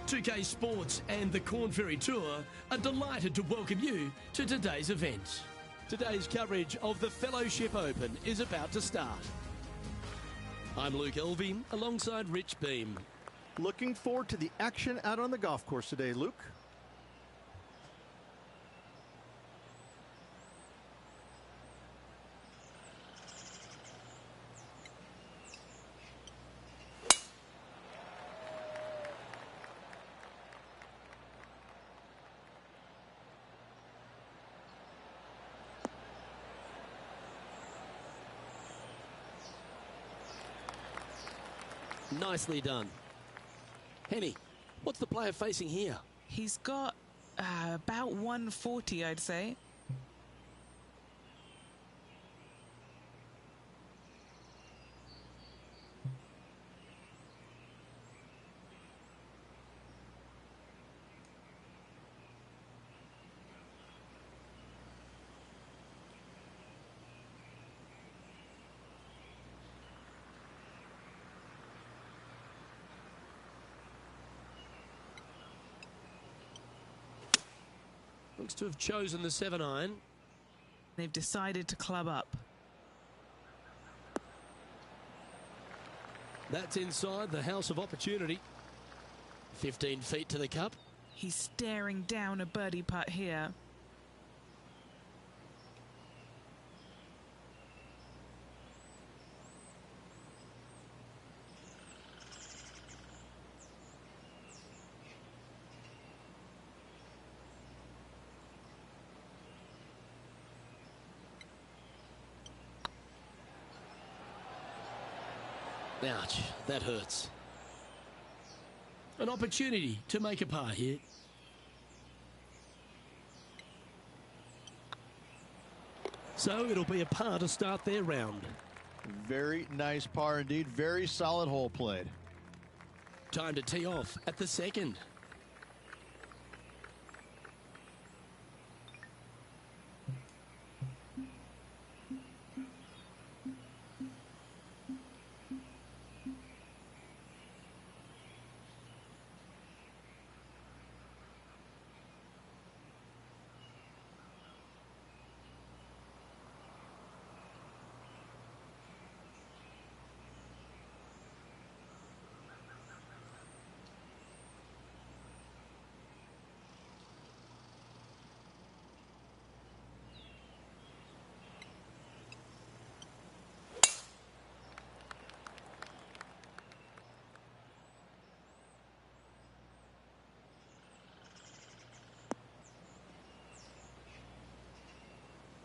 2K Sports and the Corn Ferry Tour are delighted to welcome you to today's event. Today's coverage of the Fellowship Open is about to start. I'm Luke Elvey alongside Rich Beam. Looking forward to the action out on the golf course today, Luke. Nicely done. Henny, what's the player facing here? He's got about 140, I'd say. Looks to have chosen the 7-iron. They've decided to club up. That's inside the house of opportunity. 15 feet to the cup. He's staring down a birdie putt here. Ouch, that hurts. An opportunity to make a par here. So it'll be a par to start their round. Very nice par indeed. Very solid hole played. Time to tee off at the second.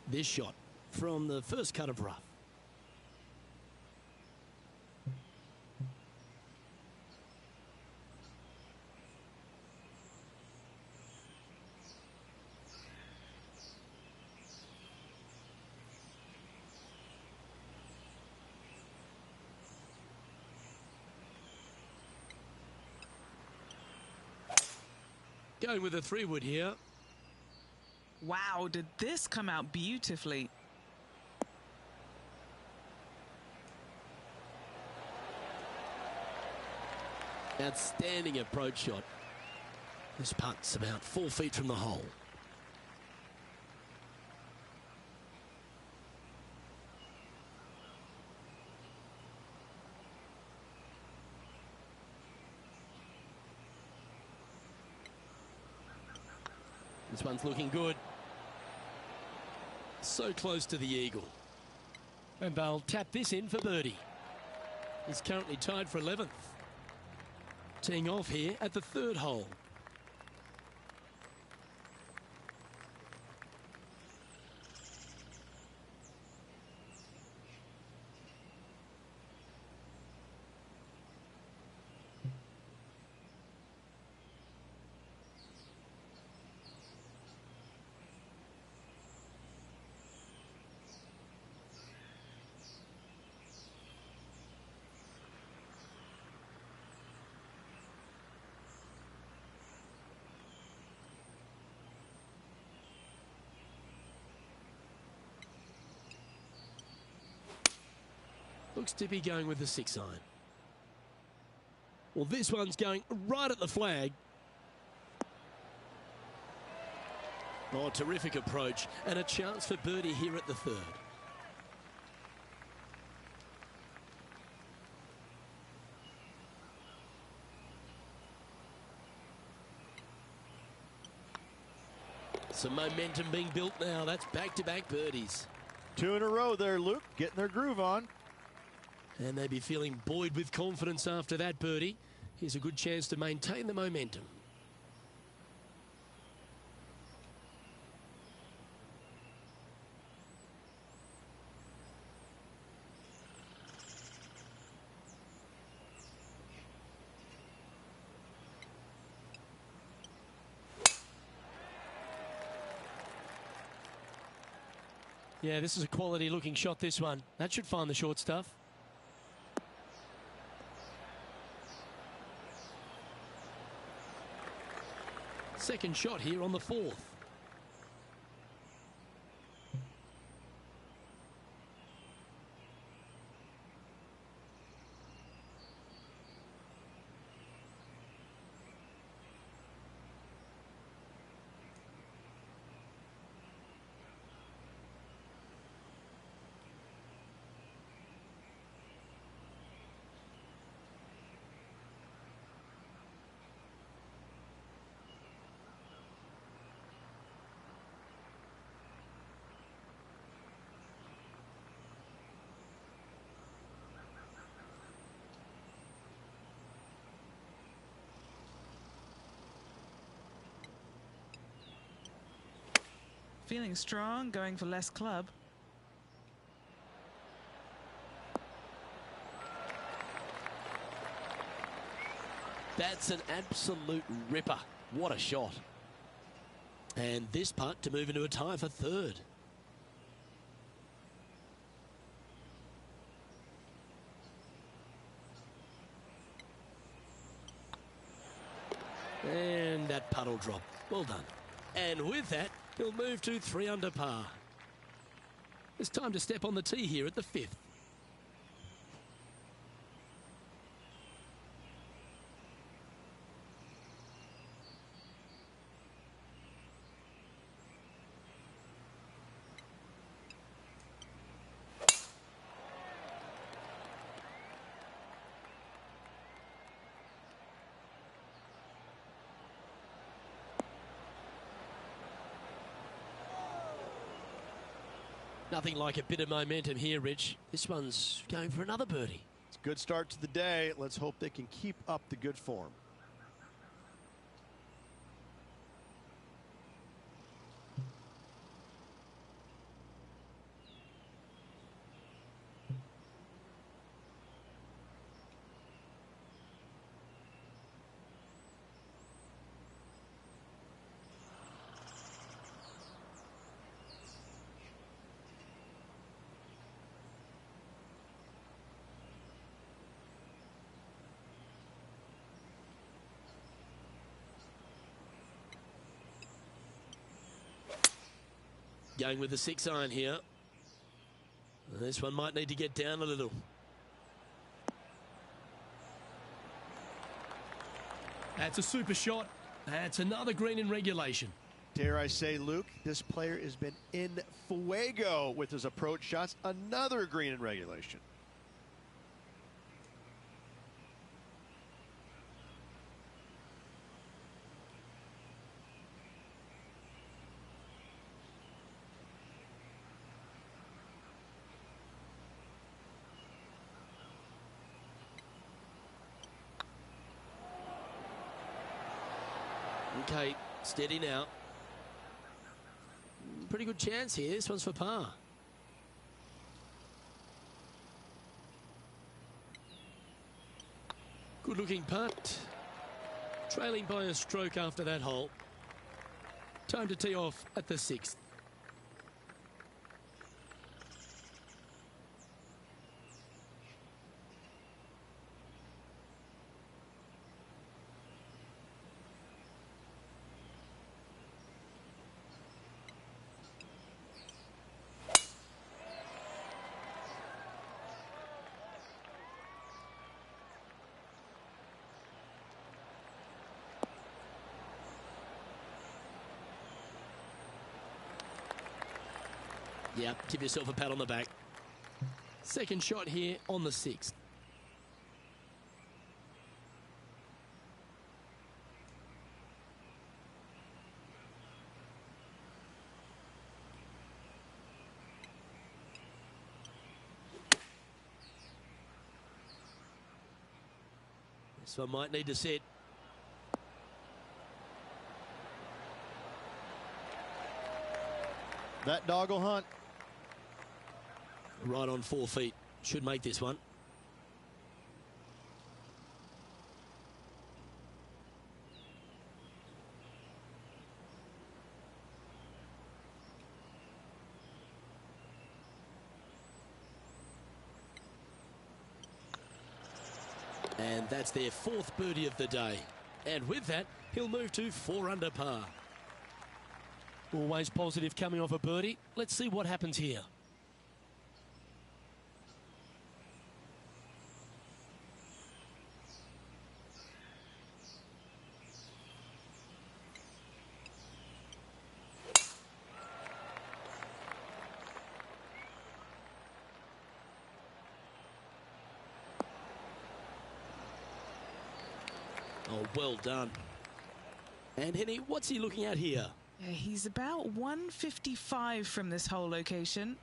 This shot from the first cut of rough. Going with a 3-wood here. Wow, did this come out beautifully? Outstanding approach shot. This putt's about 4 feet from the hole. This one's looking good. So close to the eagle. And they'll tap this in for birdie. He's currently tied for 11th. Teeing off here at the 3rd hole. Looks to be going with the 6-iron. Well, this one's going right at the flag. Oh, terrific approach and a chance for birdie here at the third. Some momentum being built now. That's back-to-back birdies. 2 in a row there, Luke, getting their groove on. And they'd be feeling buoyed with confidence after that birdie. Here's a good chance to maintain the momentum. Yeah, this is a quality looking shot, this one. That should find the short stuff. Second shot here on the fourth. Feeling strong, going for less club. That's an absolute ripper. What a shot. And this putt to move into a tie for third. And that putt will drop. Well done. And with that, he'll move to 3 under par. It's time to step on the tee here at the fifth. Nothing like a bit of momentum here, Rich. This one's going for another birdie. It's a good start to the day. Let's hope they can keep up the good form. Going with the 6-iron here. This one might need to get down a little. That's a super shot. That's another green in regulation. Dare I say, Luke, this player has been in fuego with his approach shots. Another green in regulation. Okay, steady now. Pretty good chance here. This one's for par. Good looking putt. Trailing by a stroke after that hole. Time to tee off at the 6th. Yep, give yourself a pat on the back. Second shot here on the 6th. This one might need to sit. That dog will hunt. Right on 4 feet. Should make this one. And that's their 4th birdie of the day. And with that, he'll move to 4 under par. Always positive coming off a birdie. Let's see what happens here. Oh, well done. And Henny, what's he looking at here? Yeah, he's about 155 from this hole location.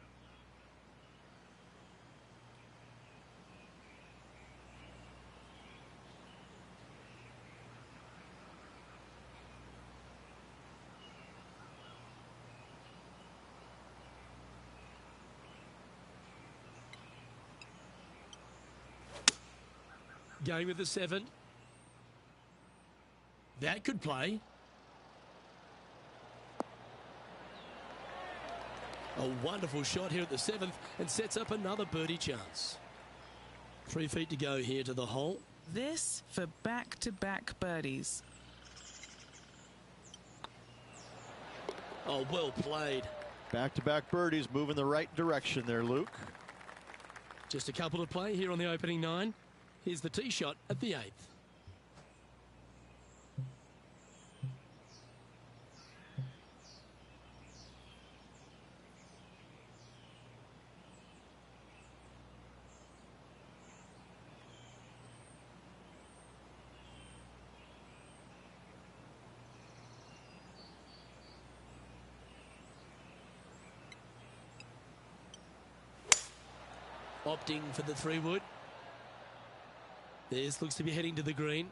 Going with the 7. That could play. A wonderful shot here at the 7th and sets up another birdie chance. 3 feet to go here to the hole. This for back-to-back birdies. Oh, well played. Back-to-back birdies, move in the right direction there, Luke. Just a couple to play here on the opening 9. Here's the tee shot at the 8th. Opting for the 3-wood. This looks to be heading to the green.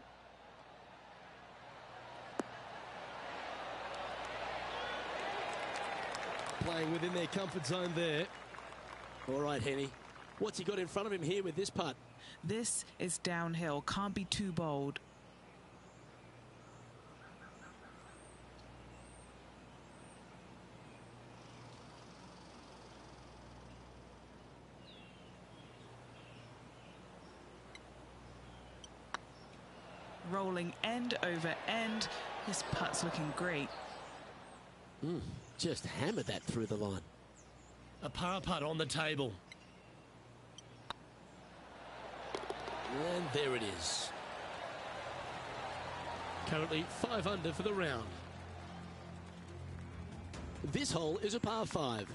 Playing within their comfort zone there. All right, Henny. What's he got in front of him here with this putt? This is downhill. Can't be too bold. Rolling end over end. This putt's looking great. Just hammered that through the line. A par putt on the table. And there it is. Currently 5 under for the round. This hole is a par 5.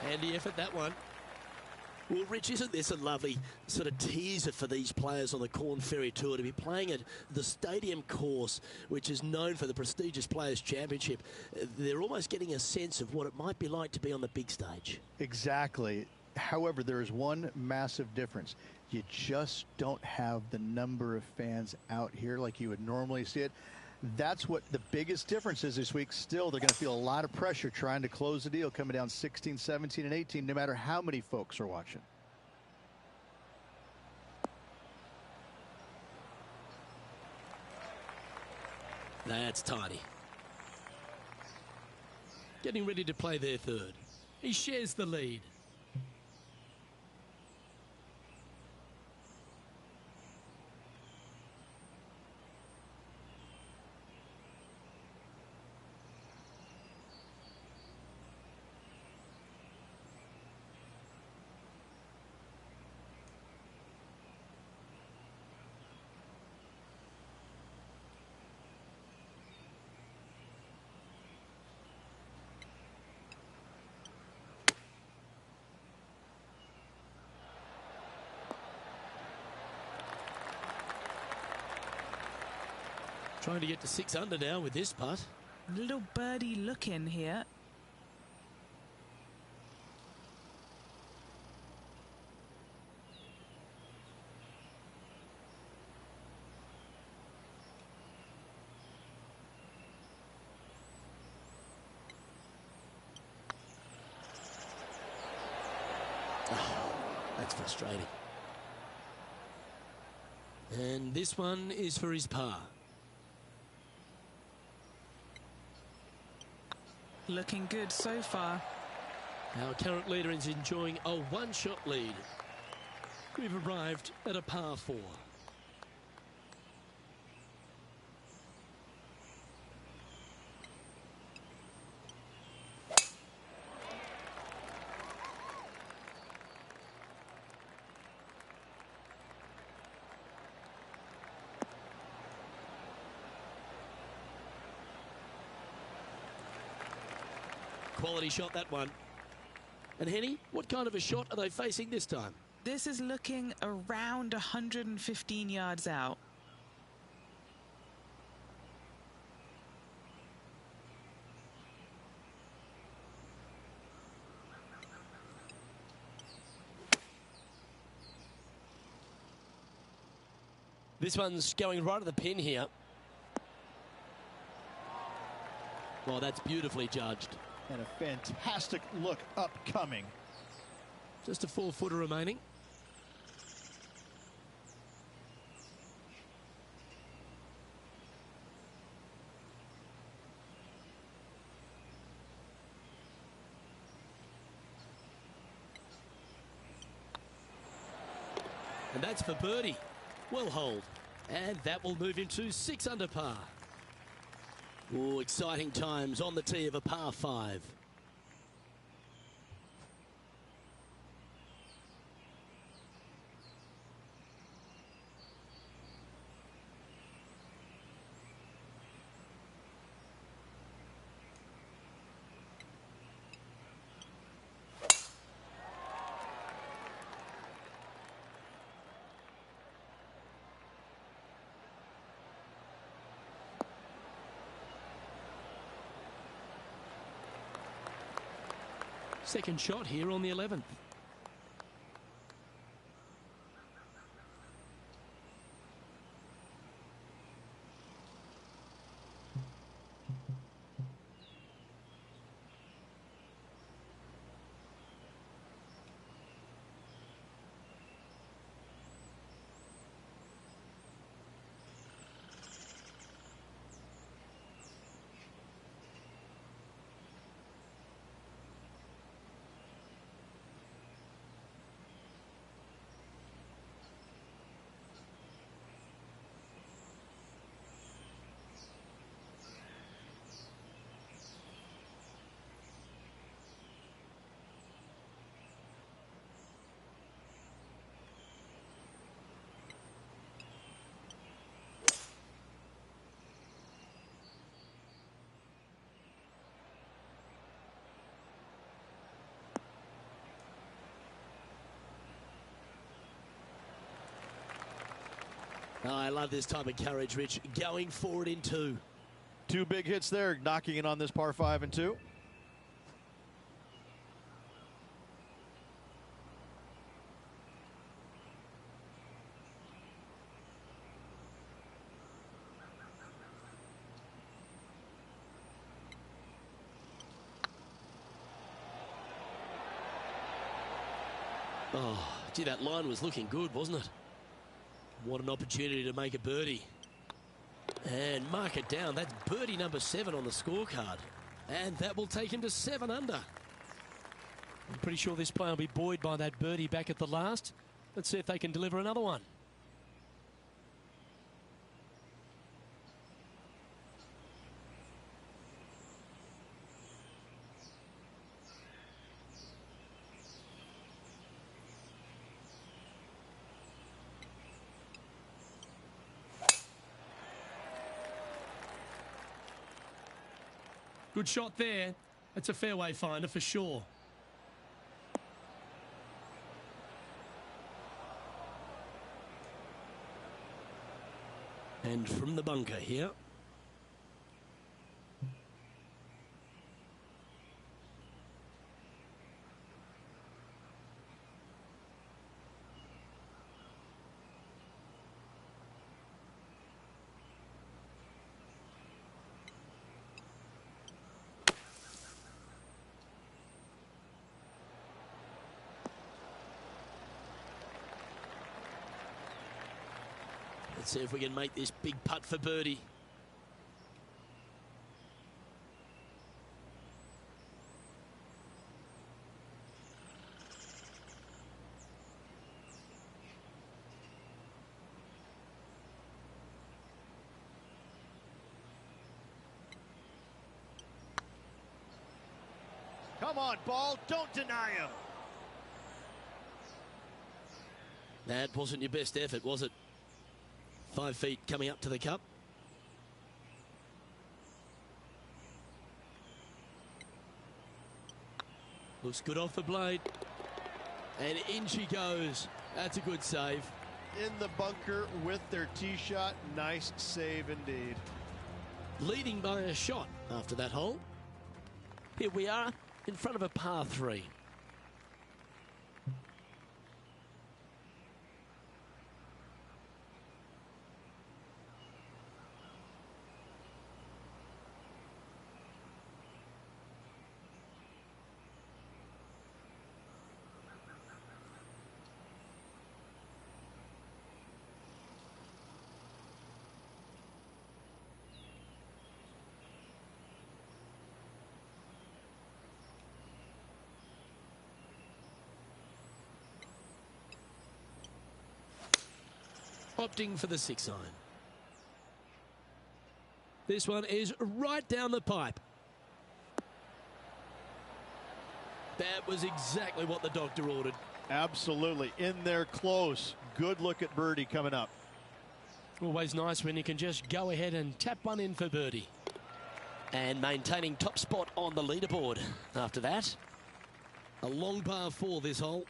Handy effort, that one. Well, Rich, isn't this a lovely sort of teaser for these players on the Corn Ferry Tour to be playing at the stadium course, which is known for the prestigious Players' Championship? They're almost getting a sense of what it might be like to be on the big stage. Exactly. However, there is one massive difference. You just don't have the number of fans out here like you would normally see it. That's what the biggest difference is this week. Still, they're going to feel a lot of pressure trying to close the deal, coming down 16, 17, and 18, no matter how many folks are watching. That's tidy. Getting ready to play their third. He shares the lead. Trying to get to 6 under now with this putt. Little birdie look in here. Oh, that's frustrating. And this one is for his par. Looking good so far. Our current leader is enjoying a one-shot lead. We've arrived at a par 4. Quality shot, that one. And Henny, what kind of a shot are they facing this time? This is looking around 115 yards out. This one's going right at the pin here. Well, that's beautifully judged. And a fantastic look upcoming. Just a 4-footer remaining. And that's for birdie. Well hold. And that will move him to 6 under par. Oh, exciting times on the tee of a par 5. Second shot here on the 11th. Oh, I love this type of courage, Rich. Going forward in 2. 2 big hits there, knocking it on this par 5 and 2. Oh, gee, that line was looking good, wasn't it? What an opportunity to make a birdie. And mark it down. That's birdie number 7 on the scorecard. And that will take him to 7 under. I'm pretty sure this player will be buoyed by that birdie back at the last. Let's see if they can deliver another one. Good shot there. That's a fairway finder for sure. And from the bunker here. Let's see if we can make this big putt for birdie. Come on, ball, don't deny him. That wasn't your best effort, was it? 5 feet coming up to the cup. Looks good off the blade. And in she goes. That's a good save. In the bunker with their tee shot. Nice save indeed. Leading by a shot after that hole. Here we are in front of a par 3. Opting for the 6-iron. This one is right down the pipe. That was exactly what the doctor ordered. Absolutely. In there close. Good look at birdie coming up. Always nice when you can just go ahead and tap one in for birdie. And maintaining top spot on the leaderboard after that. A long par 4 this hole.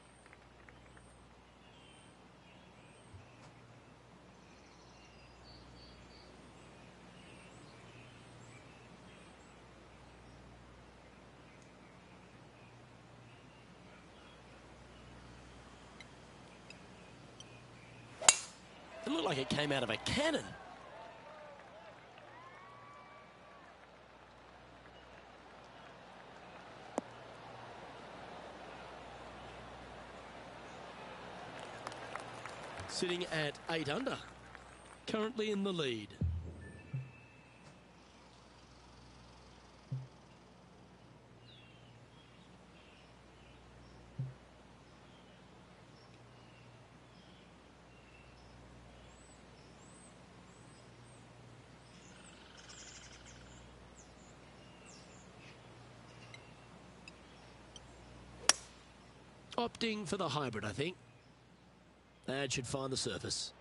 It looked like it came out of a cannon. Sitting at 8 under. Currently in the lead. Opting for the hybrid, I think. That should find the surface.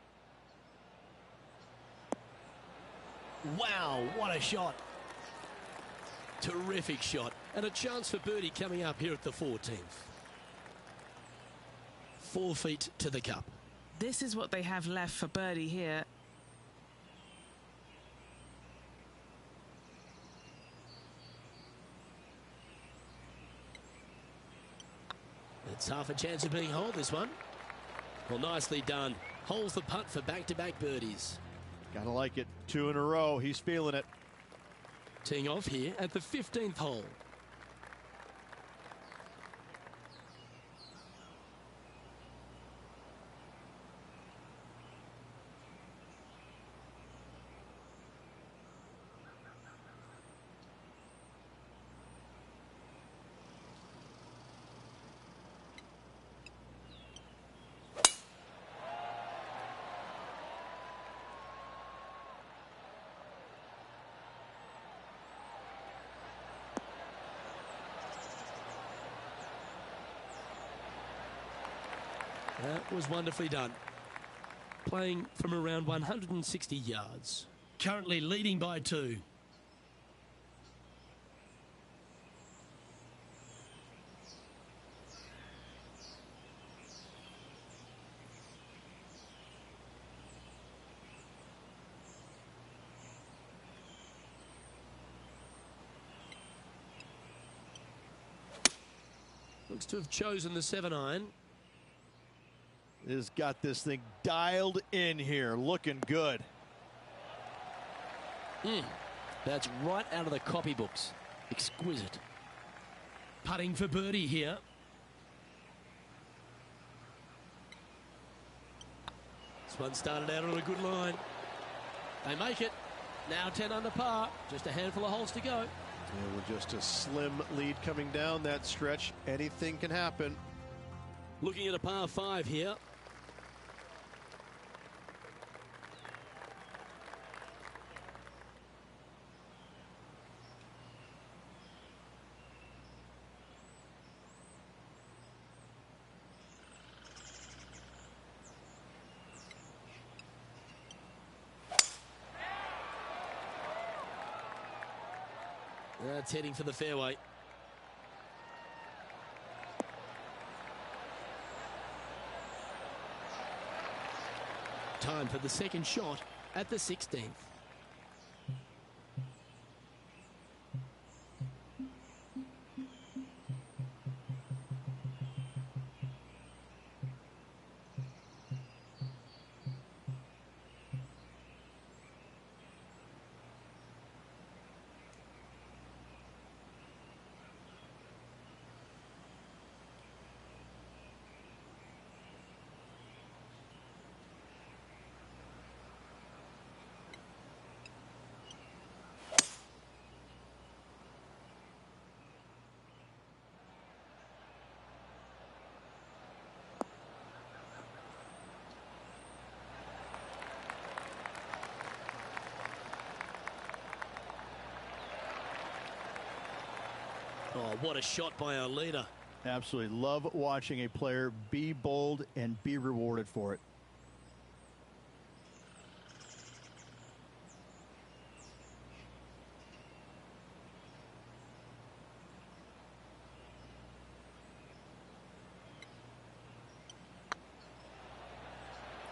Wow, what a shot. Terrific shot. And a chance for birdie coming up here at the 14th. 4 feet to the cup. This is what they have left for birdie here. It's half a chance of being holed, this one. Well, nicely done. Holds the putt for back-to-back birdies. Gotta like it. 2 in a row. He's feeling it. Teeing off here at the 15th hole. That was wonderfully done. Playing from around 160 yards. Currently leading by 2. Looks to have chosen the 7-iron. Has got this thing dialed in here, looking good. That's right out of the copybooks. Exquisite. Putting for birdie here. This one started out on a good line. They make it. Now 10 under par. Just a handful of holes to go. And with just a slim lead coming down that stretch, anything can happen. Looking at a par 5 here. That's heading for the fairway. Time for the second shot at the 16th. Oh, what a shot by our leader. Absolutely love watching a player be bold and be rewarded for it.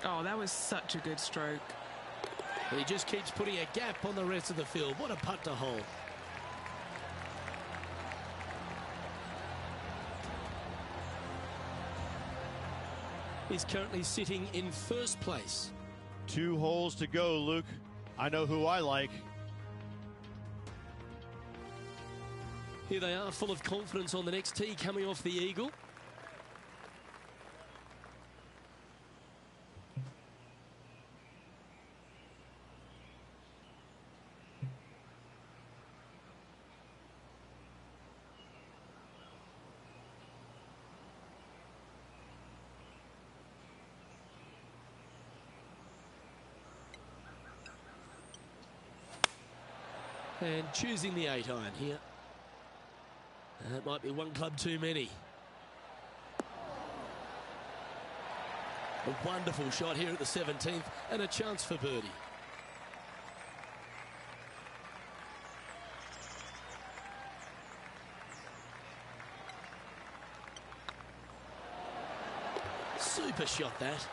Oh, that was such a good stroke. He just keeps putting a gap on the rest of the field. What a putt to hold. He's currently sitting in first place. 2 holes to go, Luke. I know who I like. Here they are, full of confidence on the next tee, coming off the eagle. And choosing the 8-iron here. That might be one club too many. A wonderful shot here at the 17th and a chance for birdie. Super shot that.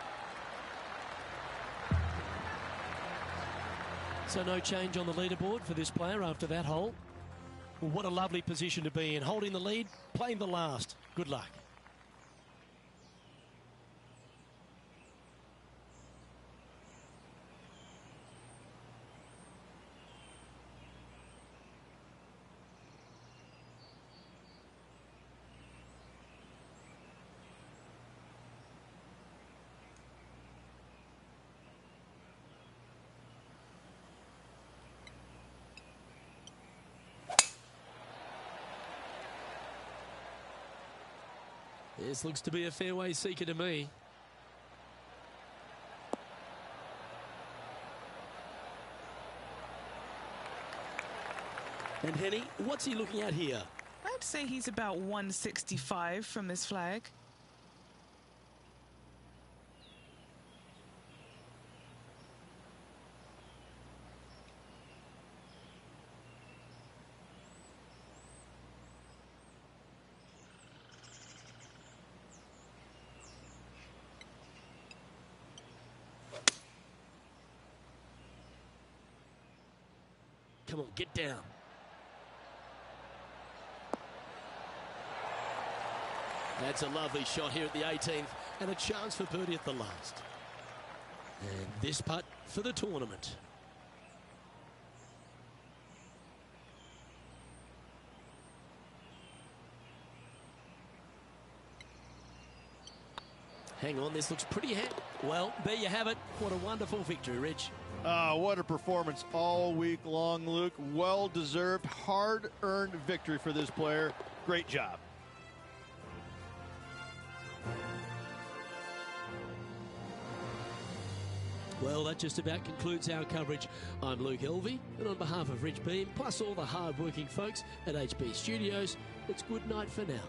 So no change on the leaderboard for this player after that hole. Well, what a lovely position to be in. Holding the lead, playing the last. Good luck. This looks to be a fairway seeker to me. And Henny, what's he looking at here? I'd say he's about 165 from this flag. Come on, get down. That's a lovely shot here at the 18th and a chance for birdie at the last. And this putt for the tournament. Hang on, this looks pretty well, there you have it. What a wonderful victory, Rich. What a performance all week long, Luke. Well-deserved, hard-earned victory for this player. Great job. Well, that just about concludes our coverage. I'm Luke Elvey, and on behalf of Rich Beam, plus all the hard-working folks at HB Studios, it's good night for now.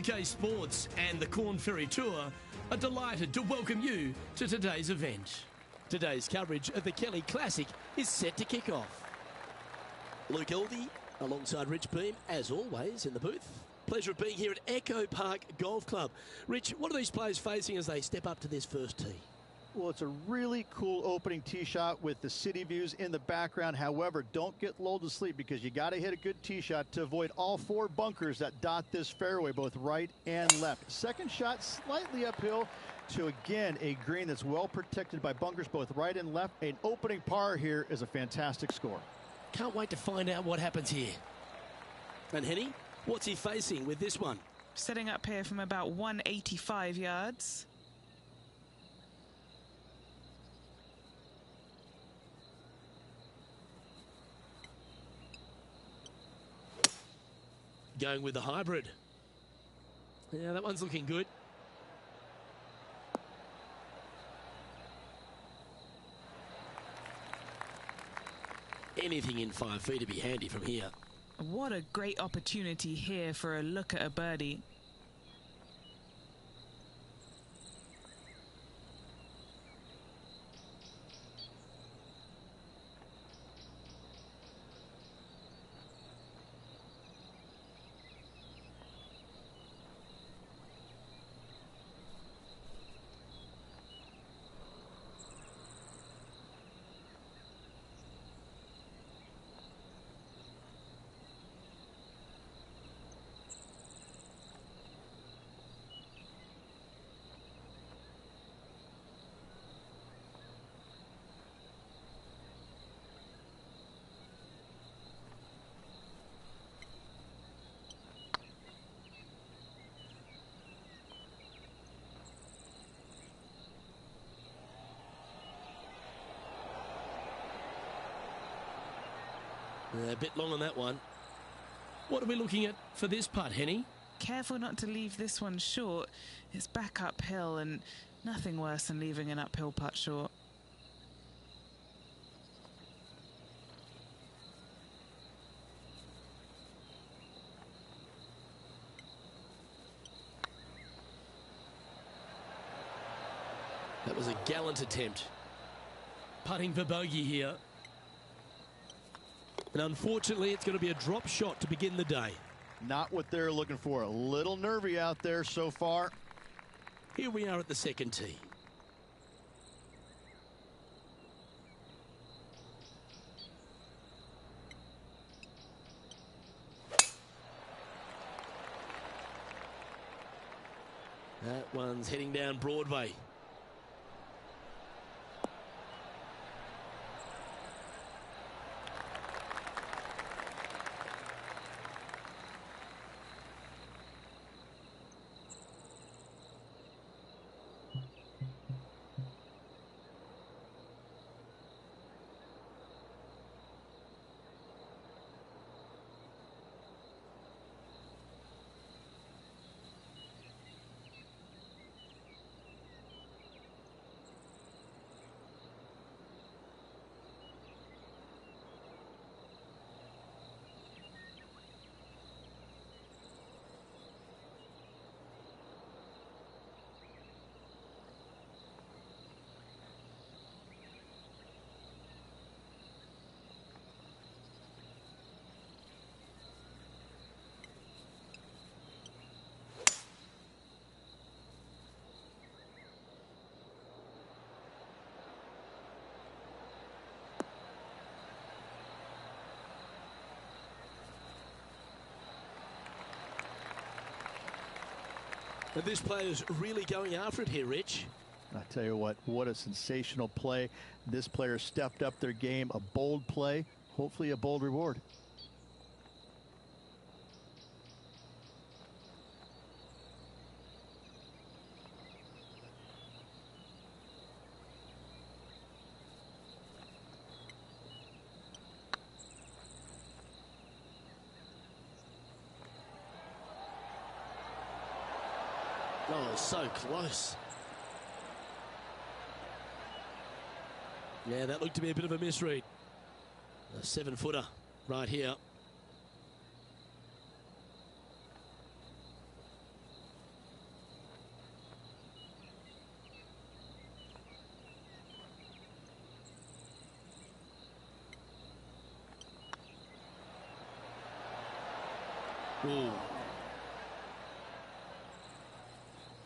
PGA Sports and the Corn Ferry Tour are delighted to welcome you to today's event. Today's coverage of the Kelly Classic is set to kick off. Luke Elvey alongside Rich Beam, as always, in the booth. Pleasure of being here at Echo Park Golf Club. Rich, what are these players facing as they step up to this first tee? Well, it's a really cool opening tee shot with the city views in the background. However, don't get lulled to sleep because you got to hit a good tee shot to avoid all four bunkers that dot this fairway, both right and left. Second shot slightly uphill to, again, a green that's well protected by bunkers both right and left. An opening par here is a fantastic score. Can't wait to find out what happens here. And Henny, what's he facing with this one? Setting up here from about 185 yards. Going with the hybrid. Yeah, that one's looking good. Anything in 5 feet to be handy from here. What a great opportunity here for a look at a birdie. A bit long on that one. What are we looking at for this putt, Henny? Careful not to leave this one short. It's back uphill, and nothing worse than leaving an uphill putt short. That was a gallant attempt. Putting for bogey here. And unfortunately, it's going to be a drop shot to begin the day. Not what they're looking for. A little nervy out there so far. Here we are at the second tee. That one's heading down Broadway. And this player's really going after it here, Rich. I tell you what a sensational play. This player stepped up their game. A bold play, hopefully a bold reward. Oh, so close. Yeah, that looked to be a bit of a misread. A 7-footer right here. Ooh.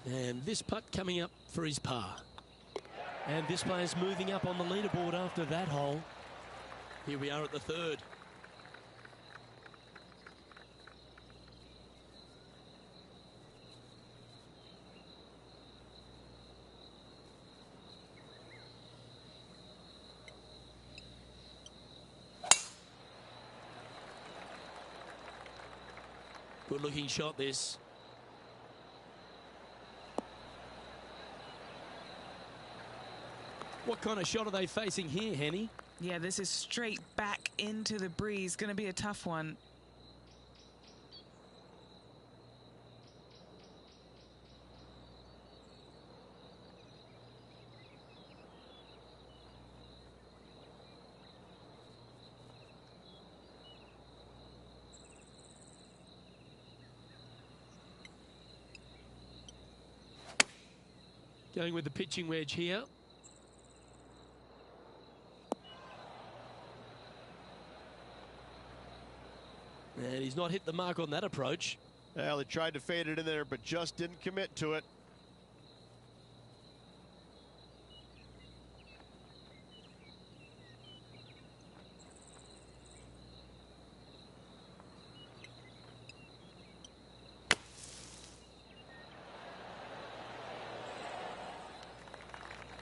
And this putt coming up for his par. And this player's moving up on the leaderboard after that hole. Here we are at the third. Good looking shot this. What kind of shot are they facing here, Henny? Yeah, this is straight back into the breeze. Going to be a tough one. Going with the pitching wedge here. And he's not hit the mark on that approach. Well, he tried to fade it in there, but just didn't commit to it.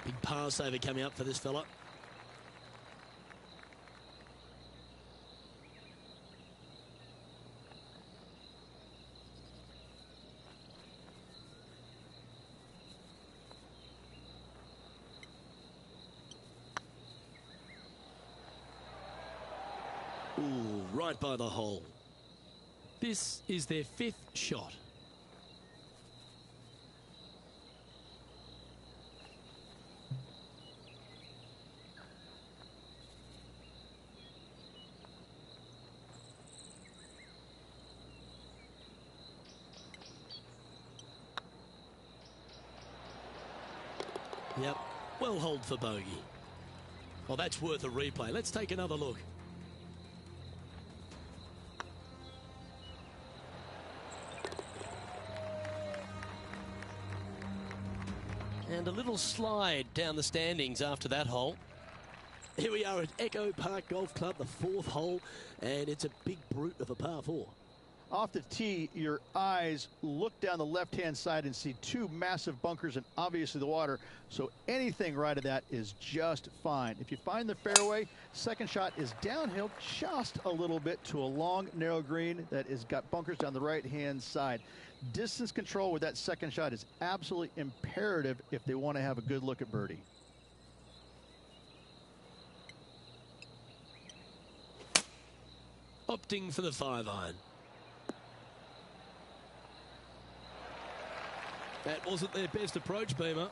Big par saver coming up for this fella. Ooh, right by the hole. This is their fifth shot. Yep, well holed for bogey. Well, that's worth a replay. Let's take another look. And a little slide down the standings after that hole. Here we are at Echo Park Golf Club, the 4th hole, and it's a big brute of a par 4. Off the tee, your eyes look down the left-hand side and see 2 massive bunkers and obviously the water. So anything right of that is just fine. If you find the fairway, second shot is downhill just a little bit to a long, narrow green that has got bunkers down the right-hand side. Distance control with that second shot is absolutely imperative if they want to have a good look at birdie. Opting for the 5-iron. That wasn't their best approach, Beamer.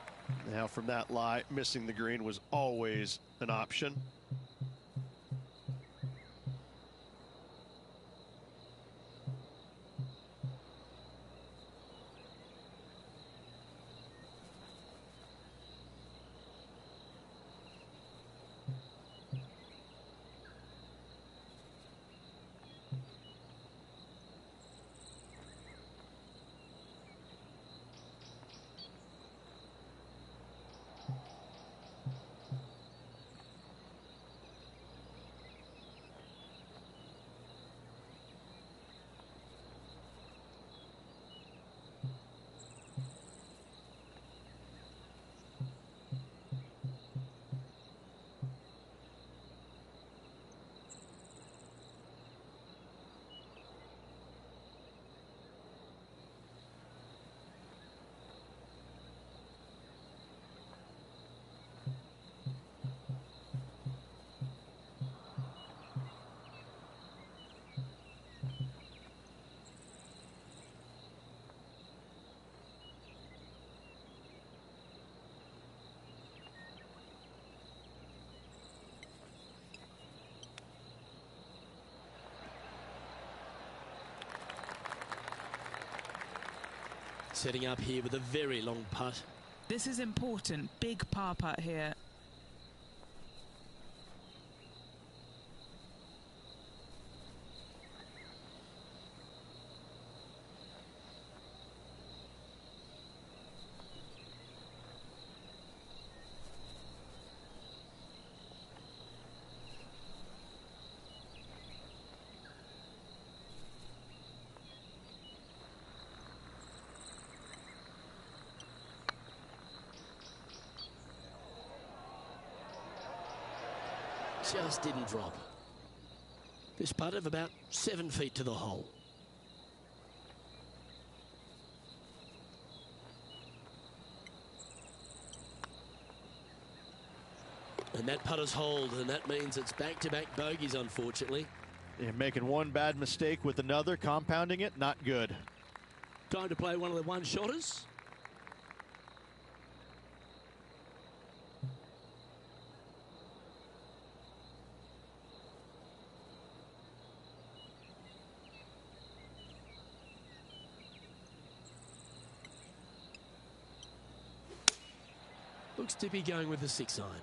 Now from that lie, missing the green was always an option. Setting up here with a very long putt. This is important. Big par putt here. Just didn't drop. This putt of about 7 feet to the hole. And that putt is holed, and that means it's back-to-back bogeys, unfortunately. Yeah, making one bad mistake with another, compounding it, not good. Time to play one of the one-shotters. Looks to be going with the 6-iron.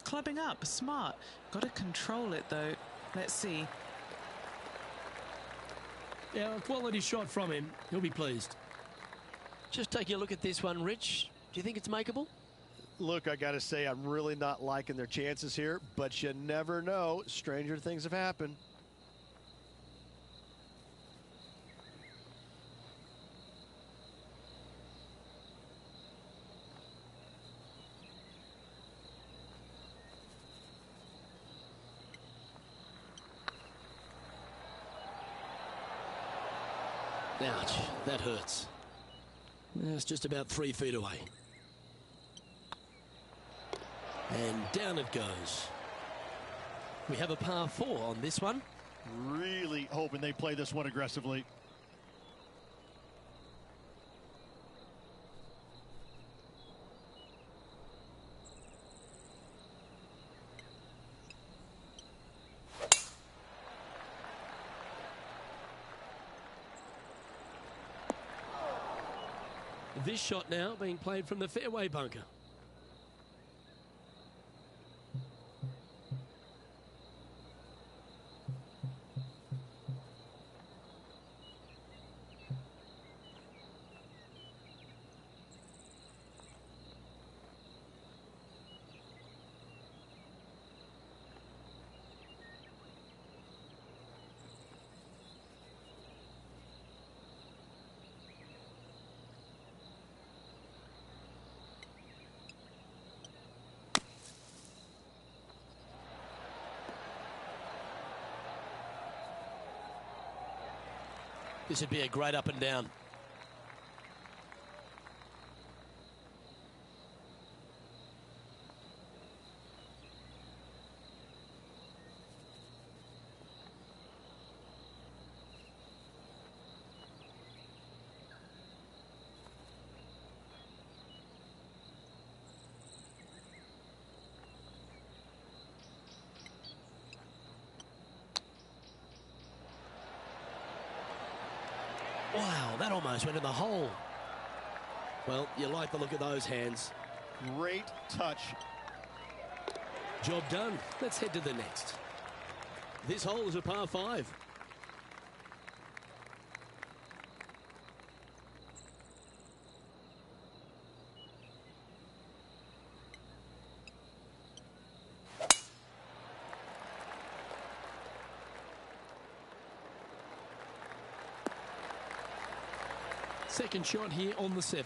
Clubbing up, smart. Got to control it though. Let's see. Yeah, a quality shot from him. He'll be pleased. Just taking a look at this one, Rich. Do you think it's makeable? Look, I got to say, I'm really not liking their chances here, but you never know. Stranger things have happened. Ouch, that hurts. It's just about 3 feet away. And down it goes. We have a par 4 on this one. Really hoping they play this one aggressively. This shot now being played from the fairway bunker. This would be a great up and down. Wow, that almost went in the hole. Well, you like the look of those hands. Great touch. Job done. Let's head to the next. This hole is a par 5. Second shot here on the 7th.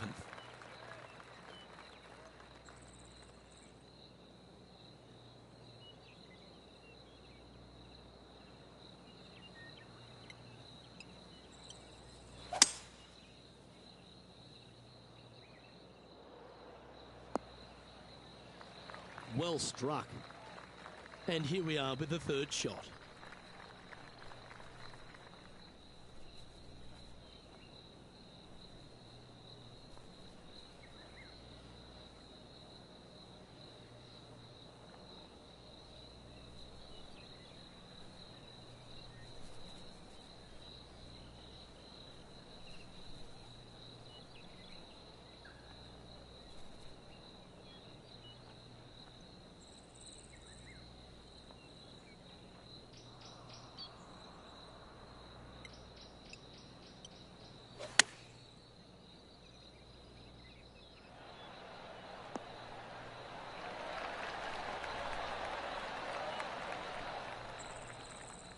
Well struck. And here we are with the third shot.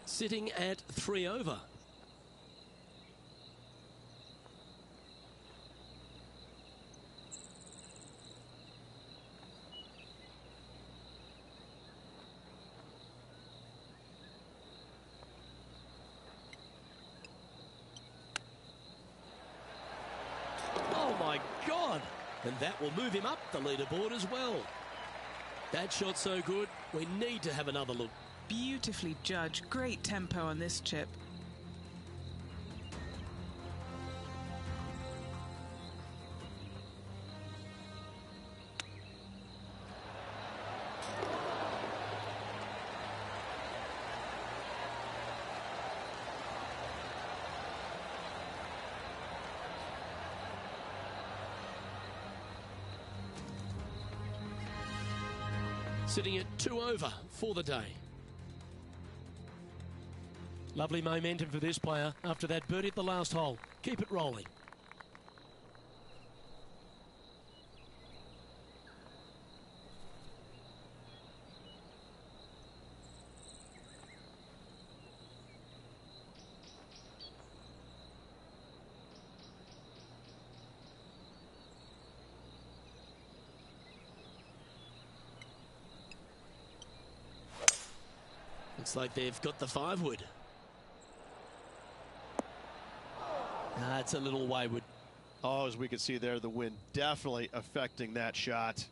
Sitting at 3 over. Oh my God! And that will move him up the leaderboard as well. That shot's so good, we need to have another look. Beautifully judged. Great tempo on this chip. Sitting at 2 over for the day. Lovely momentum for this player after that birdie at the last hole. Keep it rolling. Looks like they've got the 5-wood. It's a little wayward. Oh, as we can see there, the wind definitely affecting that shot.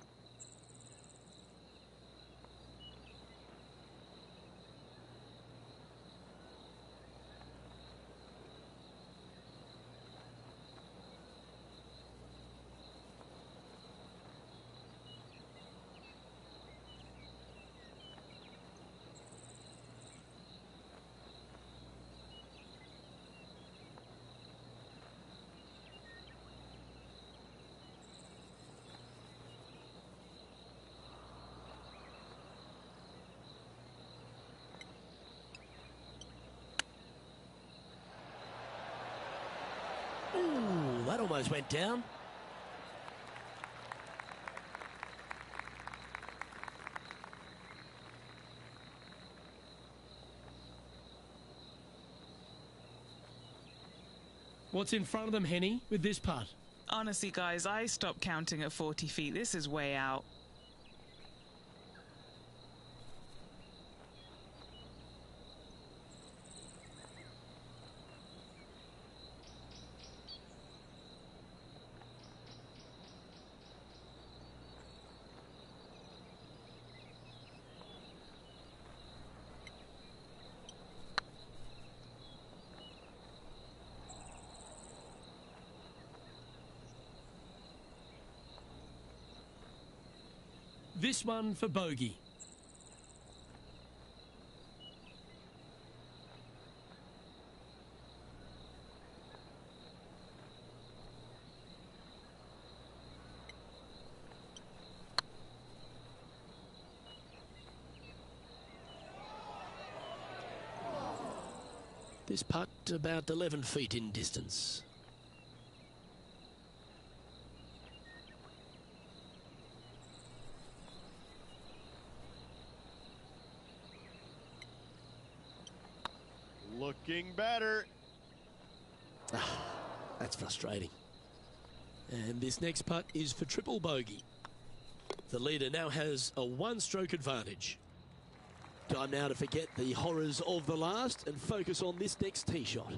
Ooh, that almost went down. What's in front of them, Henny, with this putt? Honestly, guys, I stopped counting at 40 feet. This is way out. this one for bogey. This putt about 11 feet in distance. Looking better. That's frustrating. And this next putt is for triple bogey. The leader now has a one-stroke advantage. Time now to forget the horrors of the last and focus on this next tee shot.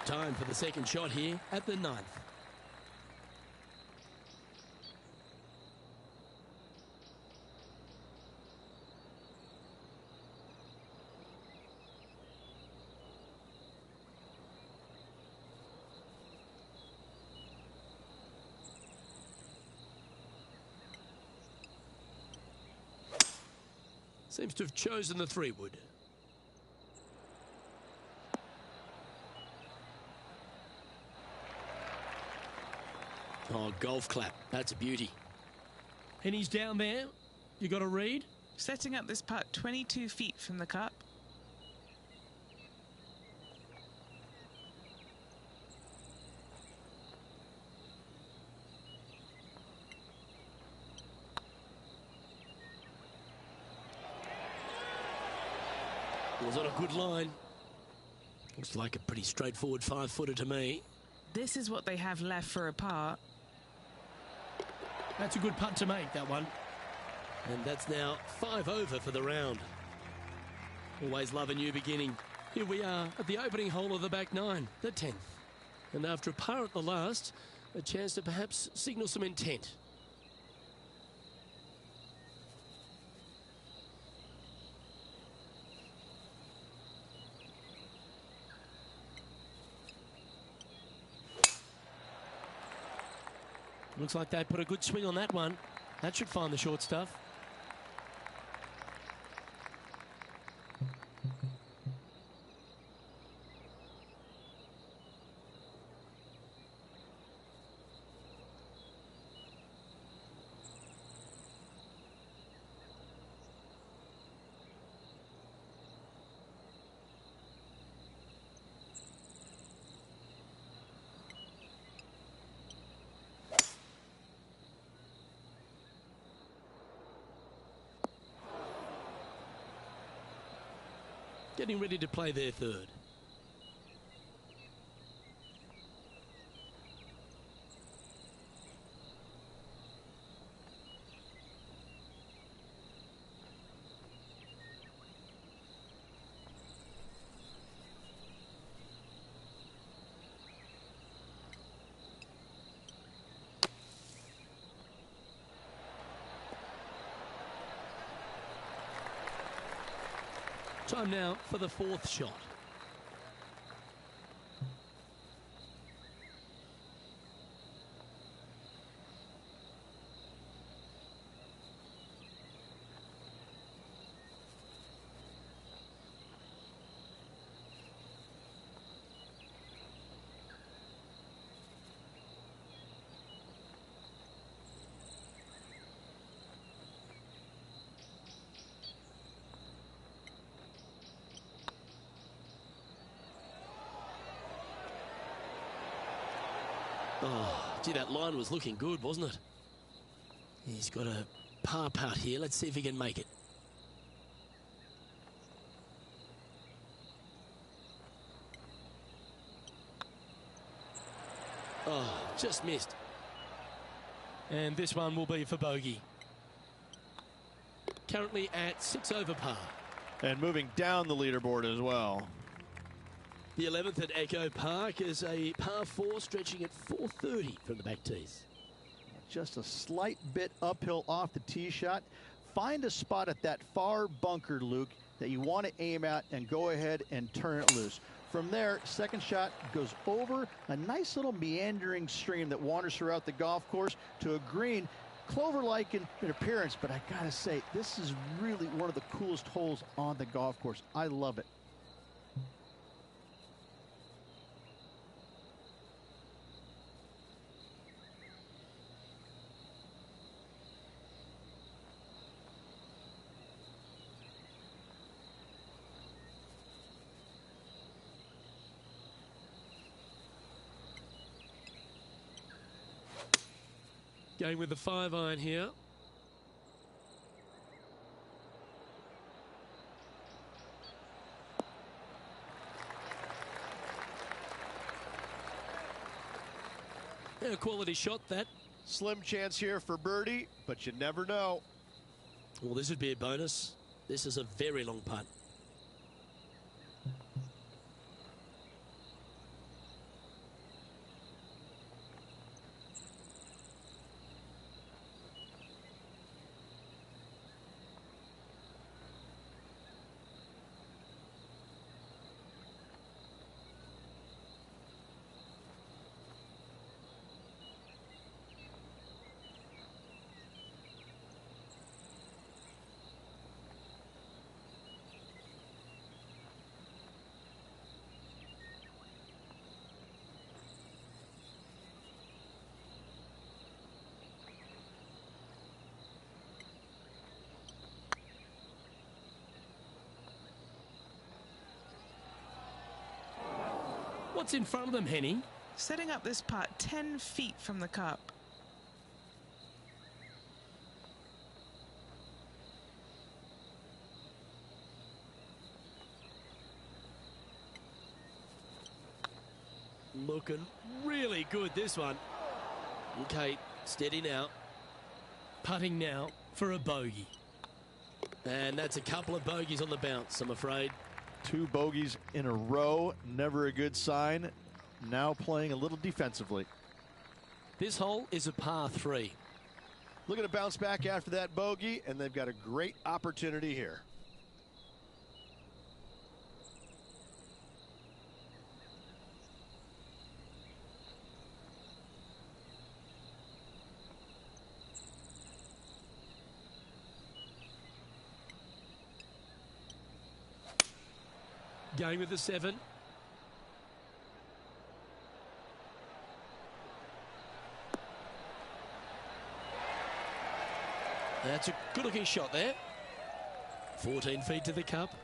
Time for the second shot here at the 9th. Seems to have chosen the 3-wood. Oh, golf clap. That's a beauty. And he's down there. You got a read? Setting up this putt 22 feet from the cup. It was on a good line. Looks like a pretty straightforward 5-footer to me. This is what they have left for a par. That's a good putt to make, that one. And that's now 5 over for the round. Always love a new beginning. Here we are at the opening hole of the back 9, the 10th. And after a par at the last, a chance to perhaps signal some intent. Looks like they put a good swing on that one. That should find the short stuff. Getting ready to play their 3rd. Time now for the 4th shot. Oh, gee, that line was looking good, wasn't it? He's got a par putt here. Let's see if he can make it. Oh, just missed. And this one will be for bogey. Currently at 6 over par. And moving down the leaderboard as well. The 11th at Echo Park is a par 4 stretching at 430 from the back tees. Just a slight bit uphill off the tee shot. find a spot at that far bunker, Luke, that you want to aim at and go ahead and turn it loose. From there, second shot goes over a nice little meandering stream that wanders throughout the golf course to a green, clover-like in appearance, but I gotta say, this is really one of the coolest holes on the golf course. I love it. Going with the 5-iron here. A quality shot, that. Slim chance here for birdie, but you never know. Well, this would be a bonus. This is a very long putt. What's in front of them, Henning? Setting up this putt 10 feet from the cup. Looking really good, this one. Okay, steady now. Putting now for a bogey. And that's a couple of bogeys on the bounce, I'm afraid. 2 bogeys in a row, never a good sign. Now playing a little defensively. This hole is a par 3. Looking to bounce back after that bogey, and they've got a great opportunity here. Going with the 7. That's a good-looking shot there. 14 feet to the cup.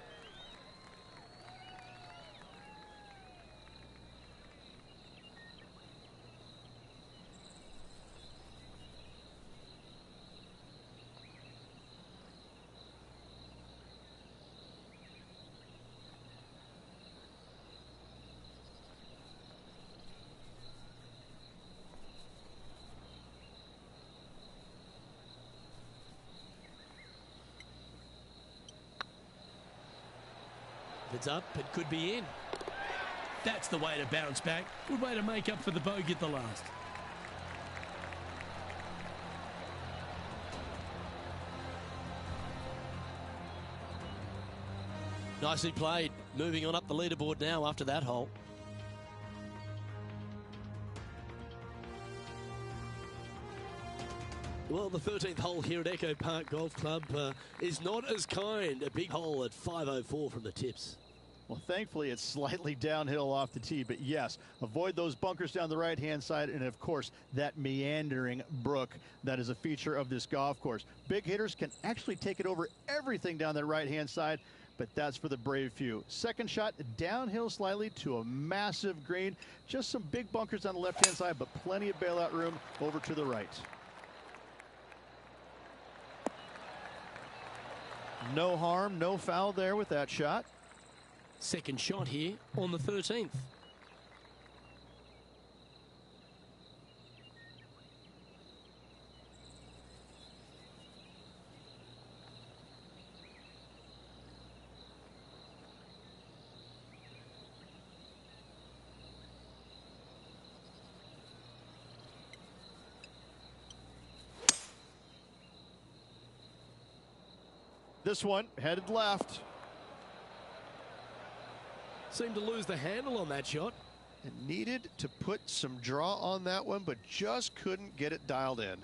If it's up, it could be in. That's the way to bounce back. Good way to make up for the bogey at the last. Nicely played. Moving on up the leaderboard now after that hole. Well, the 13th hole here at Echo Park Golf Club is not as kind. A big hole at 504 from the tips. Well, thankfully, it's slightly downhill off the tee, but yes, avoid those bunkers down the right-hand side, and of course, that meandering brook that is a feature of this golf course. Big hitters can actually take it over everything down that right-hand side, but that's for the brave few. Second shot, downhill slightly to a massive green. Just some big bunkers on the left-hand side, but plenty of bailout room over to the right. No harm, no foul there with that shot. Second shot here on the 13th. This one headed left. Seemed to lose the handle on that shot. And needed to put some draw on that one, but just couldn't get it dialed in.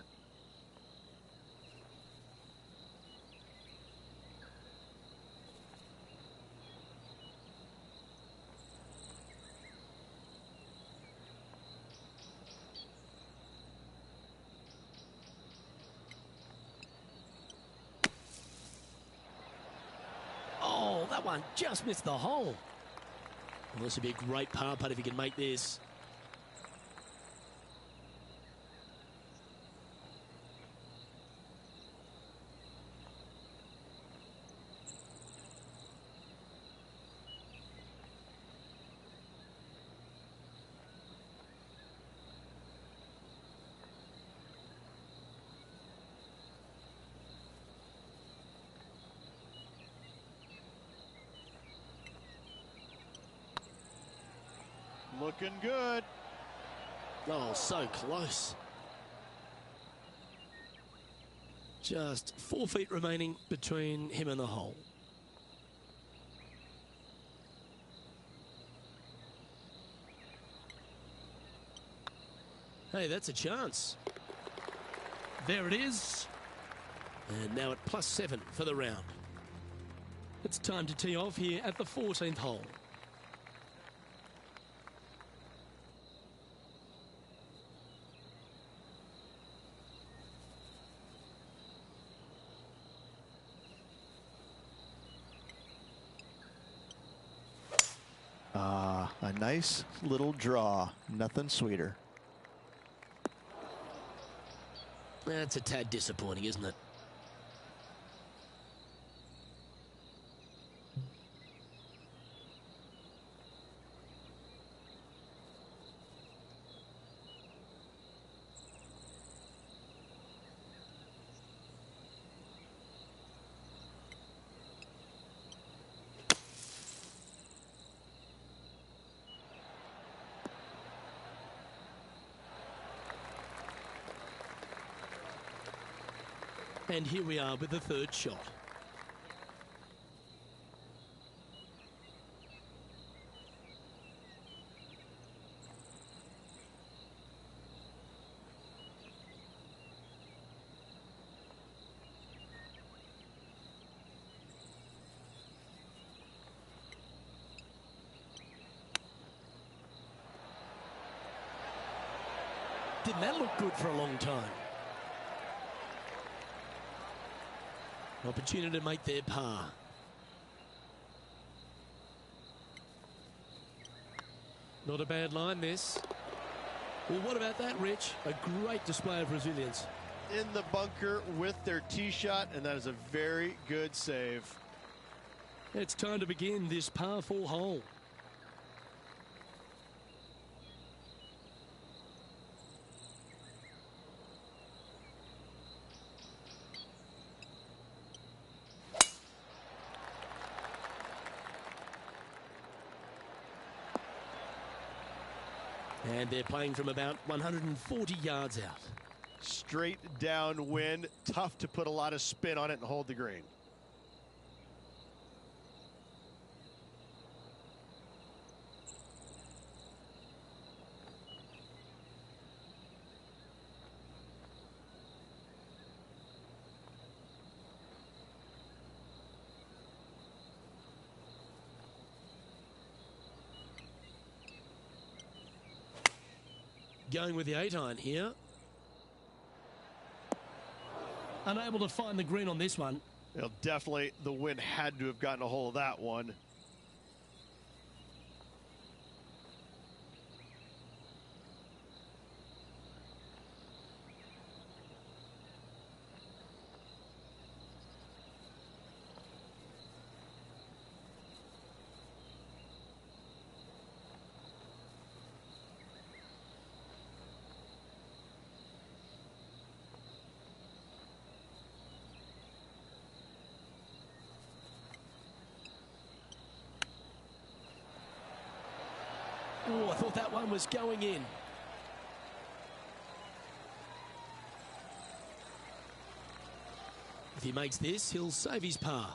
Oh, that one just missed the hole. Well, this would be a great par putt if he can make this. Looking good. Oh, so close. Just 4 feet remaining between him and the hole. Hey, that's a chance. There it is. And now at +7 for the round. It's time to tee off here at the 14th hole. A nice little draw. Nothing sweeter. That's a tad disappointing, isn't it? And here we are with the third shot. Didn't that look good for a long time? Opportunity to make their par. Not a bad line, this. Well, what about that, Rich? A great display of resilience. In the bunker with their tee shot, and that is a very good save. It's time to begin this par 4 hole. And they're playing from about 140 yards out. Straight downwind. Tough to put a lot of spin on it and hold the green. Going with the 8-iron here. Unable to find the green on this one. Well, definitely the wind had to have gotten a hold of that one. Oh, I thought that one was going in. If he makes this, he'll save his par.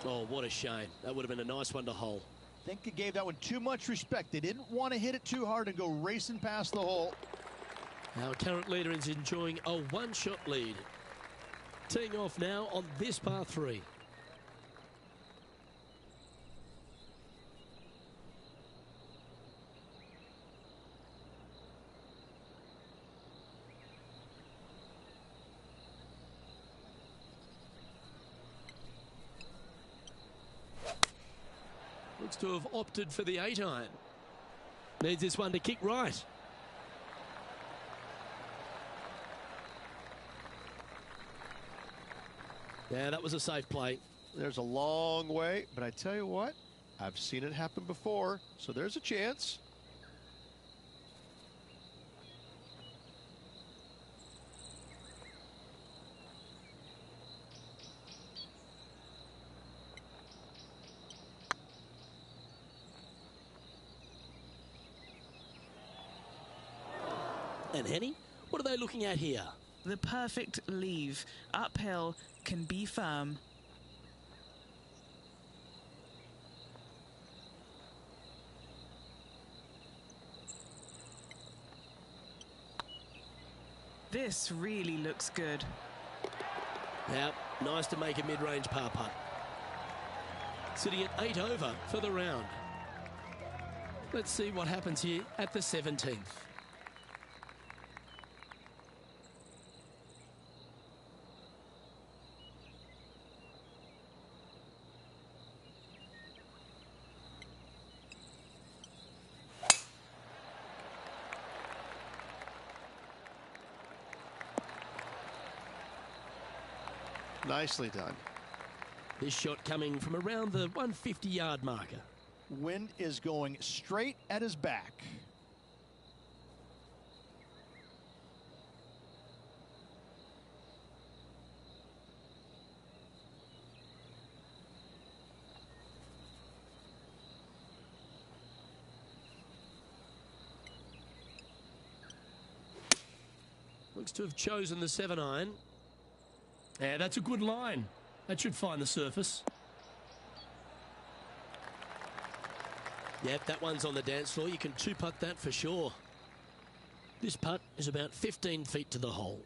Oh, what a shame. That would have been a nice one to hole. I think he gave that one too much respect. They didn't want to hit it too hard and go racing past the hole. Our current leader is enjoying a one-shot lead. Teeing off now on this par 3. Looks to have opted for the 8-iron. Needs this one to kick right. Yeah, that was a safe play. There's a long way, but I tell you what, I've seen it happen before, so there's a chance. And Henny, what are they looking at here? The perfect leave. Uphill, can be firm. This really looks good. Now, nice to make a mid-range par putt. Sitting at 8 over for the round. Let's see what happens here at the 17th. Nicely done. This shot coming from around the 150-yard marker. Wind is going straight at his back. Looks to have chosen the 7-iron. Yeah, that's a good line. That should find the surface. Yep, that one's on the dance floor. You can two-putt that for sure. This putt is about 15 feet to the hole.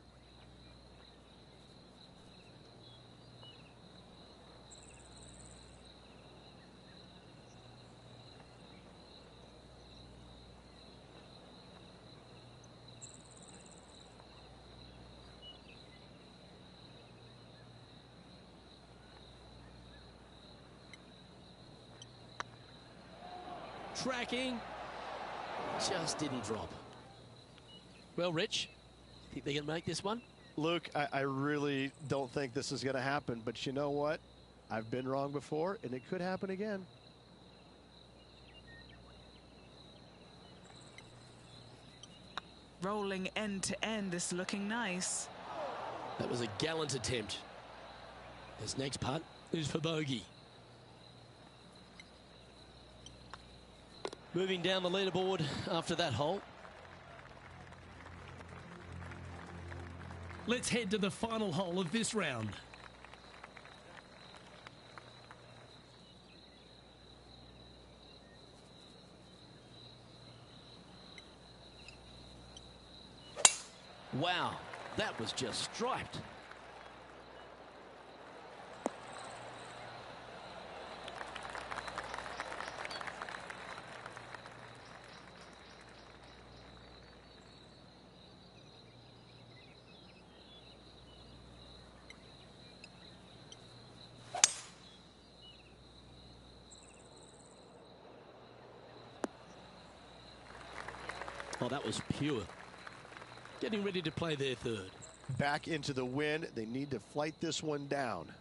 Tracking, just didn't drop. Well, Rich, think they can make this one? Luke, I really don't think this is going to happen, but you know what? I've been wrong before, and it could happen again. Rolling end to end, this looking nice. That was a gallant attempt. This next putt is for bogey. Moving down the leaderboard after that hole. Let's head to the final hole of this round. Wow, that was just striped. Oh, that was pure. Getting ready to play their third. back into the wind. They need to flight this one down.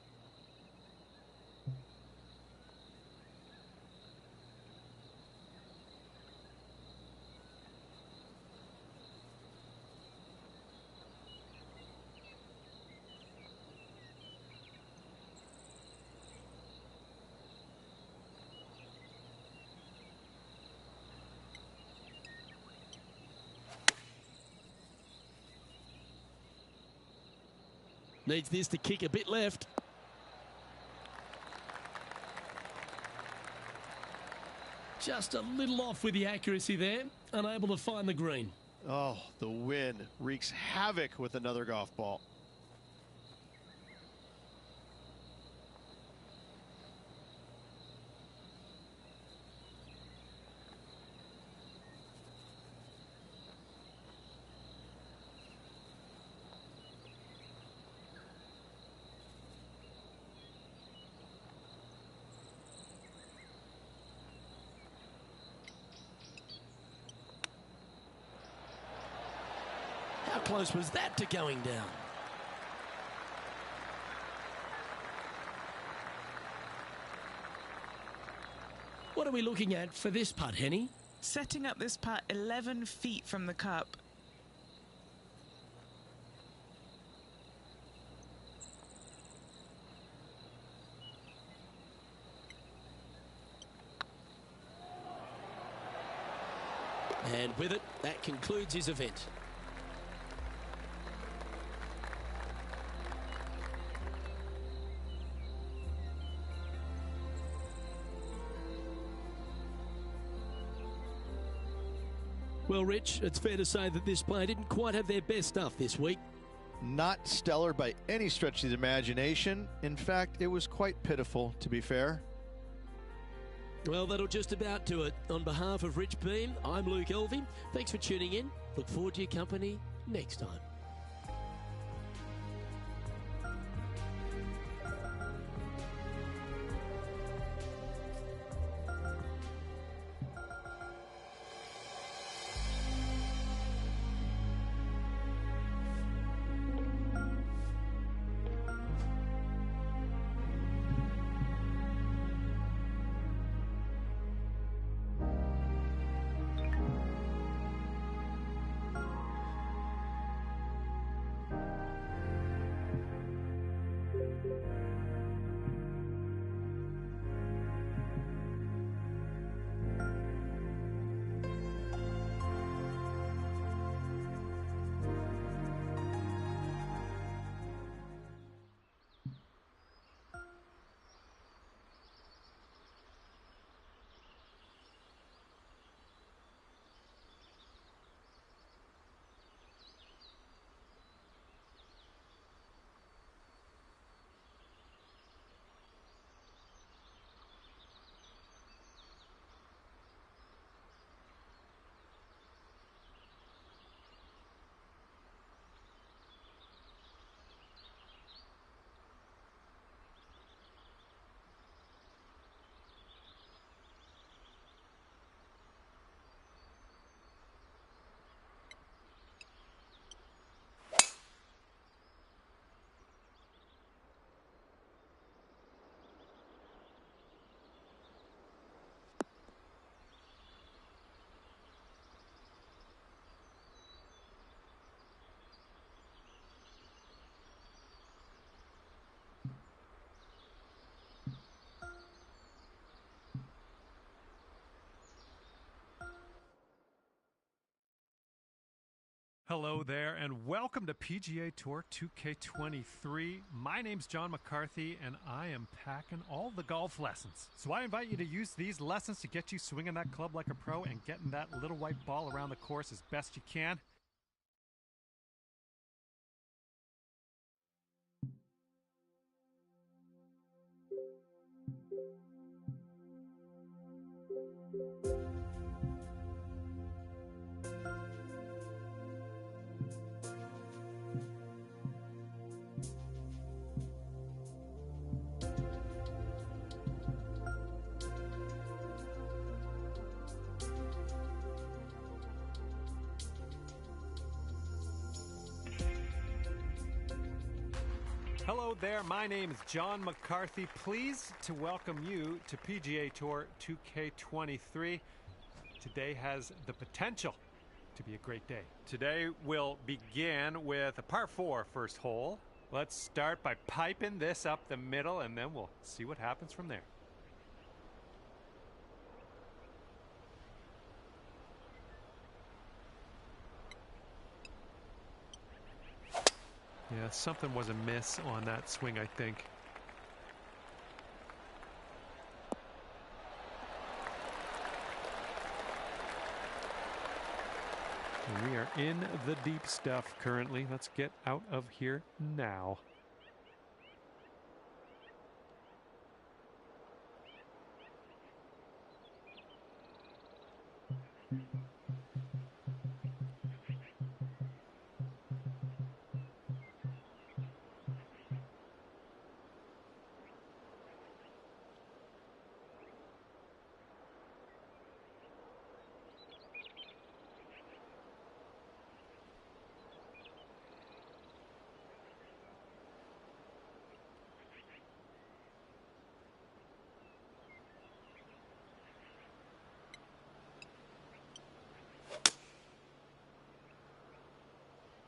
Needs this to kick a bit left. Just a little off with the accuracy there. Unable to find the green. Oh, the wind wreaks havoc with another golf ball. How close was that to going down? What are we looking at for this putt, Henny? Setting up this putt 11 feet from the cup. And with it, that concludes his event. Well, Rich, it's fair to say that this player didn't quite have their best stuff this week. Not stellar by any stretch of the imagination. In fact, it was quite pitiful, to be fair. Well, that'll just about do it. On behalf of Rich Beam, I'm Luke Elvey. Thanks for tuning in. Look forward to your company next time. Hello there, and welcome to PGA Tour 2K23. My name's John McCarthy, and I am packing all the golf lessons. So I invite you to use these lessons to get you swinging that club like a pro and getting that little white ball around the course as best you can. Hello there, my name is John McCarthy. Pleased to welcome you to PGA Tour 2K23. Today has the potential to be a great day. Today we'll begin with a par 4 first hole. Let's start by piping this up the middle, and then we'll see what happens from there. Yeah, something was amiss on that swing, I think. And we are in the deep stuff currently. Let's get out of here now.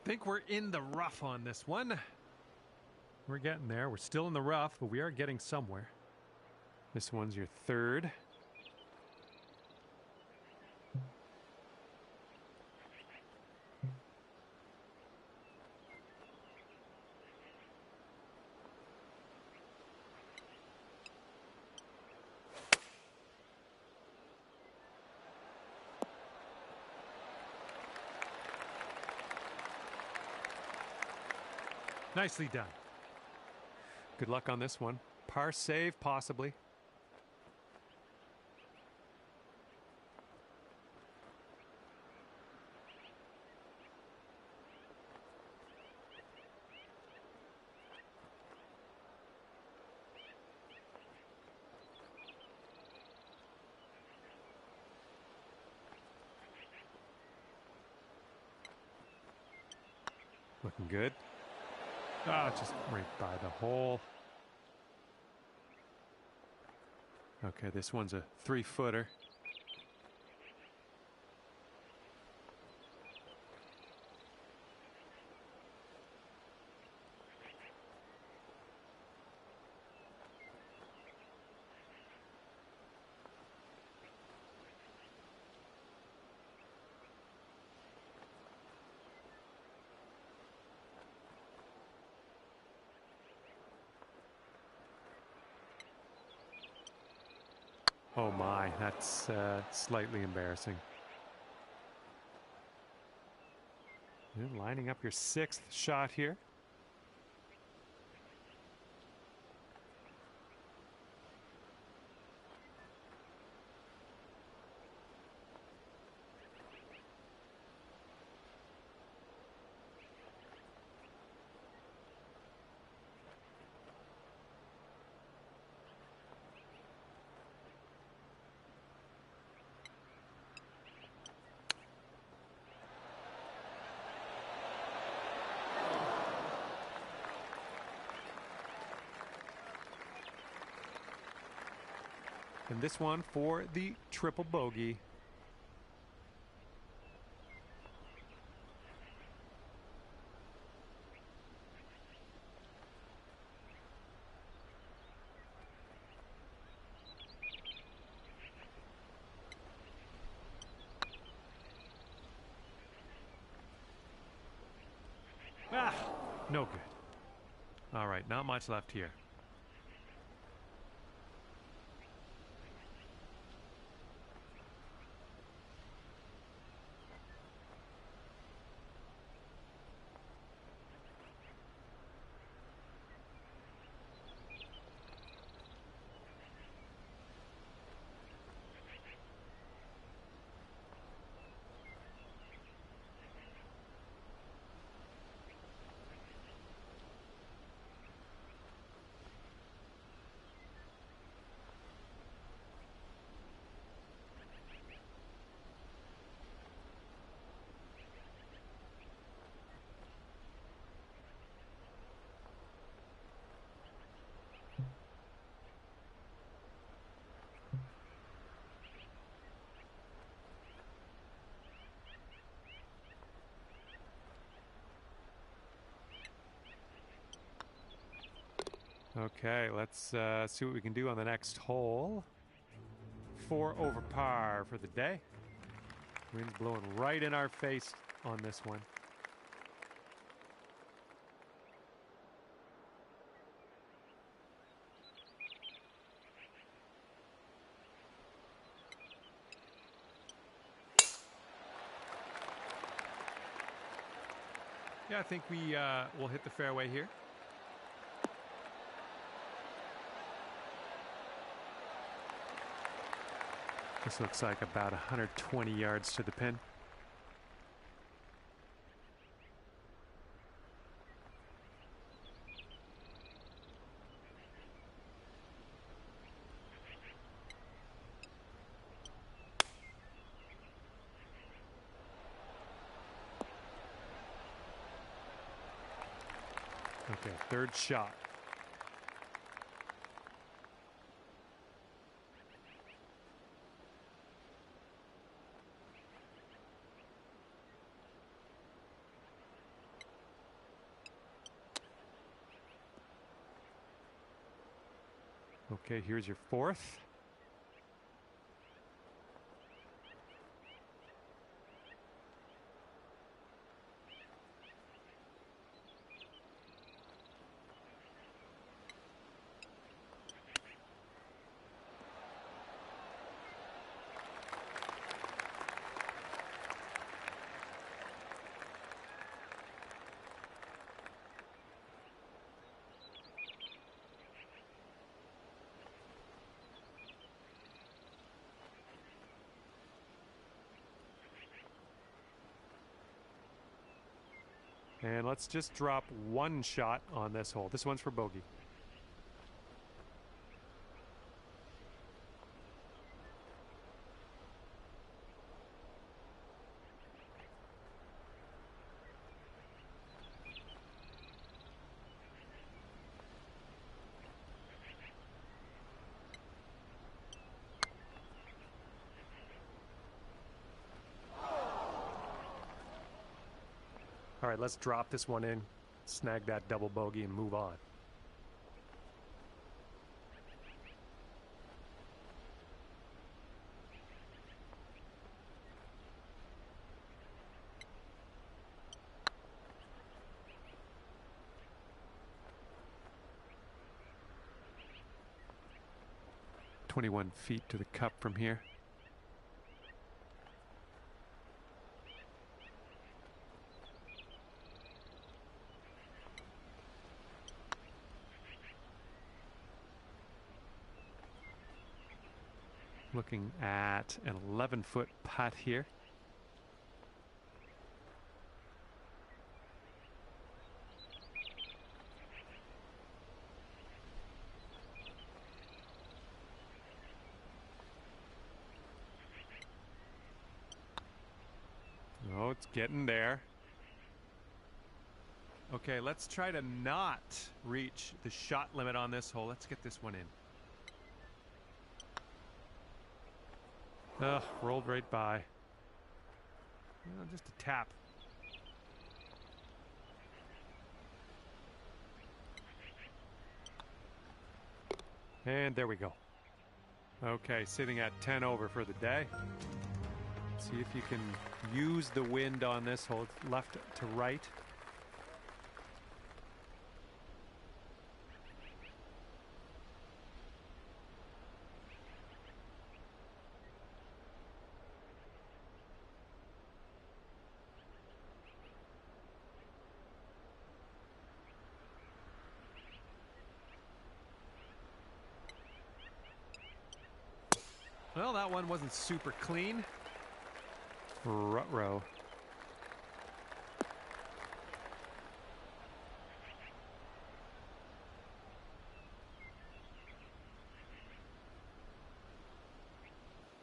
I think we're in the rough on this one. We're getting there. We're still in the rough, but we are getting somewhere. This one's your third. Nicely done. Good luck on this one. Par save, possibly. Looking good. Ah, just right by the hole. Okay, this one's a 3-footer. Oh my, that's slightly embarrassing. You're lining up your 6th shot here. And this one for the triple bogey. Ah, no good. All right, not much left here. Okay, let's see what we can do on the next hole. 4 over par for the day. Wind's blowing right in our face on this one. Yeah, I think we will hit the fairway here. This looks like about 120 yards to the pin. Okay, third shot. Okay, here's your fourth. And let's just drop one shot on this hole. This one's for bogey. All right, let's drop this one in, snag that double bogey, and move on. "21 feet to the cup from here." Looking at an 11-foot putt here. Oh, it's getting there. Okay, let's try to not reach the shot limit on this hole. Let's get this one in. Ugh, rolled right by. You know, just a tap. And there we go. Okay, sitting at 10 over for the day. See if you can use the wind on this hole, left to right. Well, that one wasn't super clean. Ruh-roh.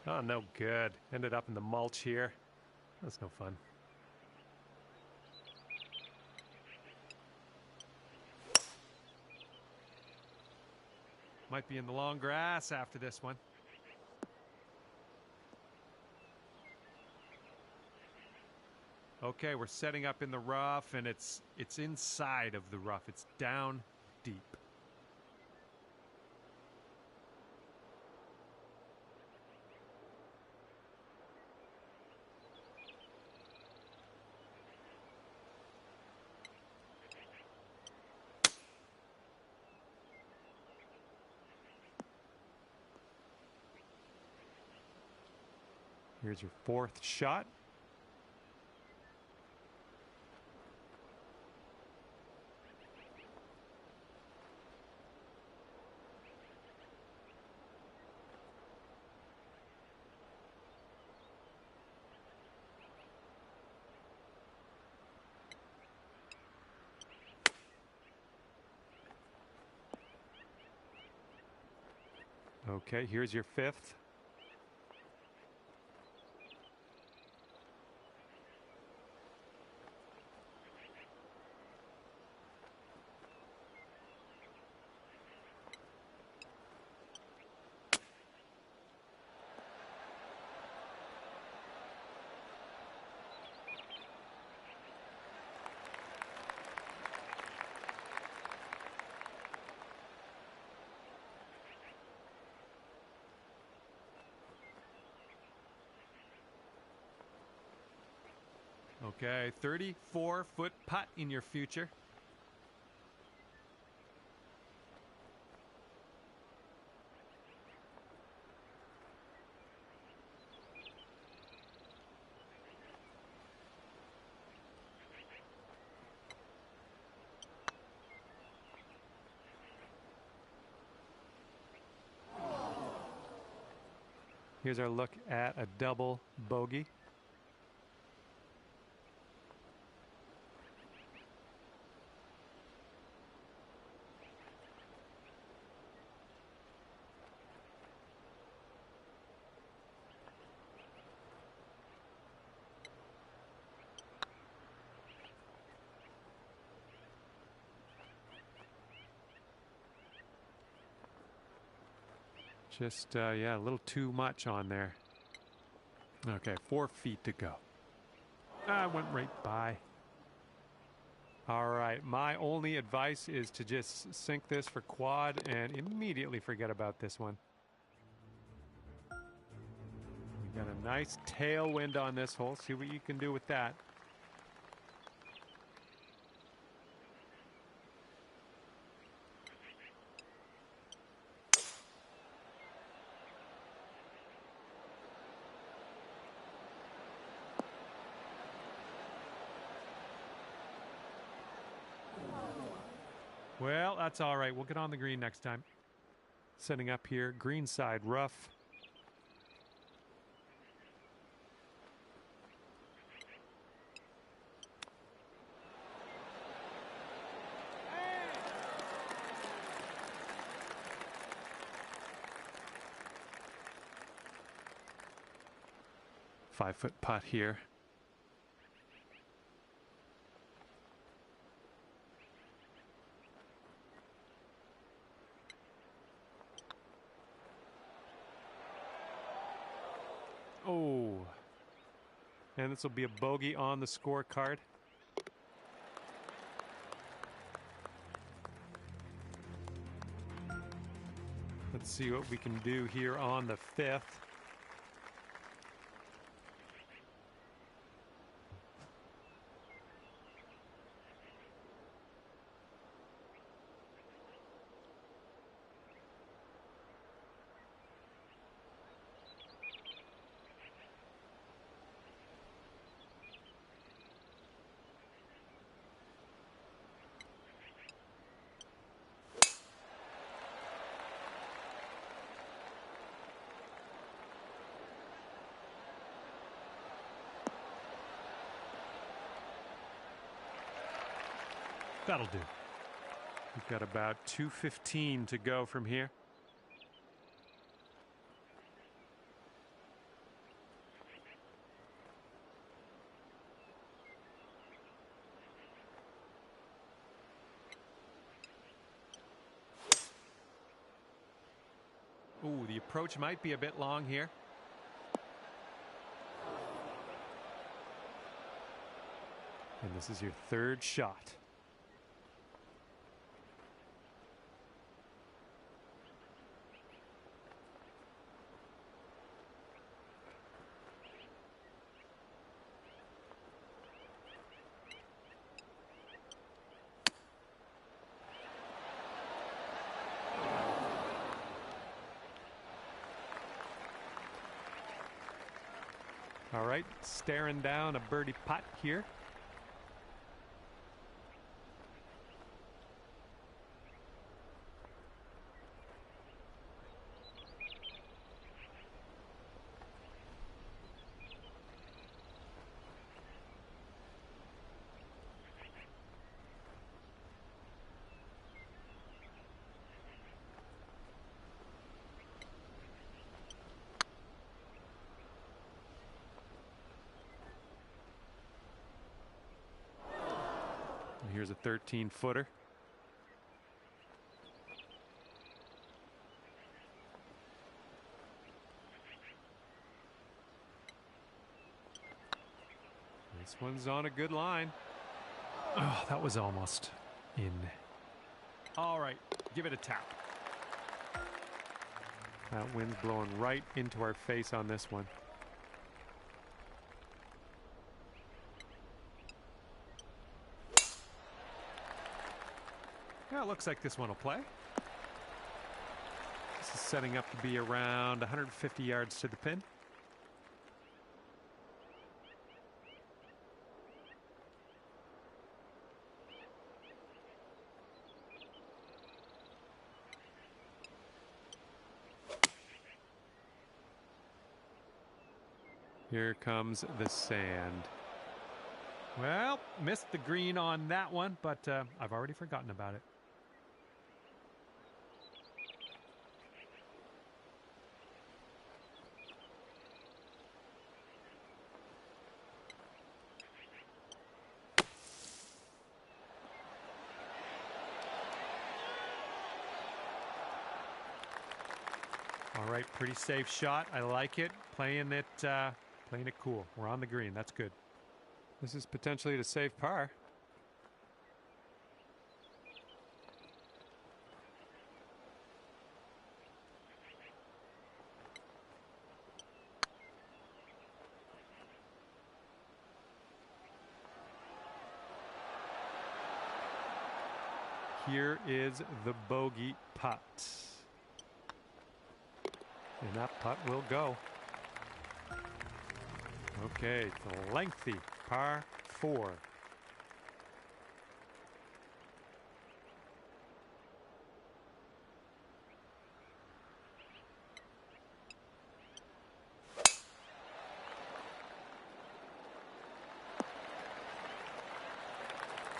Oh, no good. Ended up in the mulch here. That's no fun. Might be in the long grass after this one. Okay, we're setting up in the rough, and it's inside of the rough. It's down deep. Here's your fourth shot. Okay, here's your fifth. Okay, 34-foot putt in your future. Here's our look at a double bogey. Just, yeah, a little too much on there. Okay, 4 feet to go. I went right by. All right, my only advice is to just sink this for quad and immediately forget about this one. You got a nice tailwind on this hole. See what you can do with that. Well, that's all right. We'll get on the green next time. Setting up here, green side rough. Five-foot putt here. Oh, and this will be a bogey on the scorecard. Let's see what we can do here on the fifth. That'll do. We've got about 2:15 to go from here. Ooh, the approach might be a bit long here. And this is your third shot. All right, staring down a birdie putt here. Here's a 13-footer. This one's on a good line. Oh, that was almost in. All right, give it a tap. That wind's blowing right into our face on this one. Yeah, it looks like this one will play. This is setting up to be around 150 yards to the pin. Here comes the sand. Well, missed the green on that one, but I've already forgotten about it. All right, pretty safe shot. I like it. Playing it cool. We're on the green. That's good. This is potentially to save par. Here is the bogey putt. And that putt will go. Okay, it's a lengthy par 4.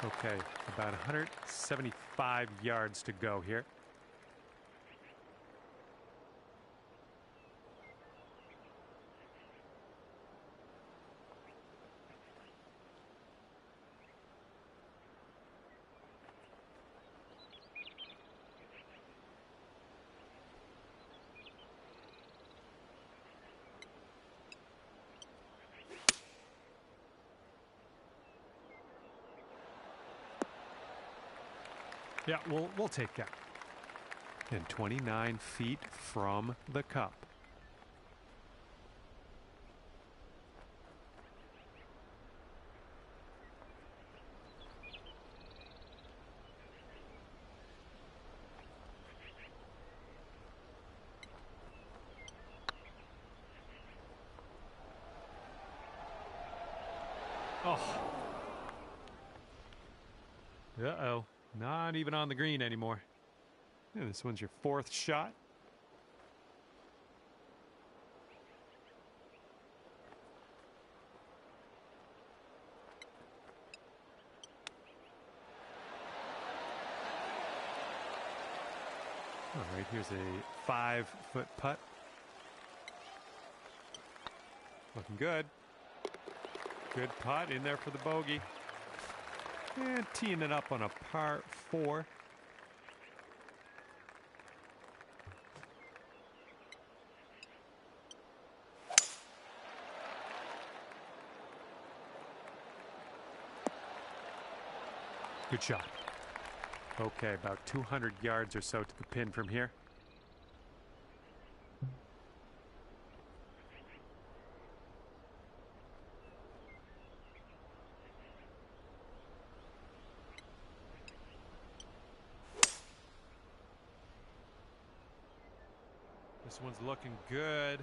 Okay, about 175 yards to go here. Yeah, we'll take that. And 29 feet from the cup. Oh. Uh-oh. Not even on the green anymore. Yeah, this one's your 4th shot. All right, here's a 5-foot putt. Looking good. Good putt in there for the bogey. And teeing it up on a par 4. Good shot. Okay, about 200 yards or so to the pin from here. This one's looking good.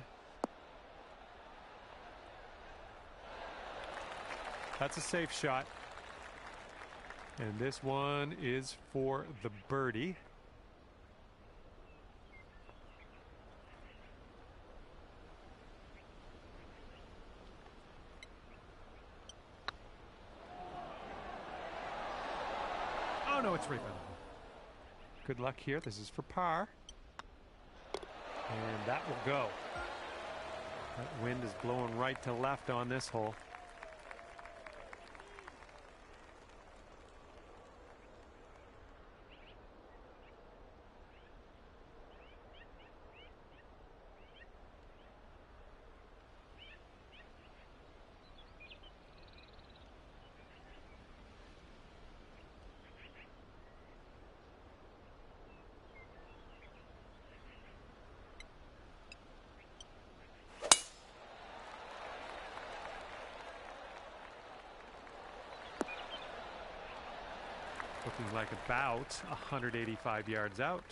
That's a safe shot. And this one is for the birdie. Oh no, it's right by the hole. Good luck here. This is for par. And that will go. That wind is blowing right to left on this hole. Looking like about 185 yards out.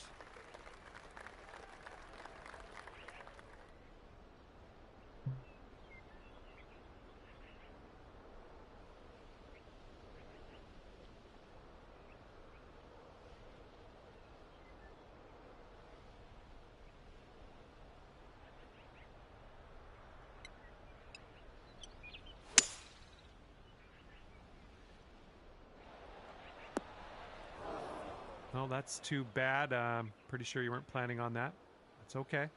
Well, that's too bad. Pretty sure you weren't planning on that. That's okay.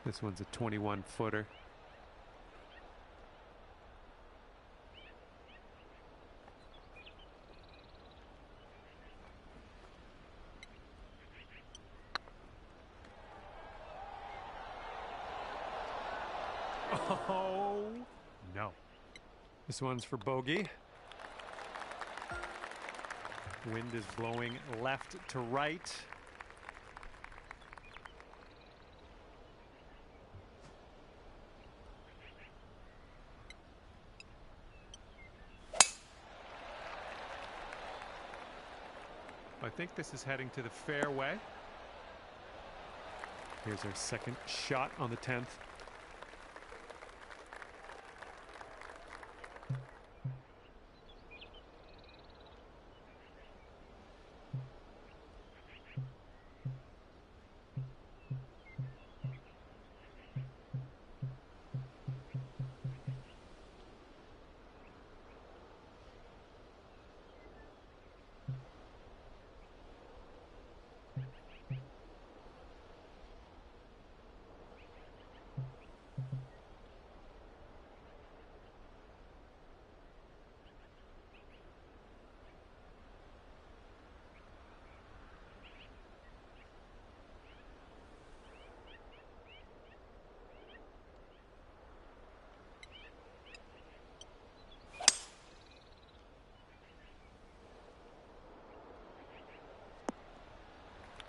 This one's a 21-footer. Oh, no. This one's for bogey. Wind is blowing left to right. I think this is heading to the fairway. Here's our second shot on the 10th.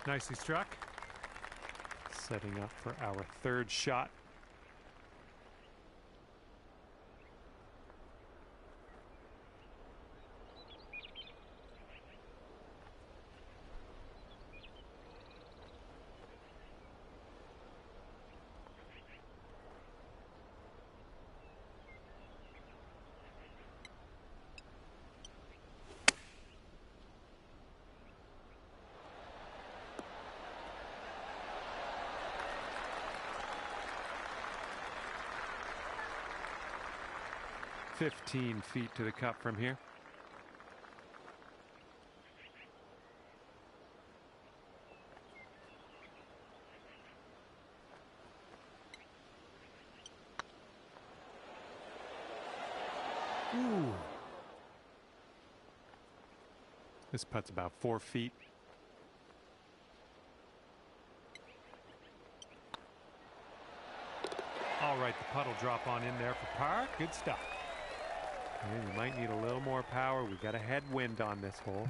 Nicely struck. Setting up for our third shot. "15 feet to the cup from here." Ooh. This putt's about 4 feet. All right, the putt will drop on in there for par. Good stuff. And you might need a little more power. We got a headwind on this hole.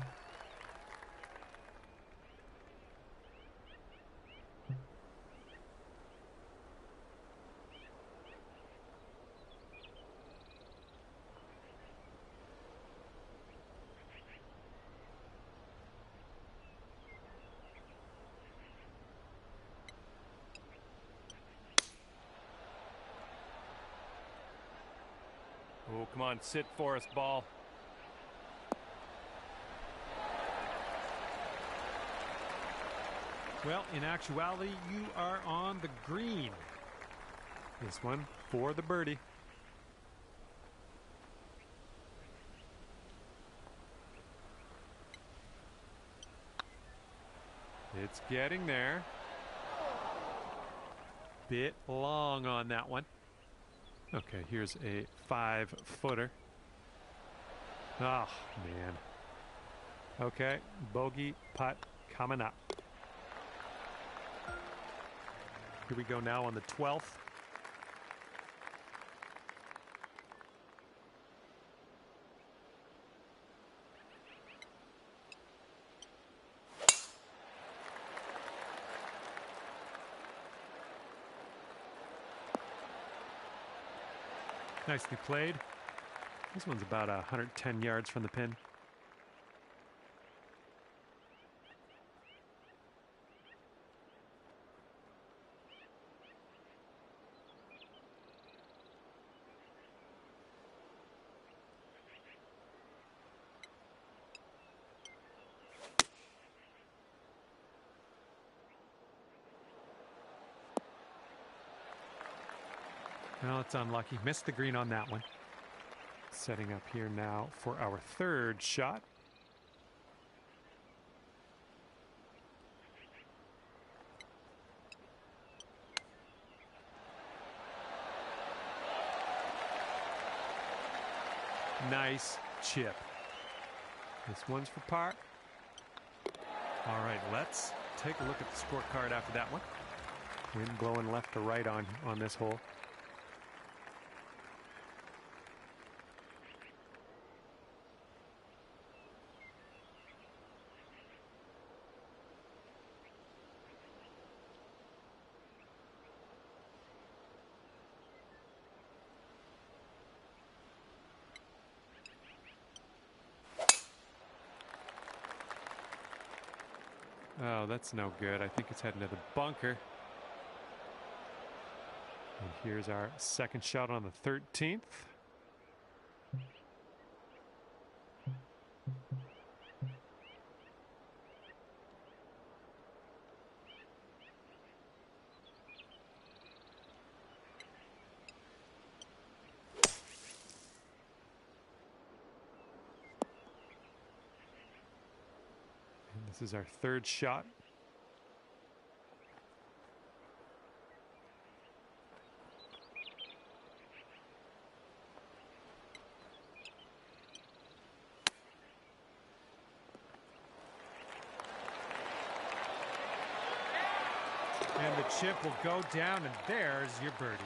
on, sit, Forrest, ball. Well, in actuality, you are on the green. This one for the birdie. It's getting there. Bit long on that one. Okay, here's a 5-footer. Oh, man. Okay, bogey putt coming up. Here we go now on the 12th. Nicely played. This one's about 110 yards from the pin. Well, it's unlucky. Missed the green on that one. Setting up here now for our third shot. Nice chip. This one's for par. All right, let's take a look at the scorecard after that one. Wind blowing left to right on this hole. Oh, that's no good. I think it's heading to the bunker. And here's our second shot on the 13th. This is our third shot. And the chip will go down, and there's your birdie.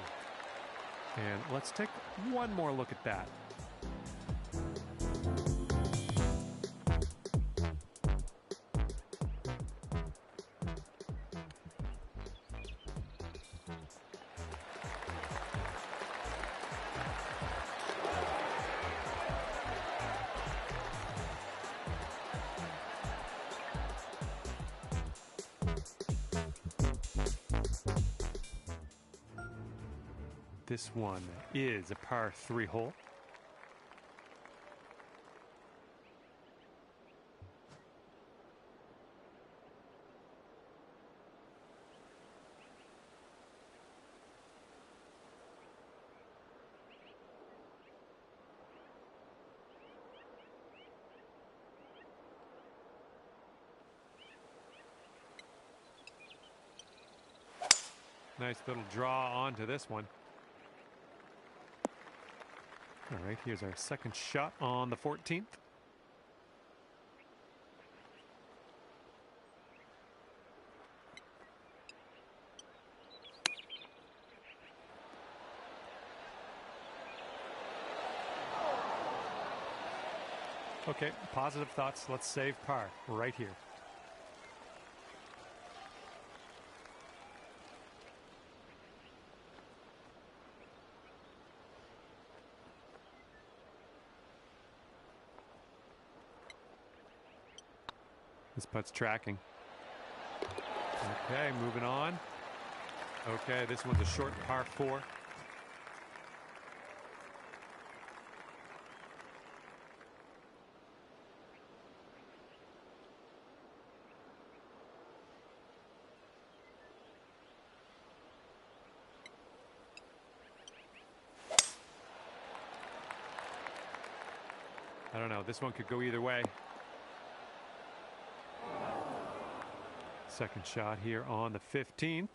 And let's take one more look at that. This one is a par 3 hole. Nice little draw onto this one. All right, here's our second shot on the 14th. Okay, positive thoughts. Let's save par right here. This putt's tracking. Okay, moving on. Okay, this one's a short par 4. I don't know. This one could go either way. Second shot here on the 15th.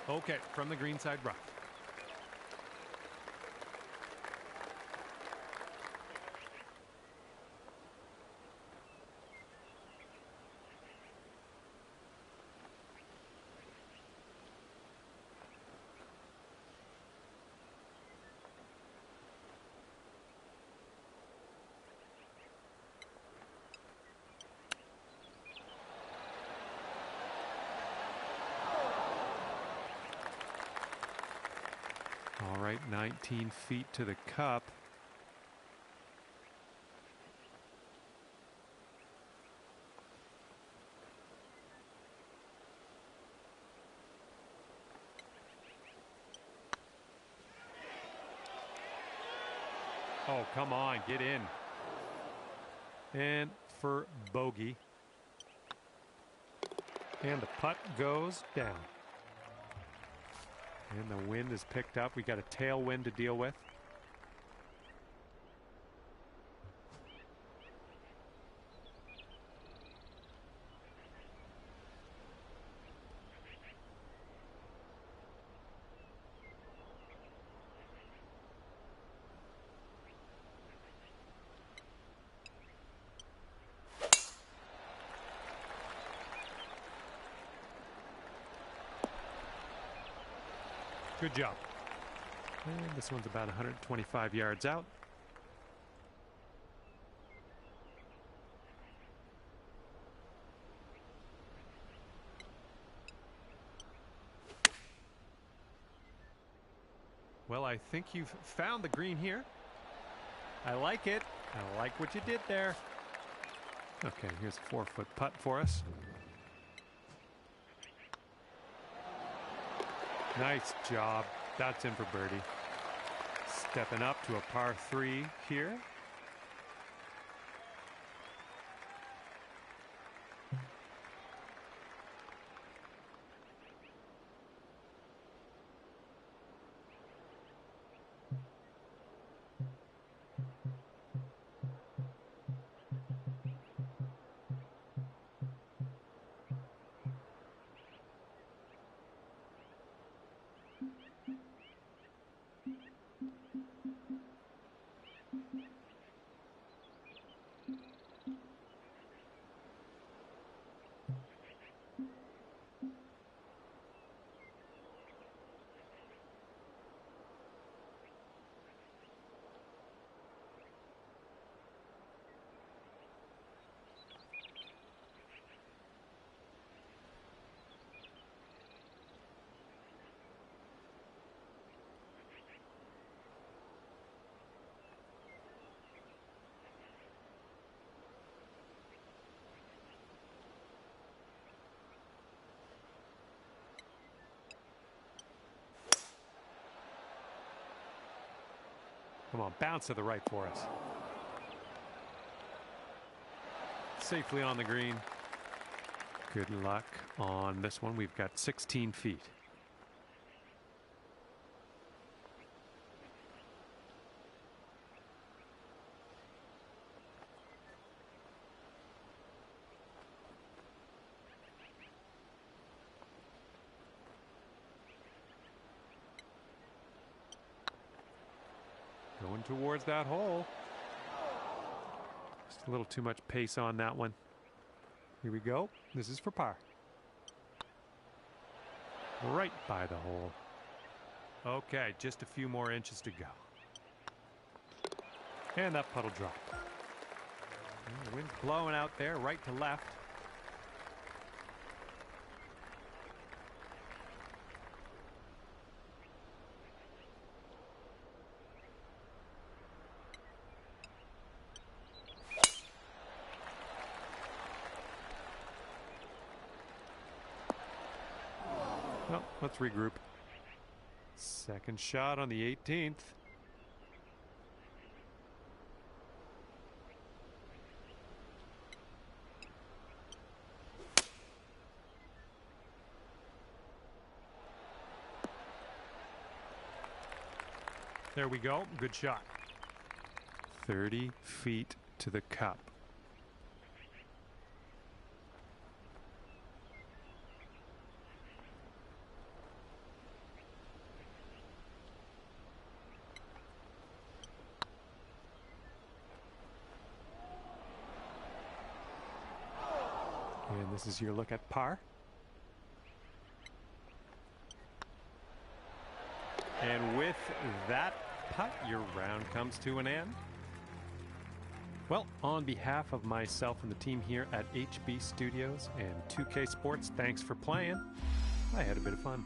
Okay, from the greenside rough. All right, 19 feet to the cup. Oh, come on, get in. And for bogey. And the putt goes down. And the wind is picked up. We got a tailwind to deal with. Good job. And this one's about 125 yards out. Well, I think you've found the green here. I like it. I like what you did there. Okay, here's a 4-foot putt for us. Nice job. That's in for birdie. Stepping up to a par 3 here. Come on, bounce to the right for us. Safely on the green. Good luck on this one. We've got 16 feet. Going towards that hole. Just a little too much pace on that one. Here we go. This is for par. Right by the hole. Okay, just a few more inches to go. And that putt will drop. And the wind's blowing out there, right to left. Well, let's regroup. Second shot on the 18th. There we go. Good shot. 30 feet to the cup. And this is your look at par. And with that putt, your round comes to an end. Well, on behalf of myself and the team here at HB Studios and 2K Sports, thanks for playing. I had a bit of fun.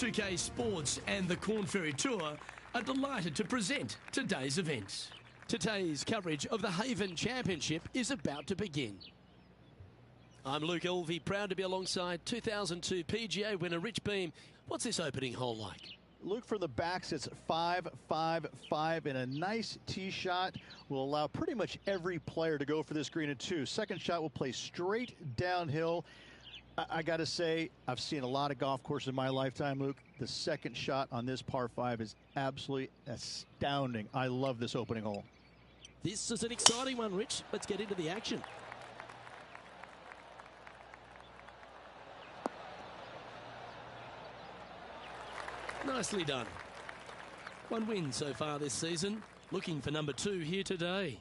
2K Sports and the Corn Ferry Tour are delighted to present today's event. Today's coverage of the Haven Championship is about to begin. I'm Luke Elvey, proud to be alongside 2002 PGA winner Rich Beam. What's this opening hole like? Luke, from the backs, it's 5-5-5, and a nice tee shot will allow pretty much every player to go for this green at 2. Second shot will play straight downhill. I got to say, I've seen a lot of golf courses in my lifetime, Luke. The second shot on this par 5 is absolutely astounding. I love this opening hole. This is an exciting one, Rich. Let's get into the action. Nicely done. One win so far this season. Looking for number 2 here today.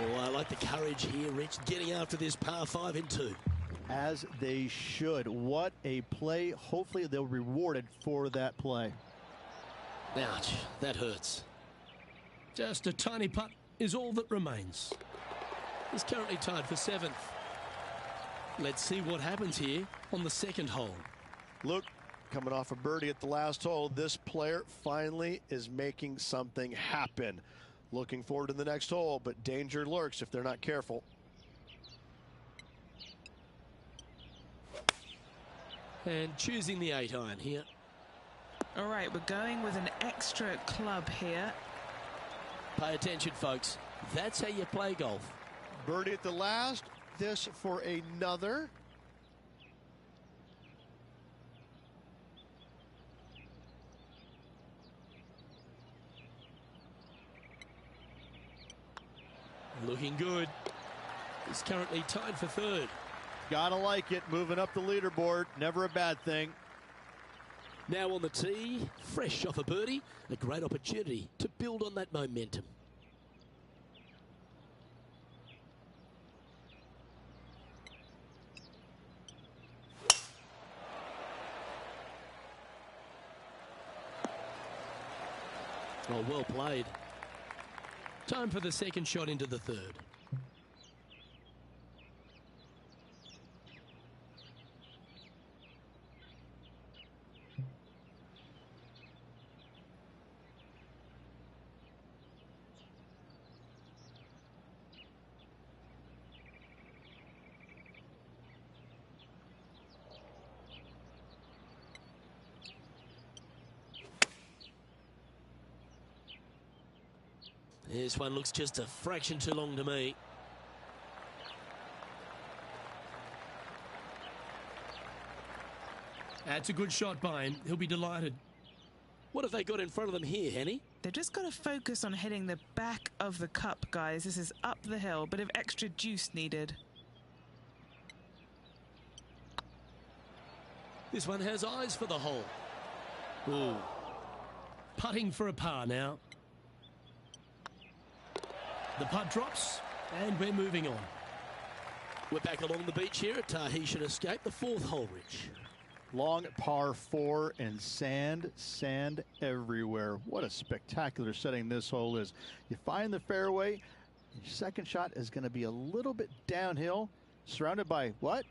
Oh, I like the courage here, Rich, getting after this par 5 in 2. As they should. What a play. Hopefully they'll be rewarded for that play. Ouch, that hurts. Just a tiny putt is all that remains. He's currently tied for 7th. Let's see what happens here on the second hole. Look, coming off a birdie at the last hole, this player finally is making something happen. Looking forward to the next hole, but danger lurks if they're not careful. And choosing the 8-iron here. All right, we're going with an extra club here. Pay attention, folks. That's how you play golf. Birdie at the last. This for another. Looking good. He's currently tied for 3rd. Gotta like it. Moving up the leaderboard. Never a bad thing. Now on the tee, fresh off a birdie, a great opportunity to build on that momentum. Oh, well played. Time for the second shot into the third. This one looks just a fraction too long to me. That's a good shot by him. He'll be delighted. What have they got in front of them here, Henny? They've just got to focus on hitting the back of the cup, guys. This is up the hill, bit of extra juice needed. This one has eyes for the hole. Ooh. Putting for a par now. The putt drops, and we're moving on. We're back along the beach here at Tahitian Escape, the fourth hole, Rich. Long par 4 and sand everywhere. What a spectacular setting this hole is. You find the fairway, your second shot is going to be a little bit downhill, surrounded by what?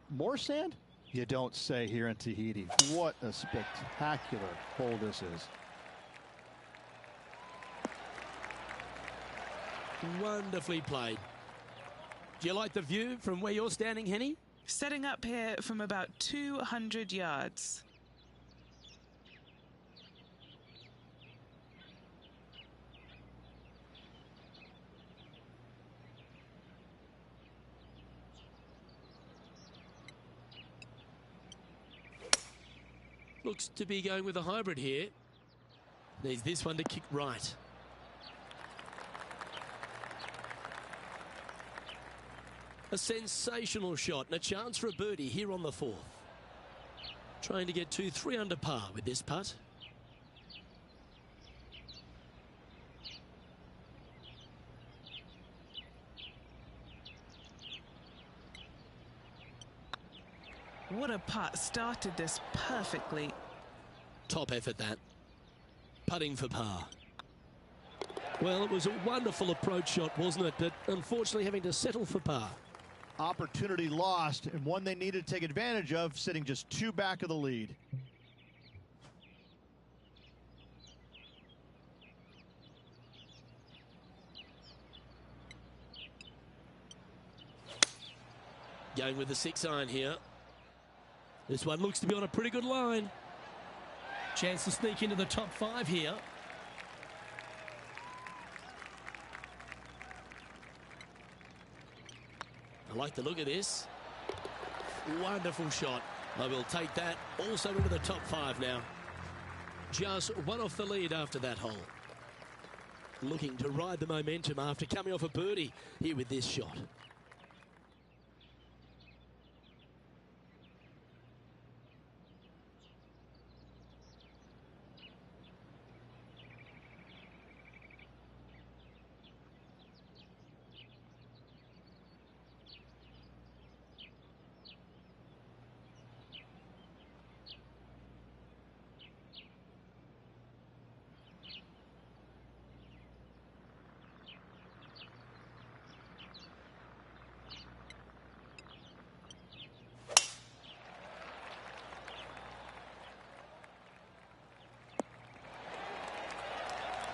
More sand? You don't say here in Tahiti. What a spectacular hole this is. Wonderfully played. Do you like the view from where you're standing, Henny? Setting up here from about 200 yards. Looks to be going with a hybrid here. Needs this one to kick right. A sensational shot and a chance for a birdie here on the fourth. Trying to get 2-3 under par with this putt. What a putt. Started this perfectly. Top effort, that. Putting for par. Well, it was a wonderful approach shot, wasn't it? But unfortunately having to settle for par. Opportunity lost, and one they needed to take advantage of, sitting just 2 back of the lead. Going with the 6-iron here. This one looks to be on a pretty good line. Chance to sneak into the top 5 here. I like the look of this. Wonderful shot. I will take that also into the top 5 now. Just one off the lead after that hole. Looking to ride the momentum after coming off a birdie here with this shot.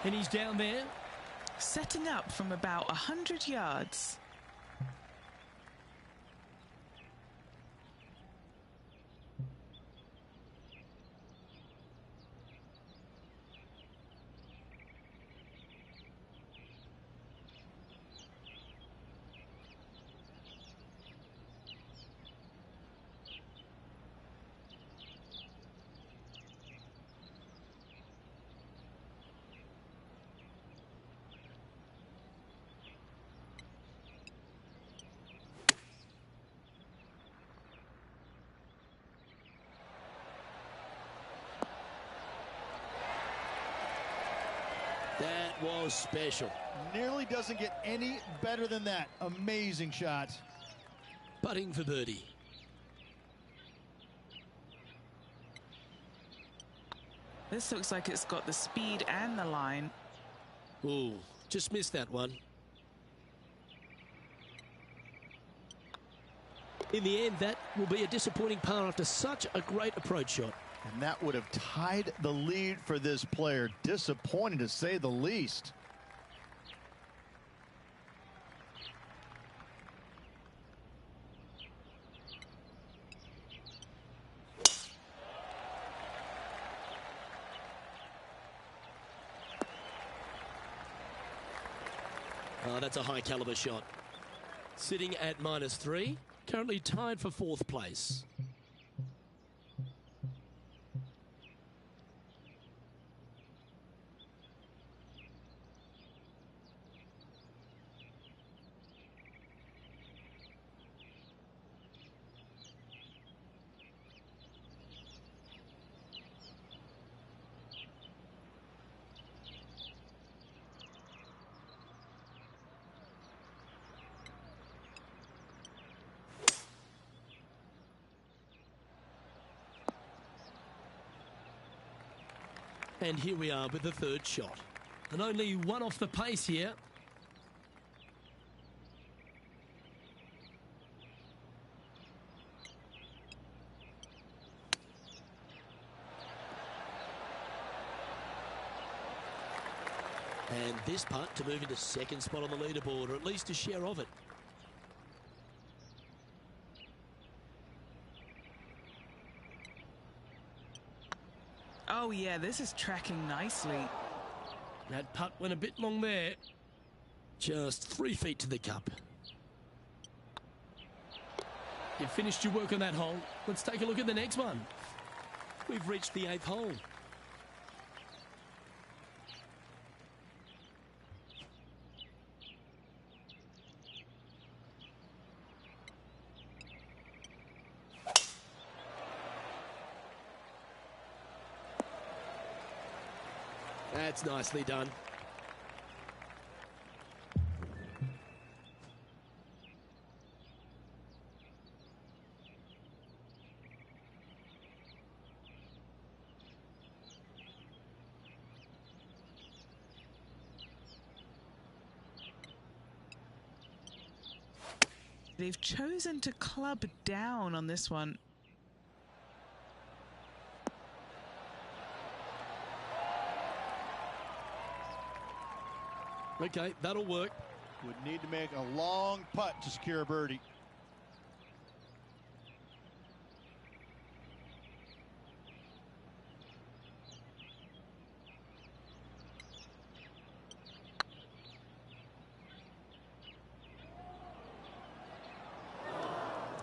And he's down there. Setting up from about 100 yards. was special. Nearly doesn't get any better than that. Amazing shot. Putting for birdie. This looks like it's got the speed and the line. Ooh, just missed that one. In the end, that will be a disappointing par after such a great approach shot. And that would have tied the lead for this player. Disappointing to say the least. Oh, that's a high caliber shot. Sitting at -3, currently tied for 4th place. And here we are with the 3rd shot. And only one off the pace here. And this putt to move into 2nd spot on the leaderboard, or at least a share of it. Oh yeah, this is tracking nicely. That putt went a bit long there. Just 3 feet to the cup. You've finished your work on that hole. Let's take a look at the next one. We've reached the 8th hole. That's nicely done. They've chosen to club down on this one. Okay, that'll work. Would need to make a long putt to secure a birdie.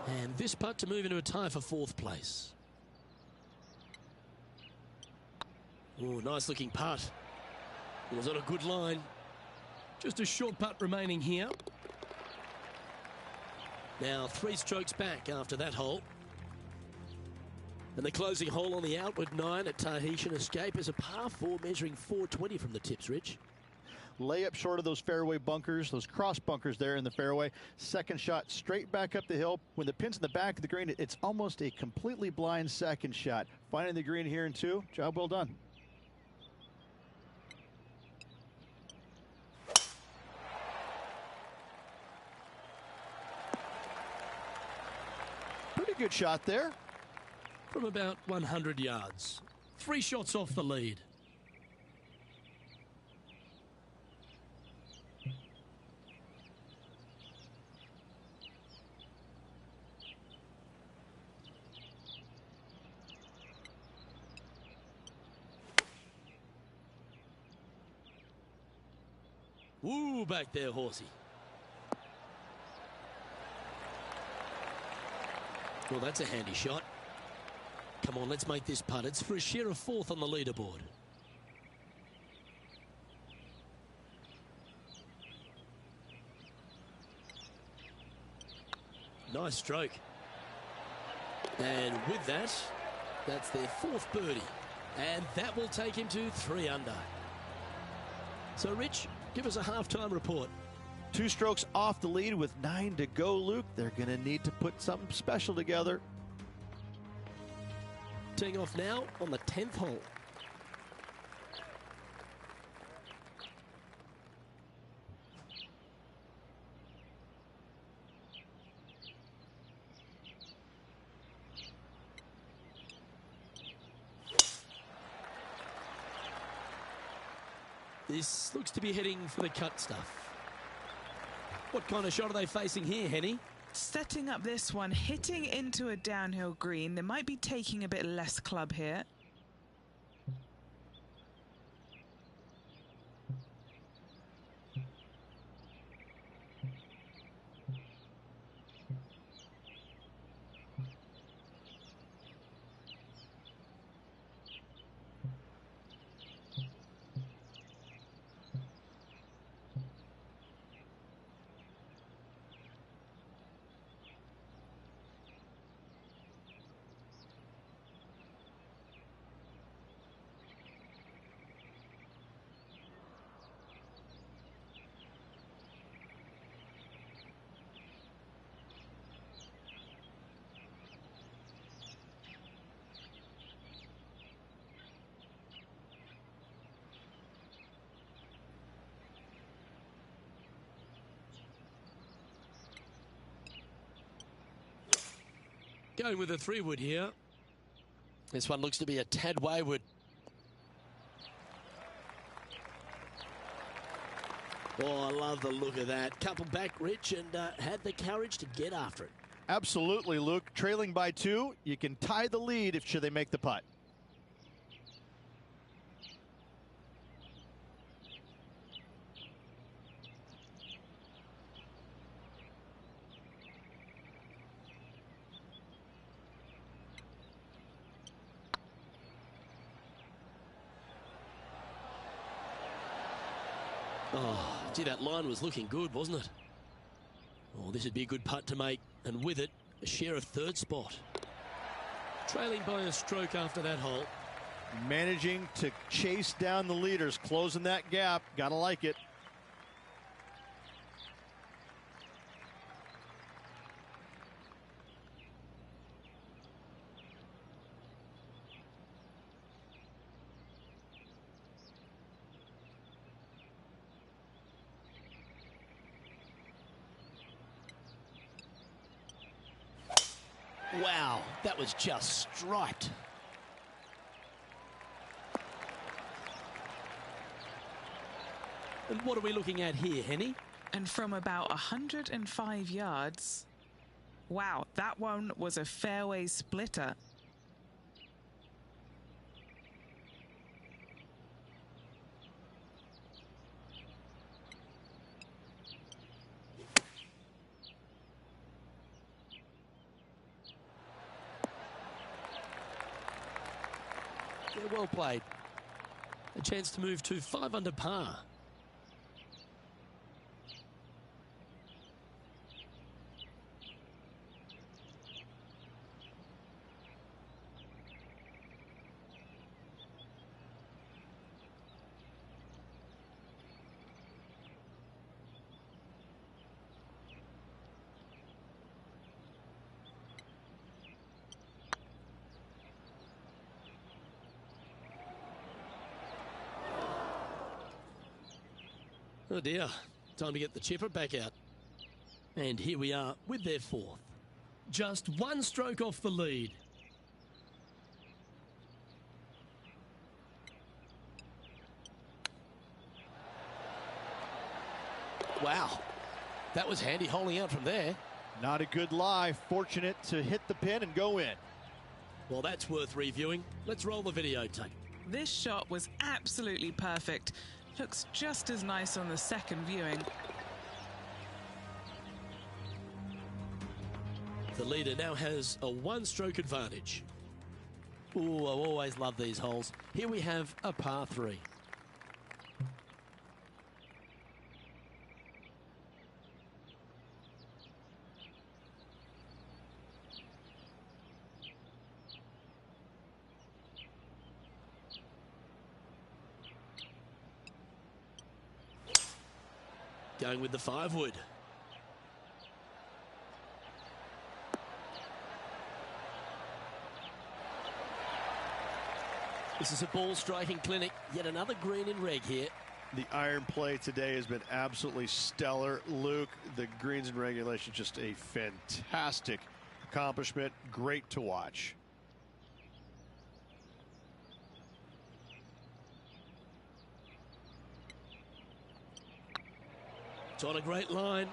And this putt to move into a tie for 4th place. Oh, nice looking putt. It was on a good line. Just a short putt remaining here. Now 3 strokes back after that hole. And the closing hole on the outward 9 at Tahitian Escape is a par 4 measuring 420 from the tips, Rich. Layup short of those fairway bunkers, those cross bunkers there in the fairway. 2nd shot straight back up the hill. When the pin's in the back of the green, it's almost a completely blind 2nd shot. Finding the green here in 2, job well done. Pretty good shot there. From about 100 yards. 3 shots off the lead. Woo, back there, horsey. Well, that's a handy shot. Come on, let's make this putt. It's for a share of 4th on the leaderboard. Nice stroke. And with that, that's their 4th birdie. And that will take him to 3 under. So, Rich, give us a halftime report. 2 strokes off the lead with 9 to go, Luke. They're going to need to put something special together. Teeing off now on the 10th hole. This looks to be heading for the cut stuff. What kind of shot are they facing here, Henny? Setting up this one, hitting into a downhill green. They might be taking a bit less club here. Going with a 3-wood here. This one looks to be a tad wayward. Oh, I love the look of that. Couple back, Rich, and had the courage to get after it. Absolutely, Luke. Trailing by 2, you can tie the lead if should they make the putt. Oh, gee, that line was looking good, wasn't it? Oh, this would be a good putt to make, and with it, a share of 3rd spot. Trailing by a stroke after that hole. Managing to chase down the leaders, closing that gap. Gotta like it. Wow, that was just striped. And what are we looking at here, Henny? And from about 105 yards, wow, that one was a fairway splitter. Yeah, well played. A chance to move to 5 under par. Oh dear, time to get the chipper back out. And here we are with their 4th. Just 1 stroke off the lead. Wow, that was handy holding out from there. Not a good lie. Fortunate to hit the pin and go in. Well, that's worth reviewing. Let's roll the videotape. This shot was absolutely perfect. Looks just as nice on the second viewing. The leader now has a 1-stroke advantage. Ooh, I always love these holes. Here we have a par 3. going with the 5-wood. This is a ball striking clinic. Yet another green in reg here. The iron play today has been absolutely stellar. Luke, the greens in regulation, just a fantastic accomplishment. Great to watch. It's on a great line.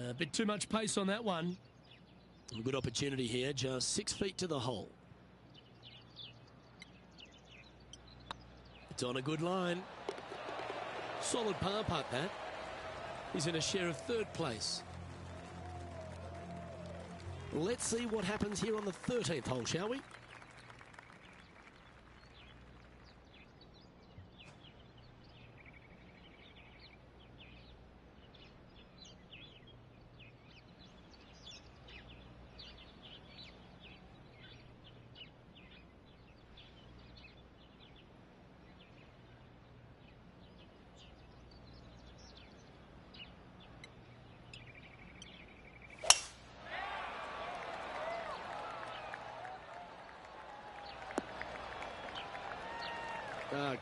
A bit too much pace on that one. A good opportunity here, just 6 feet to the hole. It's on a good line. Solid par putt, that. He's in a share of 3rd place. Let's see what happens here on the 13th hole, shall we?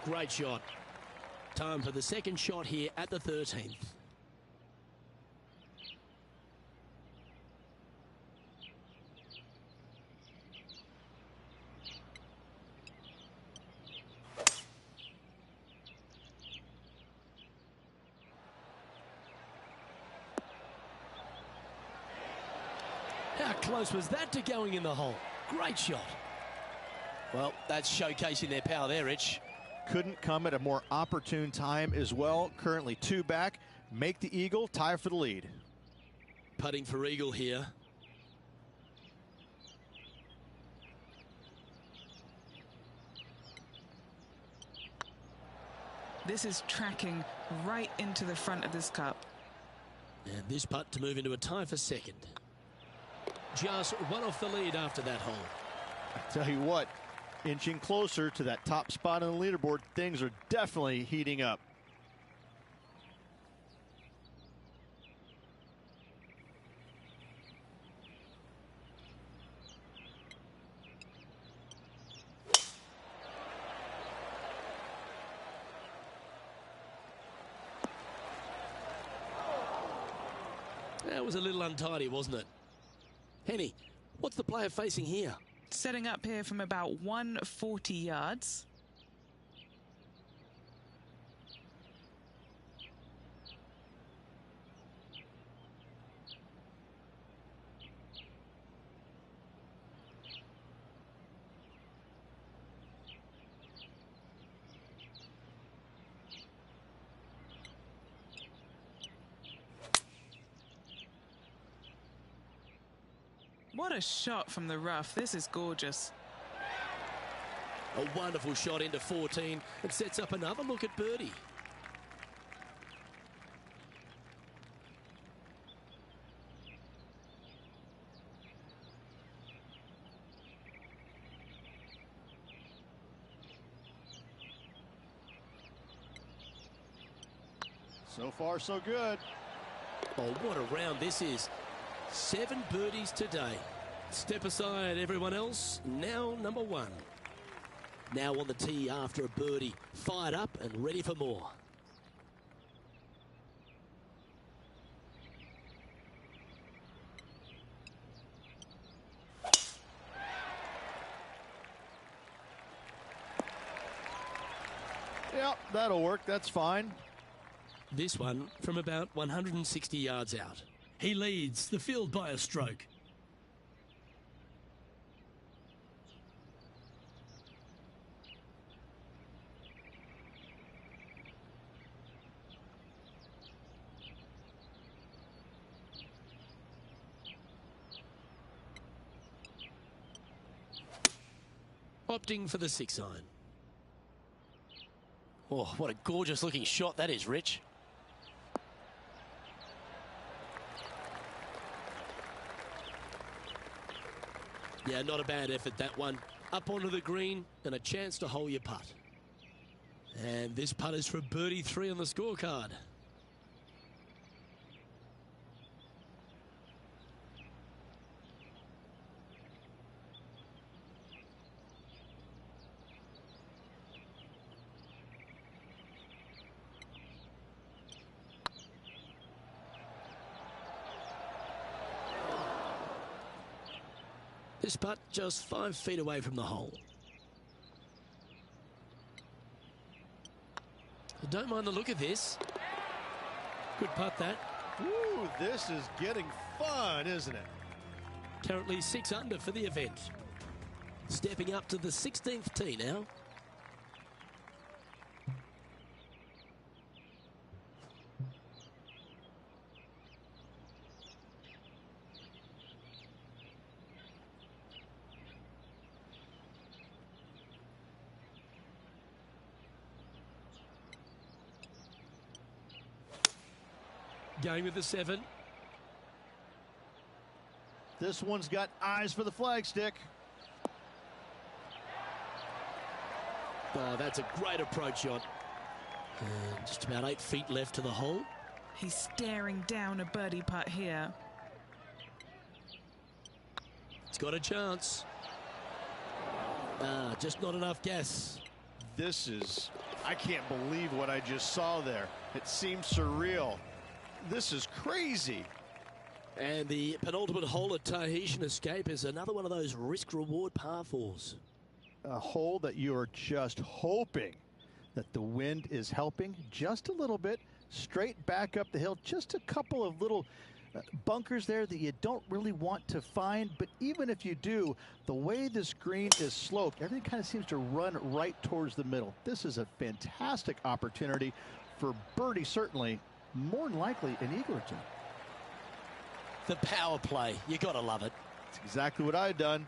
Great shot. Time for the second shot here at the 13th. How close was that to going in the hole? Great shot. Well, that's showcasing their power there, Rich. Couldn't come at a more opportune time as well. Currently 2 back. Make the eagle, tie for the lead. Putting for eagle here. This is tracking right into the front of this cup. And this putt to move into a tie for second. Just one off the lead after that hole. I tell you what, inching closer to that top spot on the leaderboard, things are definitely heating up. That was a little untidy, wasn't it? Henny, what's the player facing here? Setting up here from about 140 yards. What a shot from the rough. This is gorgeous. A wonderful shot into 14 and sets up another look at birdie. So far, so good. Oh, what a round this is. 7 birdies today. Step aside, everyone else. Now number 1. Now on the tee after a birdie. Fired up and ready for more. Yep, that'll work. That's fine. This one from about 160 yards out. He leads the field by a stroke. Opting for the 6-iron. Oh, what a gorgeous looking shot that is, Rich. Yeah, not a bad effort, that one. Up onto the green and a chance to hole your putt. And this putt is for birdie 3 on the scorecard. This putt just 5 feet away from the hole. Don't mind the look of this. Good putt, that. Ooh, this is getting fun, isn't it? Currently 6 under for the event. Stepping up to the 16th tee now. Going with the 7. This one's got eyes for the flagstick. Oh, that's a great approach shot. And just about 8 feet left to the hole. He's staring down a birdie putt here. It's got a chance. Just not enough gas. This is, I can't believe what I just saw there. It seems surreal. This is crazy. And the penultimate hole at Tahitian Escape is another one of those risk-reward par 4s. A hole that you are just hoping that the wind is helping just a little bit. Straight back up the hill. Just a couple of little bunkers there that you don't really want to find. But even if you do, the way this green is sloped, everything kind of seems to run right towards the middle. This is a fantastic opportunity for birdie, certainly. More than likely an eagle or two. The power play, you gotta love it. It's exactly what I've done.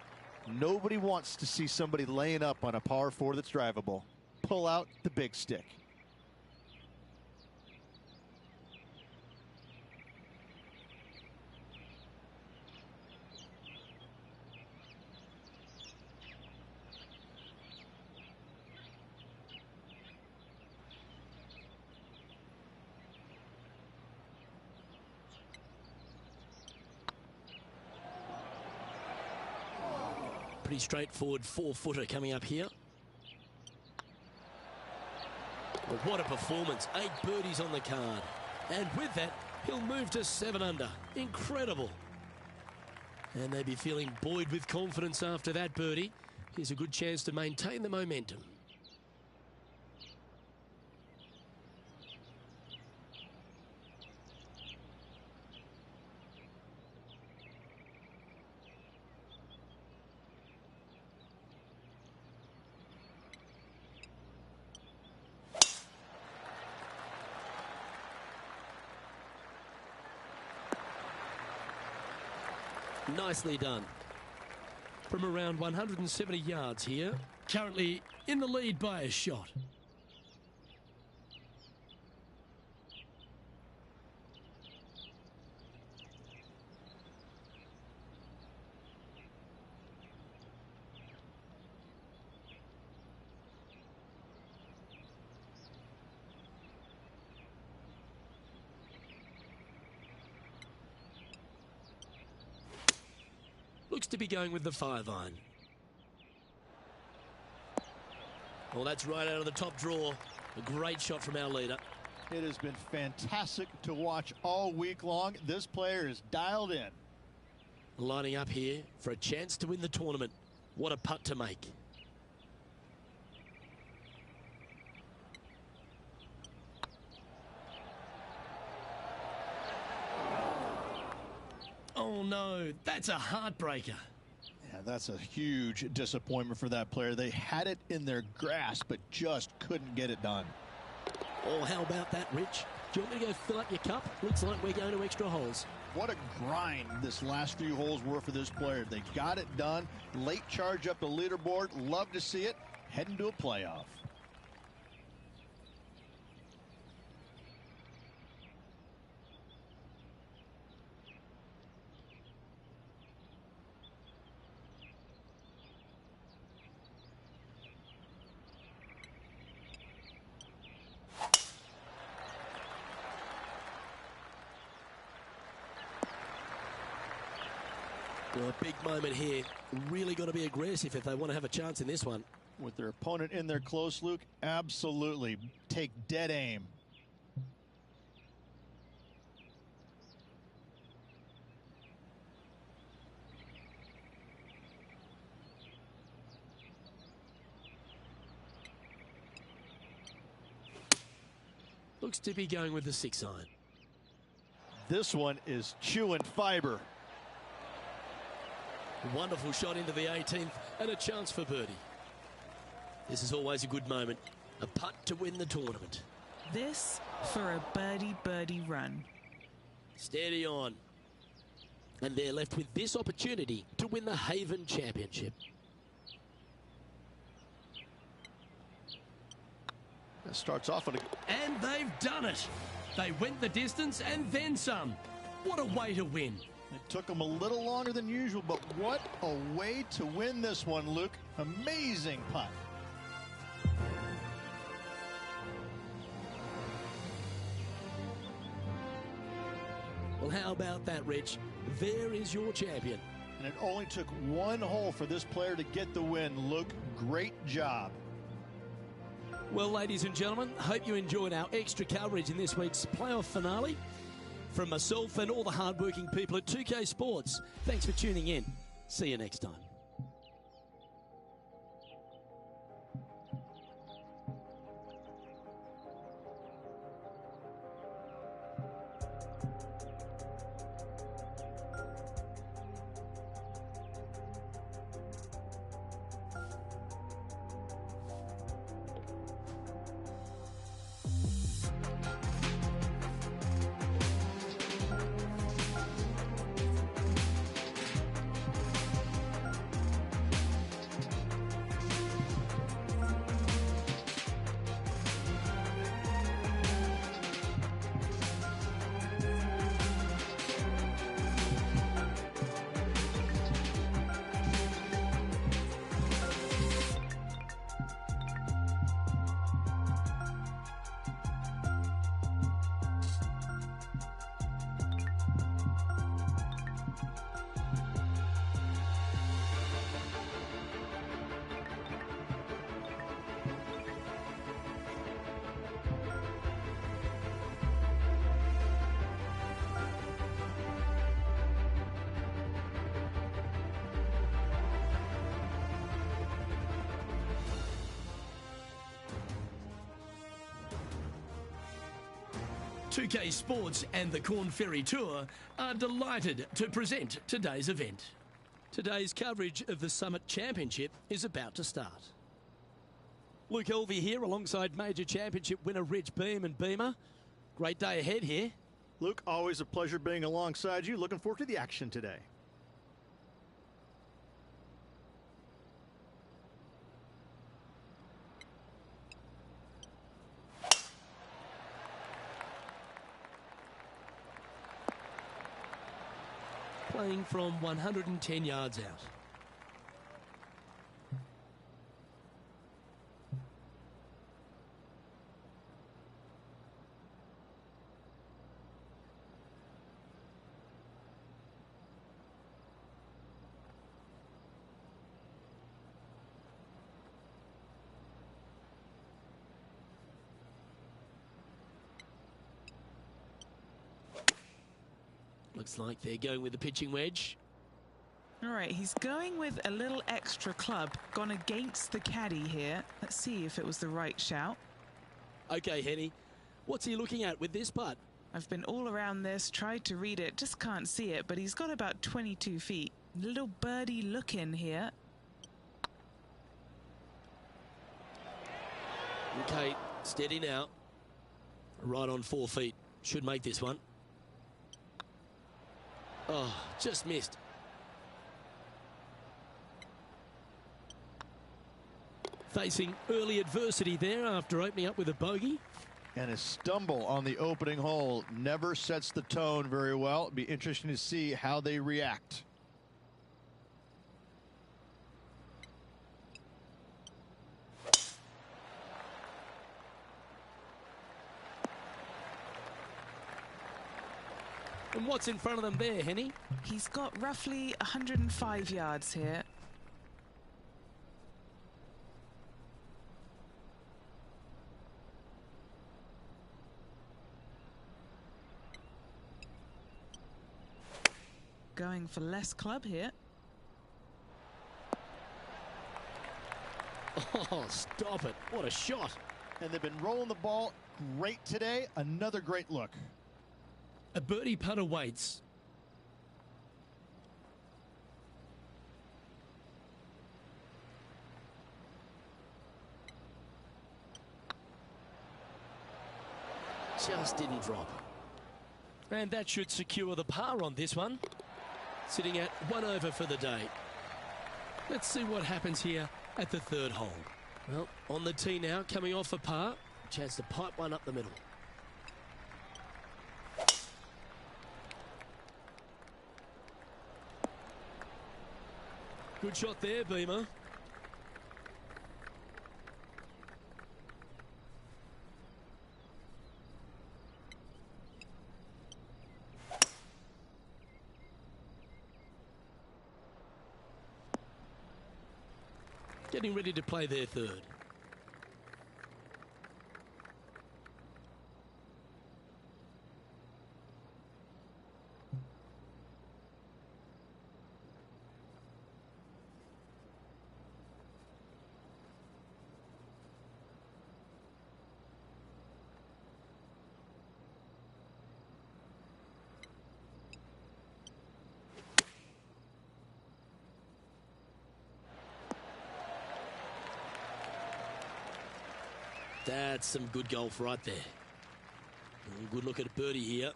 Nobody wants to see somebody laying up on a par 4 that's drivable. Pull out the big stick. Pretty straightforward 4-footer coming up here. Well, what a performance. 8 birdies on the card. And with that, he'll move to 7 under. Incredible. And they'd be feeling buoyed with confidence after that birdie. Here's a good chance to maintain the momentum. Nicely done. From around 170 yards here, currently in the lead by a shot. Looks to be going with the 5-iron. Well, that's right out of the top drawer. A great shot from our leader. It has been fantastic to watch all week long. This player is dialed in. Lining up here for a chance to win the tournament. What a putt to make. Oh no, that's a heartbreaker. Yeah, that's a huge disappointment for that player. They had it in their grasp, but just couldn't get it done. Oh, how about that, Rich? Do you want me to go fill up your cup? Looks like we're going to extra holes. What a grind this last few holes were for this player. They got it done. Late charge up the leaderboard. Love to see it. Heading to a playoff. Well, a big moment here. Really got to be aggressive if they want to have a chance in this one. With their opponent in there close, Luke, absolutely. Take dead aim. Looks to be going with the 6-iron. This one is chewing fiber. Wonderful shot into the 18th and a chance for birdie. This is always a good moment. A putt to win the tournament. This for a birdie run. Steady on. And they're left with this opportunity to win the Haven Championship. That starts off on a... And they've done it. They went the distance and then some. What a way to win. It took them a little longer than usual, but what a way to win this one, Luke. Amazing putt. Well, how about that, Rich? There is your champion. And it only took one hole for this player to get the win, Luke. Great job. Well, ladies and gentlemen, hope you enjoyed our extra coverage in this week's playoff finale. From myself and all the hardworking people at 2K Sports, thanks for tuning in. See you next time. .2K Sports and the Corn Ferry Tour are delighted to present today's event. Today's coverage of the Summit Championship is about to start. Luke Elvey here alongside Major Championship winner Rich Beam and Beamer. Great day ahead here. Luke, always a pleasure being alongside you. Looking forward to the action today. Playing from 110 yards out. Looks like they're going with the pitching wedge. All right, he's going with a little extra club, gone against the caddy here. Let's see if it was the right shout. Okay, Henny, what's he looking at with this putt? I've been all around this, tried to read it, just can't see it, but he's got about 22 feet. Little birdie look in here. Okay, steady now. Right on 4 feet. Should make this one. Oh, just missed. Facing early adversity there after opening up with a bogey. And a stumble on the opening hole never sets the tone very well. It'll be interesting to see how they react. And what's in front of them there, Henny? He's got roughly 105 yards here. Going for less club here. Oh, stop it. What a shot. And they've been rolling the ball great today. Another great look. A birdie putt awaits. Just didn't drop. And that should secure the par on this one. Sitting at 1 over for the day. Let's see what happens here at the third hole. Well, on the tee now, coming off a par. Chance to pipe one up the middle. Good shot there, Beamer. Getting ready to play their third. That's some good golf right there. Good look at birdie here.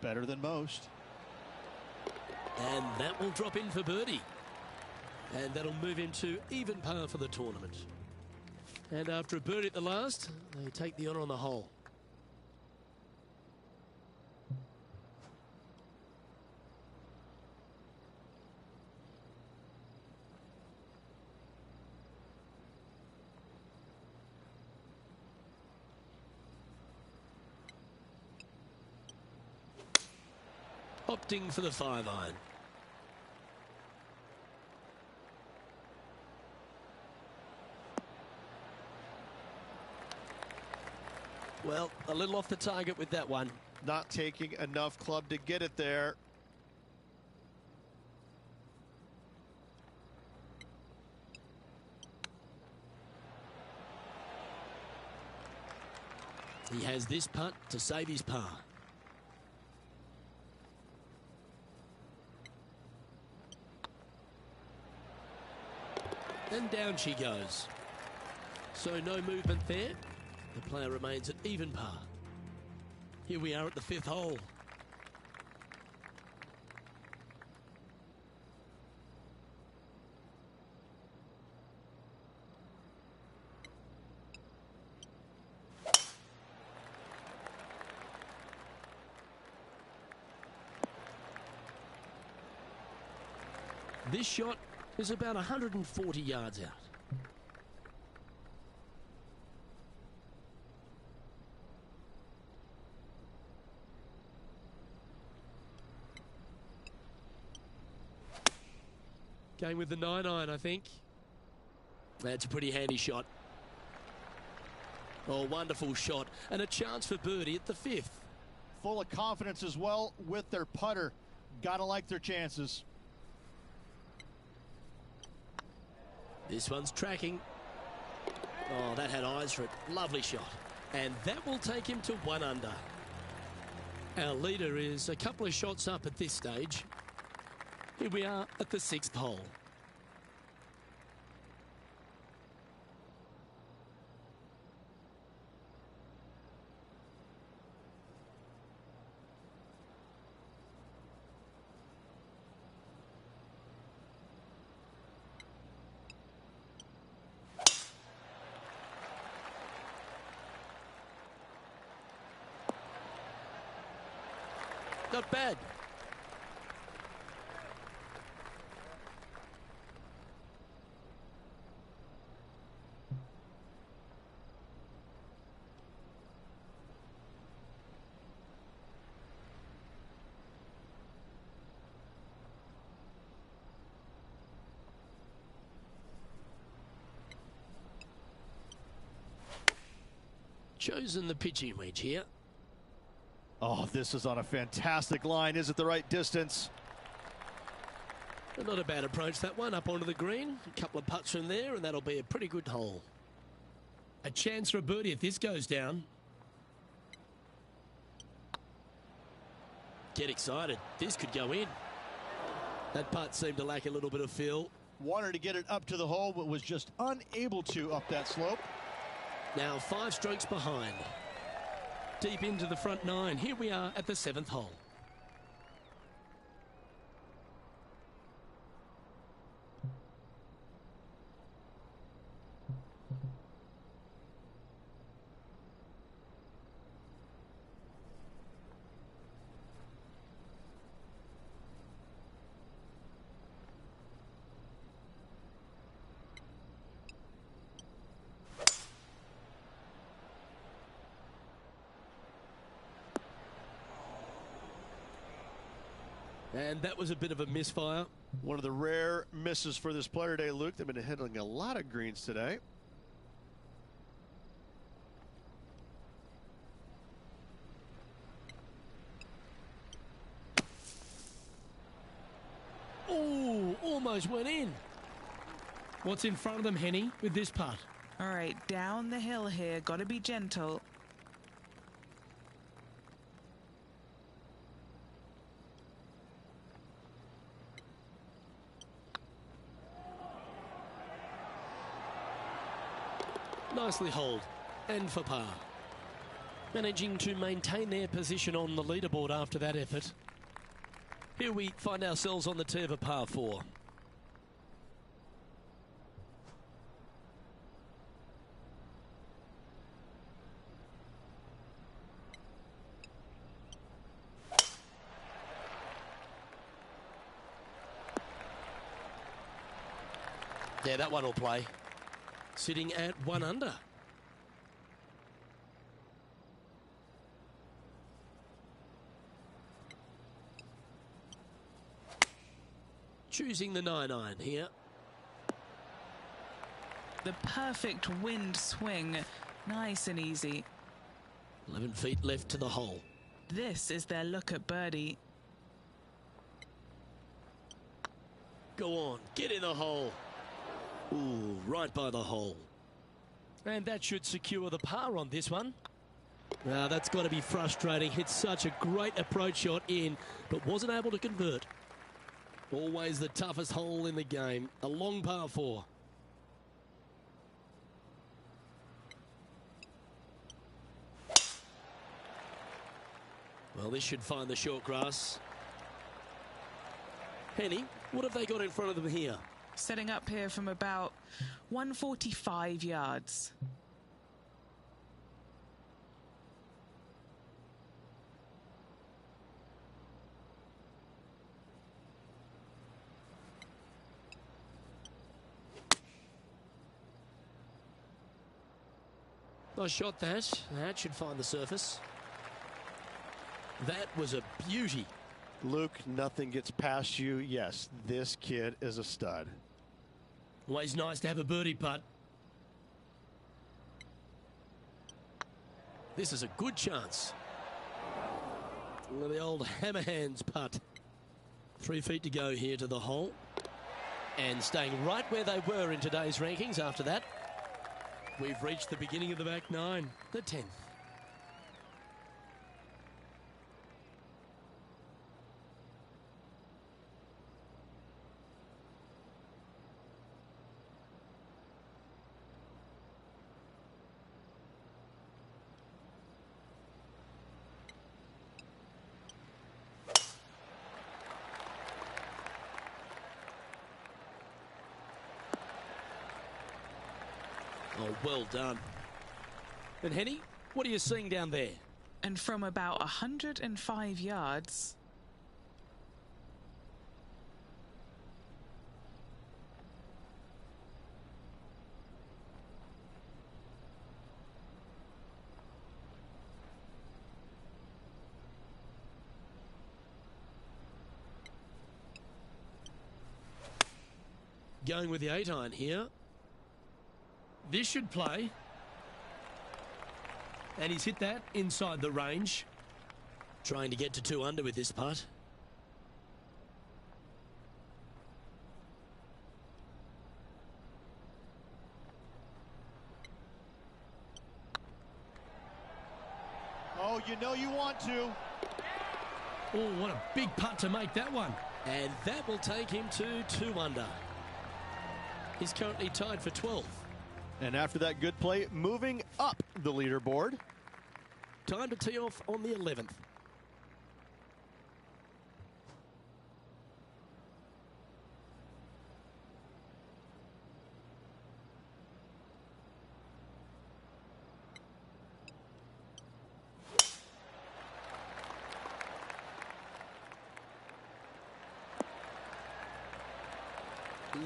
Better than most. And that will drop in for birdie. And that'll move him to even par for the tournament. And after a birdie at the last, they take the honour on the hole. Opting for the 5-iron. Well, a little off the target with that one. Not taking enough club to get it there. He has this putt to save his par. And down she goes. So no movement there. The player remains at even par. Here we are at the 5th hole. This shot is about 140 yards out. Going with the 9-iron, I think. That's a pretty handy shot. Oh, wonderful shot. And a chance for birdie at the 5th. Full of confidence as well with their putter. Gotta like their chances. This one's tracking. Oh, that had eyes for it. Lovely shot. And that will take him to 1 under. Our leader is a couple of shots up at this stage. Here we are at the 6th hole. Not bad. chosen the pitching wedge here. Oh, this is on a fantastic line. Is it the right distance? Not a bad approach, that one, up onto the green. A couple of putts from there, and that'll be a pretty good hole. A chance for a birdie if this goes down. Get excited. This could go in. That putt seemed to lack a little bit of feel. Wanted to get it up to the hole, but was just unable to up that slope. Now 5 strokes behind. Deep into the front 9. Here we are at the 7th hole. And that was a bit of a misfire. One of the rare misses for this player today, Luke. They've been hitting a lot of greens today. Oh, almost went in. What's in front of them, Henny, with this putt? All right, down the hill here. Got to be gentle. Nicely holed and for par. Managing to maintain their position on the leaderboard after that effort. Here we find ourselves on the tee of a par 4. Yeah, that one will play. Sitting at 1 under. Choosing the 9-iron here. The perfect wind swing. Nice and easy. 11 feet left to the hole. This is their look at birdie. Go on, get in the hole. Ooh, right by the hole. And that should secure the par on this one. Now, that's got to be frustrating. Hit such a great approach shot in, but wasn't able to convert. Always the toughest hole in the game. A long par 4. Well, this should find the short grass. Henny, what have they got in front of them here? Setting up here from about 145 yards. Nice shot that. That should find the surface. That was a beauty. Luke, nothing gets past you. Yes, this kid is a stud. Always nice to have a birdie putt. This is a good chance. The old hammer hands putt. 3 feet to go here to the hole. And staying right where they were in today's rankings after that. We've reached the beginning of the back 9, the 10th. Oh, well done. And Henny, what are you seeing down there? And from about 105 yards. Going with the 8-iron here. This should play. And he's hit that inside the range. Trying to get to 2 under with this putt. Oh, you know you want to. Oh, what a big putt to make that one. And that will take him to 2 under. He's currently tied for 12th. And after that good play, moving up the leaderboard. Time to tee off on the 11th.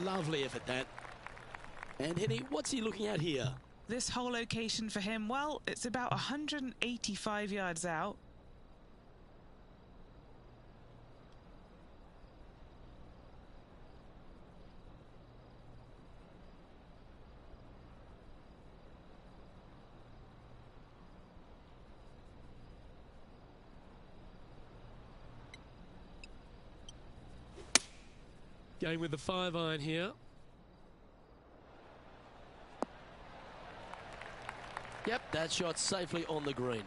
Lovely effort that. And Henny, what's he looking at here? This whole location for him, well, it's about 185 yards out. Going with the 5-iron here. Yep, that shot safely on the green.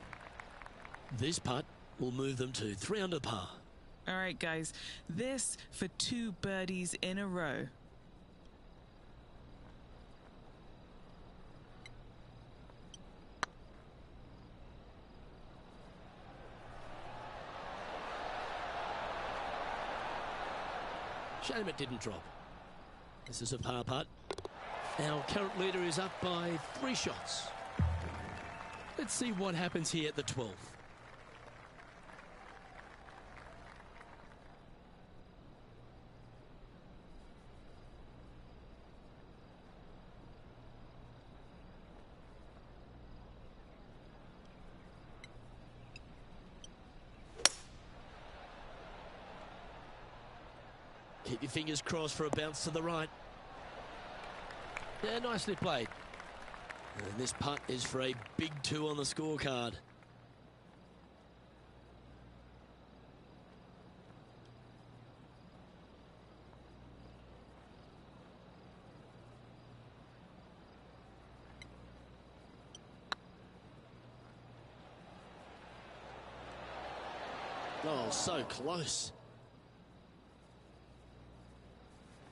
This putt will move them to 3 under par. All right, guys, this for 2 birdies in a row. Shame it didn't drop. This is a par putt. Our current leader is up by 3 shots. Let's see what happens here at the 12th. Keep your fingers crossed for a bounce to the right. Yeah, nicely played. And this putt is for a big 2 on the scorecard. Oh, so close.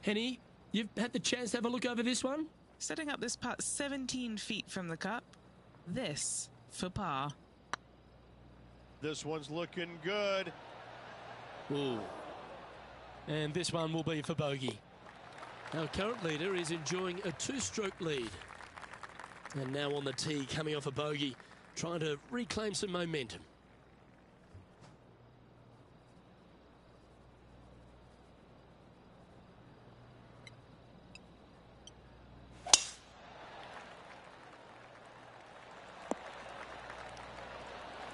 Henny, you've had the chance to have a look over this one? Setting up this putt 17 feet from the cup. This for par. This one's looking good. Ooh. And this one will be for bogey. Our current leader is enjoying a 2-stroke lead. And now on the tee, coming off a bogey, trying to reclaim some momentum.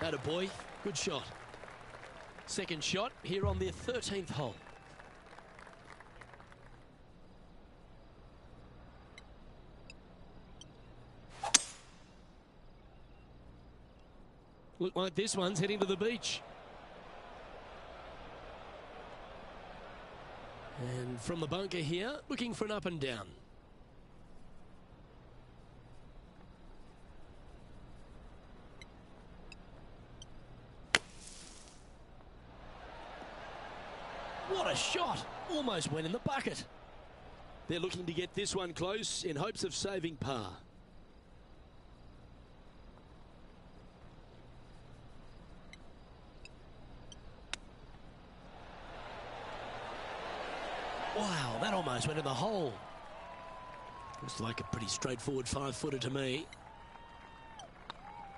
Atta boy, good shot. Second shot here on the 13th hole. Look like this one's heading to the beach. And from the bunker here, looking for an up and down. What a shot! Almost went in the bucket. They're looking to get this one close in hopes of saving par. Wow, that almost went in the hole. Looks like a pretty straightforward 5-footer to me.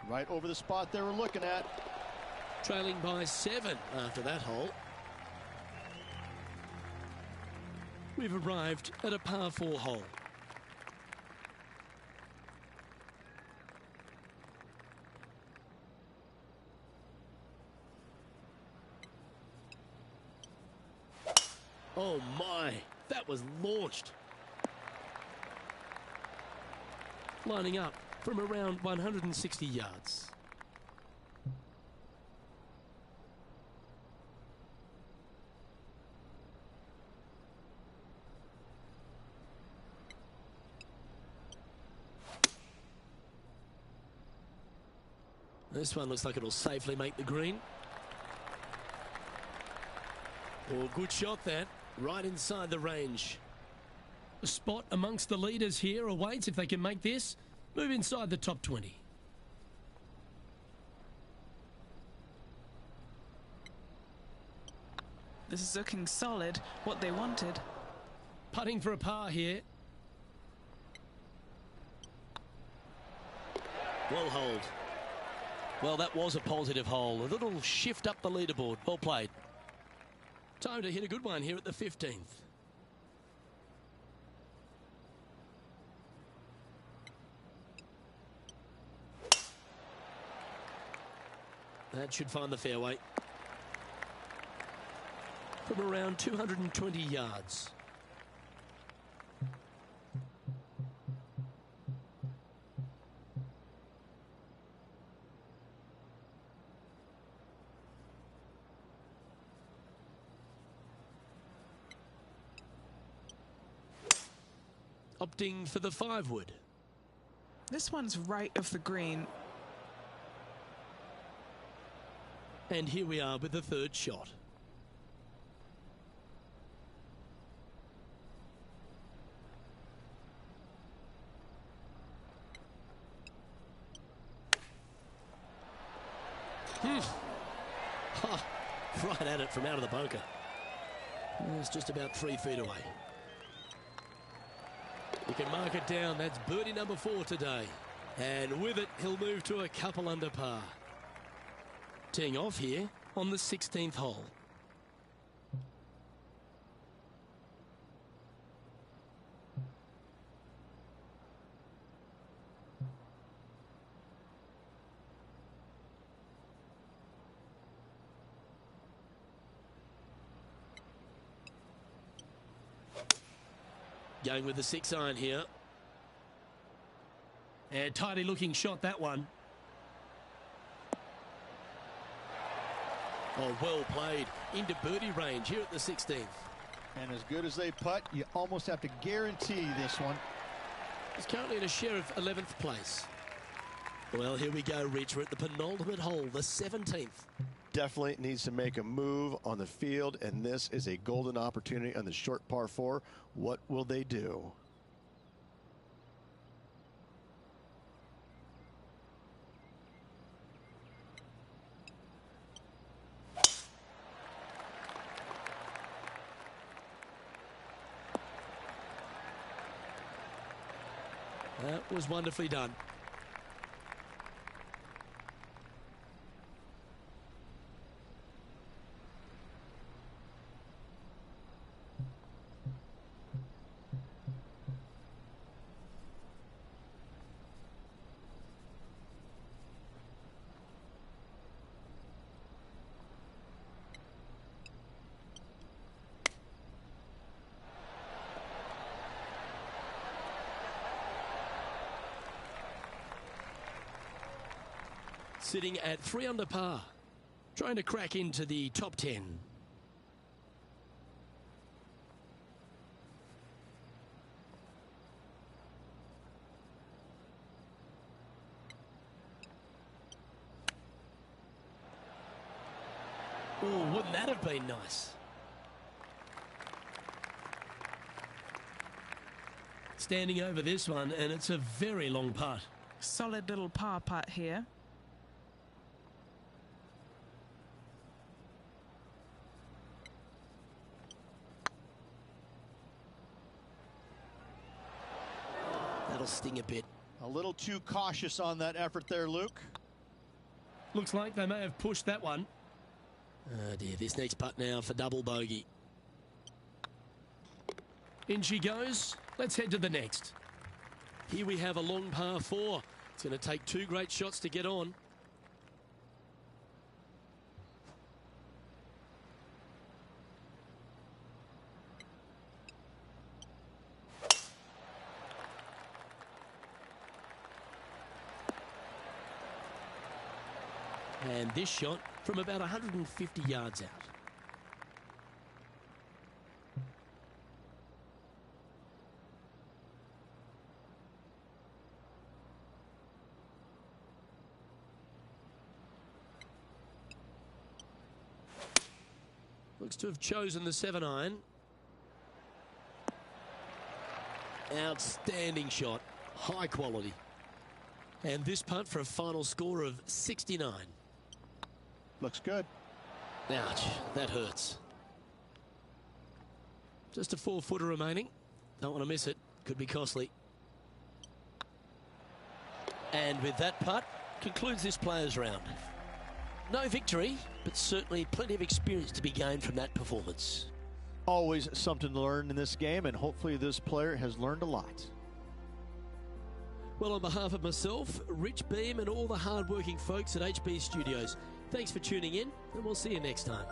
Right over the spot they were looking at. Trailing by 7 after that hole. We've arrived at a par 4 hole. Oh my, that was launched. Lining up from around 160 yards. This one looks like it'll safely make the green. Oh, good shot that. Right inside the range. A spot amongst the leaders here awaits if they can make this. Move inside the top 20. This is looking solid, what they wanted. Putting for a par here. Well hold. Well, that was a positive hole. A little shift up the leaderboard. Well played. Time to hit a good one here at the 15th. That should find the fairway. From around 220 yards. Opting for the 5-wood. This one's right of the green. And here we are with the third shot. Oh, right at it from out of the bunker. It's just about 3 feet away. You can mark it down. That's birdie number 4 today. And with it, he'll move to a couple under par. Teeing off here on the 16th hole. Going with the 6-iron here. And tidy looking shot, that one. Oh, well played. Into birdie range here at the 16th. And as good as they putt, you almost have to guarantee this one. He's currently in a share of 11th place. Well, here we go, Rich. We're at the penultimate hole, the 17th. Definitely needs to make a move on the field, and this is a golden opportunity on the short par 4. What will they do? That was wonderfully done. Sitting at 3 under par, trying to crack into the top 10. Oh, wouldn't that have been nice? Standing over this one, and it's a very long putt. Solid little par putt here. That'll sting a bit. A little too cautious on that effort there, Luke. Looks like they may have pushed that one. Oh dear, this next putt now for double bogey. In she goes. Let's head to the next. Here we have a long par 4. It's going to take 2 great shots to get on. And this shot from about 150 yards out. Looks to have chosen the 7-iron. Outstanding shot. High quality. And this putt for a final score of 69. Looks good. Ouch, that hurts. Just a 4-footer remaining. Don't want to miss it. Could be costly. And with that putt, concludes this players' round. No victory, but certainly plenty of experience to be gained from that performance. Always something to learn in this game, and hopefully this player has learned a lot. Well, on behalf of myself, Rich Beam, and all the hard-working folks at HB Studios, thanks for tuning in, and we'll see you next time.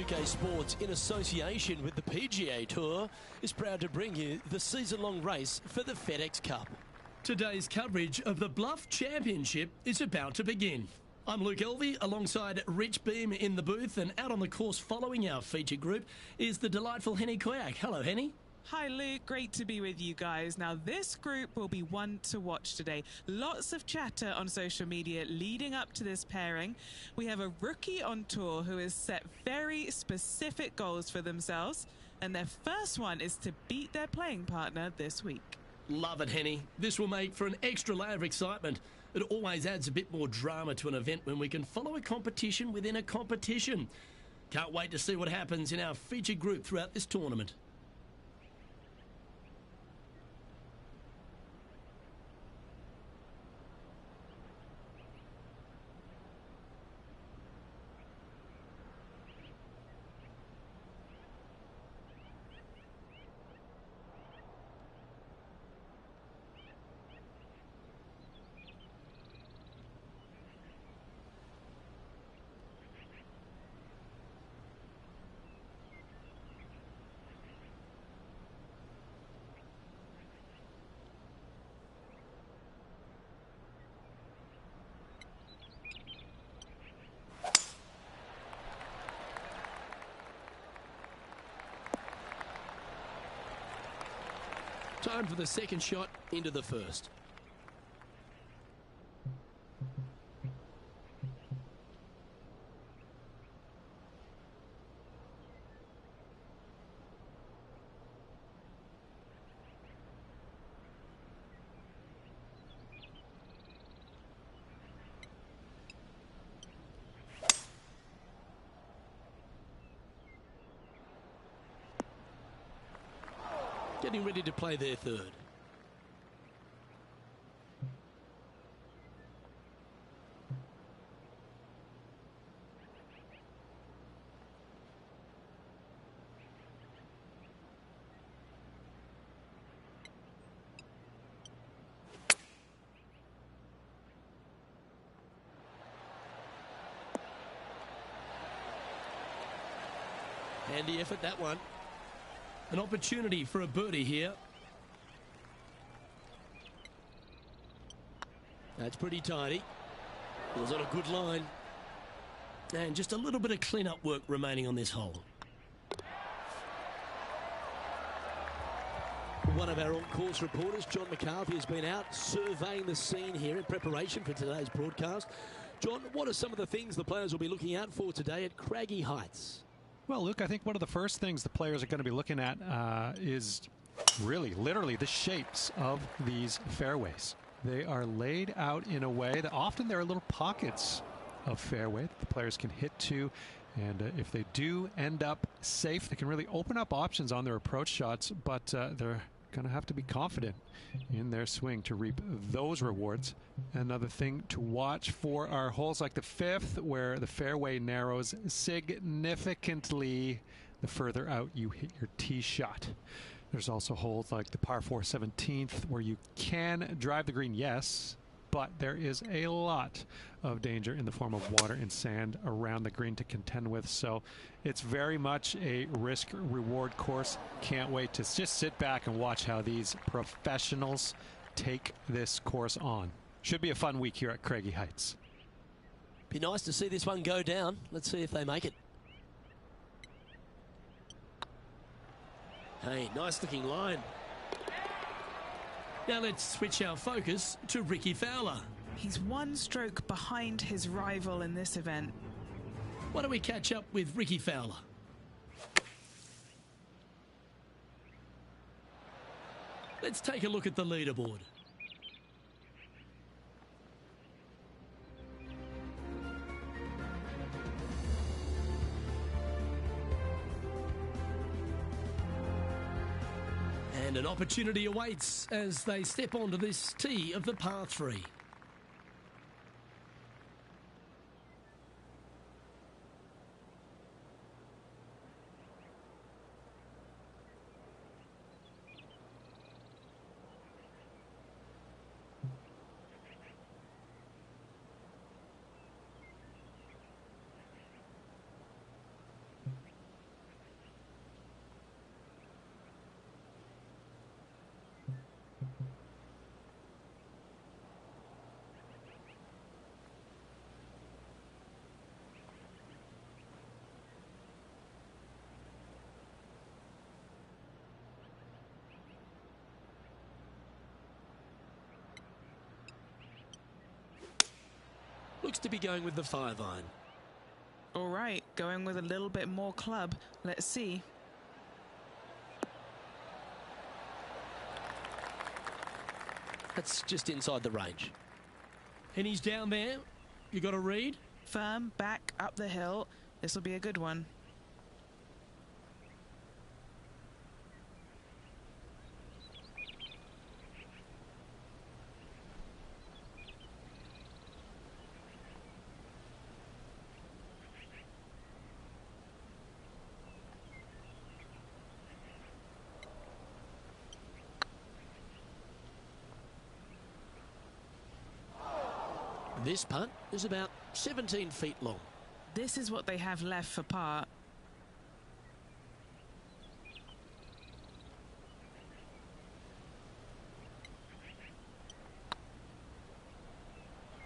PGA Sports, in association with the PGA Tour, is proud to bring you the season-long race for the FedEx Cup. Today's coverage of the Bluff Championship is about to begin. I'm Luke Elvey, alongside Rich Beam in the booth, and out on the course following our feature group is the delightful Henny Koyak. Hello, Henny. Hi Luke, great to be with you guys. Now this group will be one to watch today. Lots of chatter on social media leading up to this pairing. We have a rookie on tour who has set very specific goals for themselves, and their first one is to beat their playing partner this week. Love it, Henny. This will make for an extra layer of excitement. It always adds a bit more drama to an event when we can follow a competition within a competition. Can't wait to see what happens in our featured group throughout this tournament. Time for the second shot into the first. Getting ready to play their third. Handy effort, that one. An opportunity for a birdie here. That's pretty tidy. It was on a good line. And just a little bit of clean-up work remaining on this hole. One of our on-course reporters, John McCarthy, has been out surveying the scene here in preparation for today's broadcast. John, what are some of the things the players will be looking out for today at Craggy Heights? Well, Luke, I think one of the first things the players are going to be looking at is really, literally, the shapes of these fairways. They are laid out in a way that often there are little pockets of fairway that the players can hit to. And if they do end up safe, they can really open up options on their approach shots, but they're going to have to be confident in their swing to reap those rewards. Another thing to watch for are holes like the 5th, where the fairway narrows significantly the further out you hit your tee shot. There's also holes like the par 4 17th, where you can drive the green, yes, but there is a lot of danger in the form of water and sand around the green to contend with. So it's very much a risk-reward course. Can't wait to just sit back and watch how these professionals take this course on. Should be a fun week here at Craggy Heights. Be nice to see this one go down. Let's see if they make it. Hey, nice looking line. Now let's switch our focus to Ricky Fowler. He's one stroke behind his rival in this event. Why don't we catch up with Ricky Fowler? Let's take a look at the leaderboard. And an opportunity awaits as they step onto this tee of the par 3. Looks to be going with the 5-iron. All right, going with a little bit more club. Let's see. That's just inside the range. And he's down there. You got a read? Firm, back up the hill. This will be a good one. This putt is about 17 feet long. This is what they have left for par.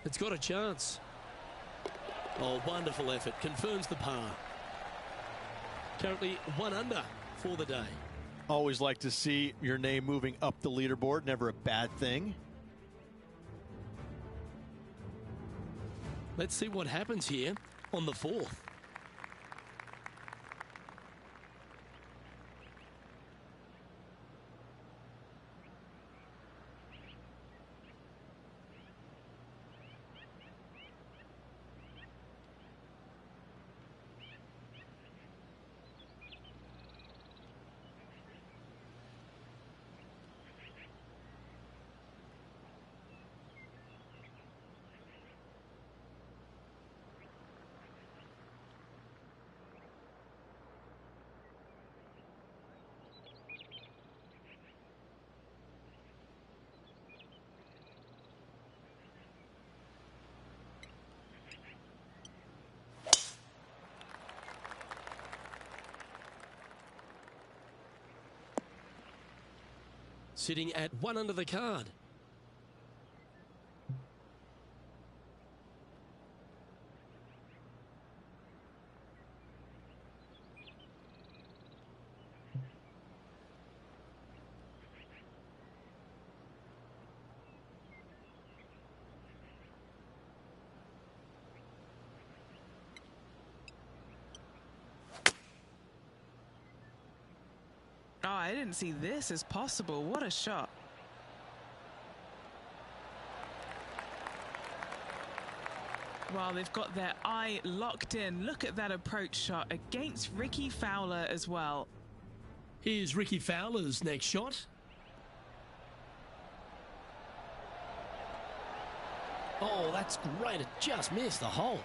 It's got a chance. Oh, wonderful effort. Confirms the par. Currently 1 under for the day. Always like to see your name moving up the leaderboard. Never a bad thing. Let's see what happens here on the 4th. Sitting at 1 under the card. I didn't see this as possible. What a shot. Well, they've got their eye locked in. Look at that approach shot against Ricky Fowler as well. Here's Ricky Fowler's next shot. Oh, that's great. It just missed the hole.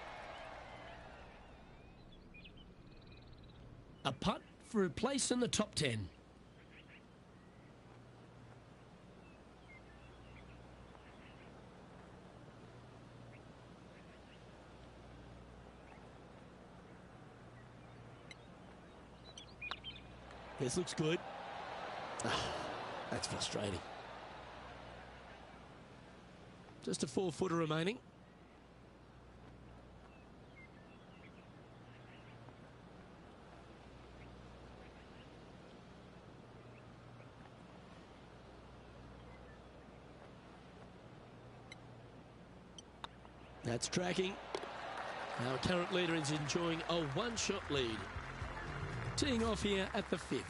A putt for a place in the top 10. This looks good. That's frustrating. Just a 4-footer remaining. That's tracking. Our current leader is enjoying a one-shot lead. Teeing off here at the 5th.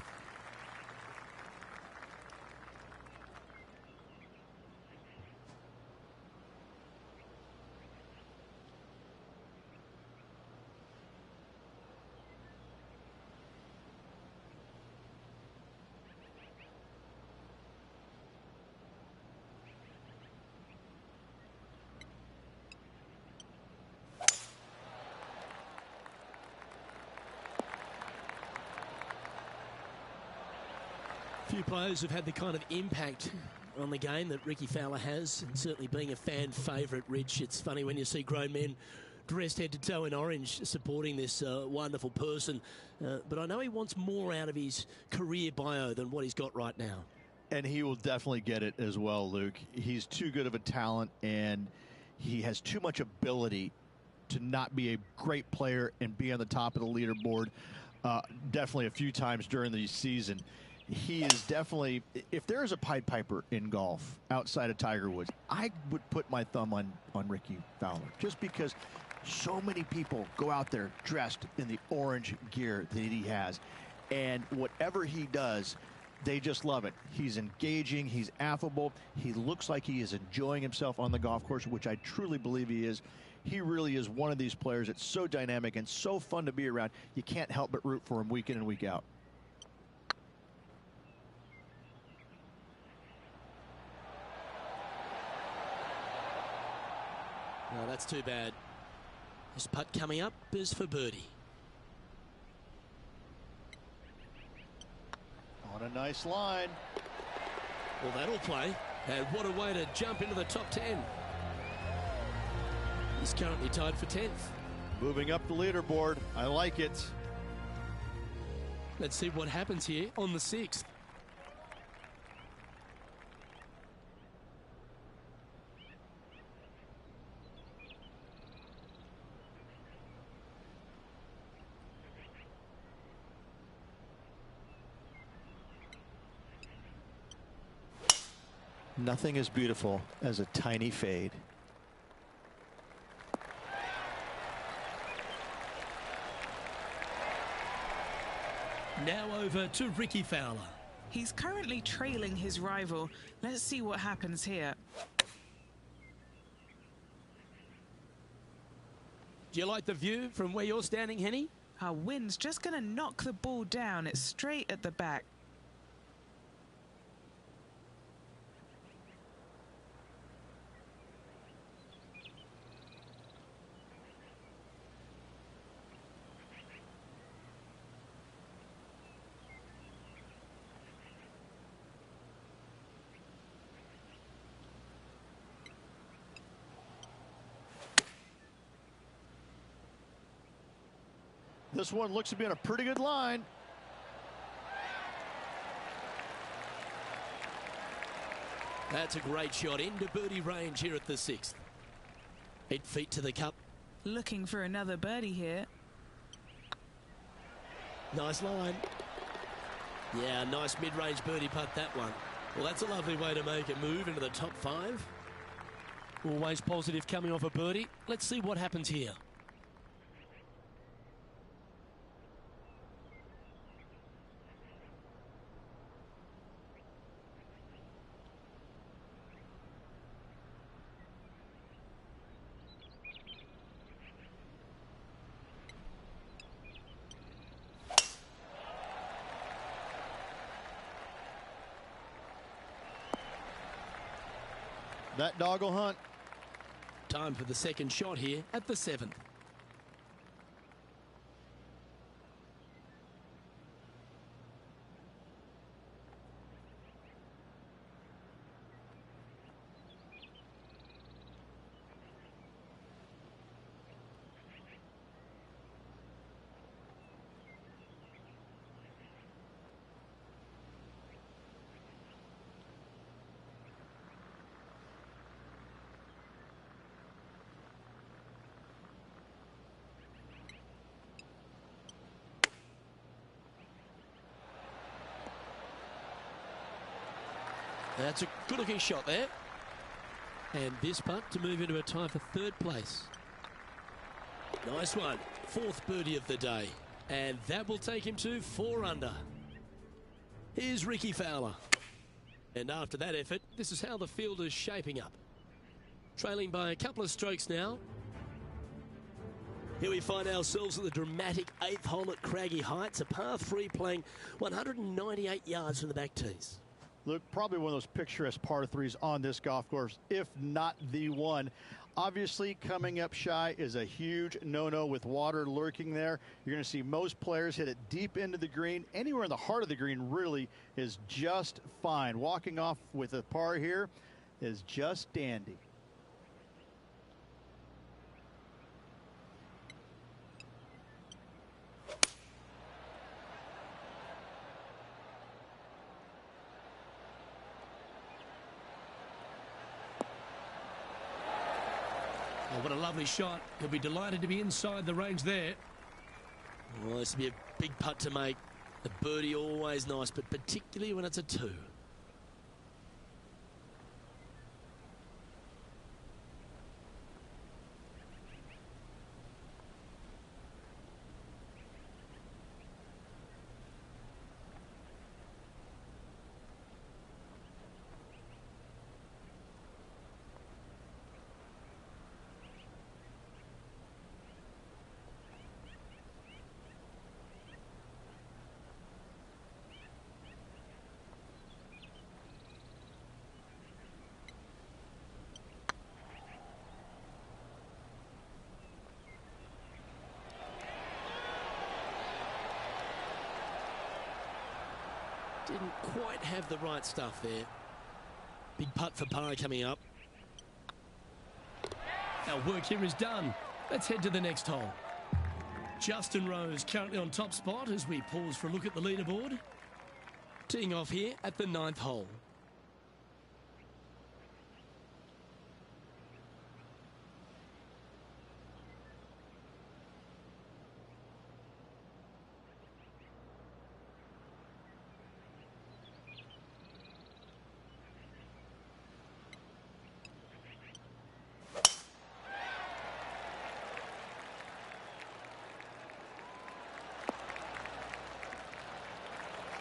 Few players have had the kind of impact on the game that Ricky Fowler has, and certainly being a fan favourite, Rich. It's funny when you see grown men dressed head to toe in orange supporting this wonderful person, but I know he wants more out of his career bio than what he's got right now. And he will definitely get it as well, Luke. He's too good of a talent, and he has too much ability to not be a great player and be on the top of the leaderboard definitely a few times during the season. He is definitely, if there is a Pied Piper in golf outside of Tiger Woods, I would put my thumb on Ricky Fowler, just because so many people go out there dressed in the orange gear that he has. And whatever he does, they just love it. He's engaging. He's affable. He looks like he is enjoying himself on the golf course, which I truly believe he is. He really is one of these players that's so dynamic and so fun to be around. You can't help but root for him week in and week out. No, that's too bad. This putt coming up is for birdie. On a nice line. Well, that'll play. And what a way to jump into the top 10. He's currently tied for 10th. Moving up the leaderboard. I like it. Let's see what happens here on the 6th. Nothing as beautiful as a tiny fade. Now over to Ricky Fowler. He's currently trailing his rival. Let's see what happens here. Do you like the view from where you're standing, Henny? Our wind's just going to knock the ball down. It's straight at the back. This one looks to be on a pretty good line. That's a great shot into birdie range here at the 6th. 8 feet to the cup. Looking for another birdie here. Nice line. Yeah, nice mid-range birdie putt, that one. Well, that's a lovely way to make a move into the top 5. Always positive coming off a birdie. Let's see what happens here. That dog will hunt. Time for the second shot here at the 7th. That's a good-looking shot there. And this putt to move into a tie for 3rd place. Nice one. 4th birdie of the day. And that will take him to 4 under. Here's Ricky Fowler. And after that effort, this is how the field is shaping up. Trailing by a couple of strokes now. Here we find ourselves at the dramatic 8th hole at Craggy Heights, a par 3 playing 198 yards from the back tees. Look, probably one of those picturesque par 3s on this golf course, if not the one. Obviously, coming up shy is a huge no-no with water lurking there. You're going to see most players hit it deep into the green. Anywhere in the heart of the green really is just fine. Walking off with a par here is just dandy. Oh, what a lovely shot. He'll be delighted to be inside the range there. Well, this will be a big putt to make. A birdie always nice, but particularly when it's a 2. Didn't quite have the right stuff there. Big putt for par coming up. Our work here is done. Let's head to the next hole. Justin Rose currently on top spot as we pause for a look at the leaderboard. Teeing off here at the 9th hole.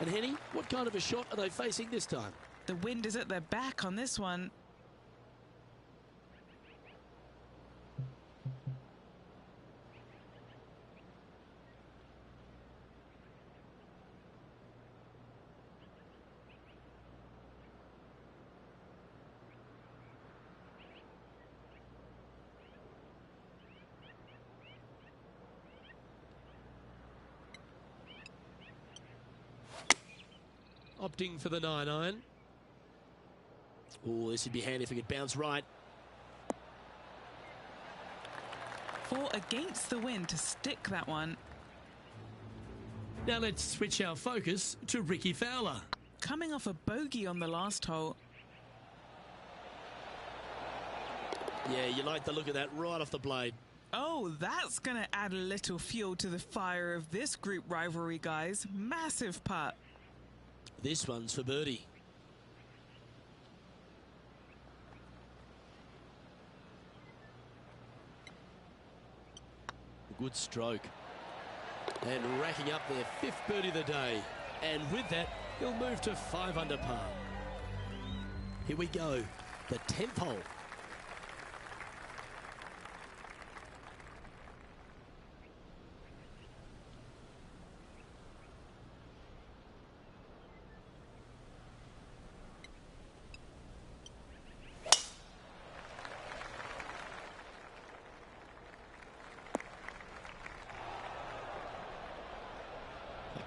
And Henny, what kind of a shot are they facing this time? The wind is at their back on this one. Opting for the 9-iron. Oh, this would be handy if it could bounce right. Fall against the wind to stick that one. Now let's switch our focus to Ricky Fowler. Coming off a bogey on the last hole. Yeah, you like the look of that right off the blade. Oh, that's going to add a little fuel to the fire of this group rivalry, guys. Massive putt. This one's for birdie. Good stroke. And racking up their 5th birdie of the day. And with that, he'll move to 5 under par. Here we go. The 10th hole.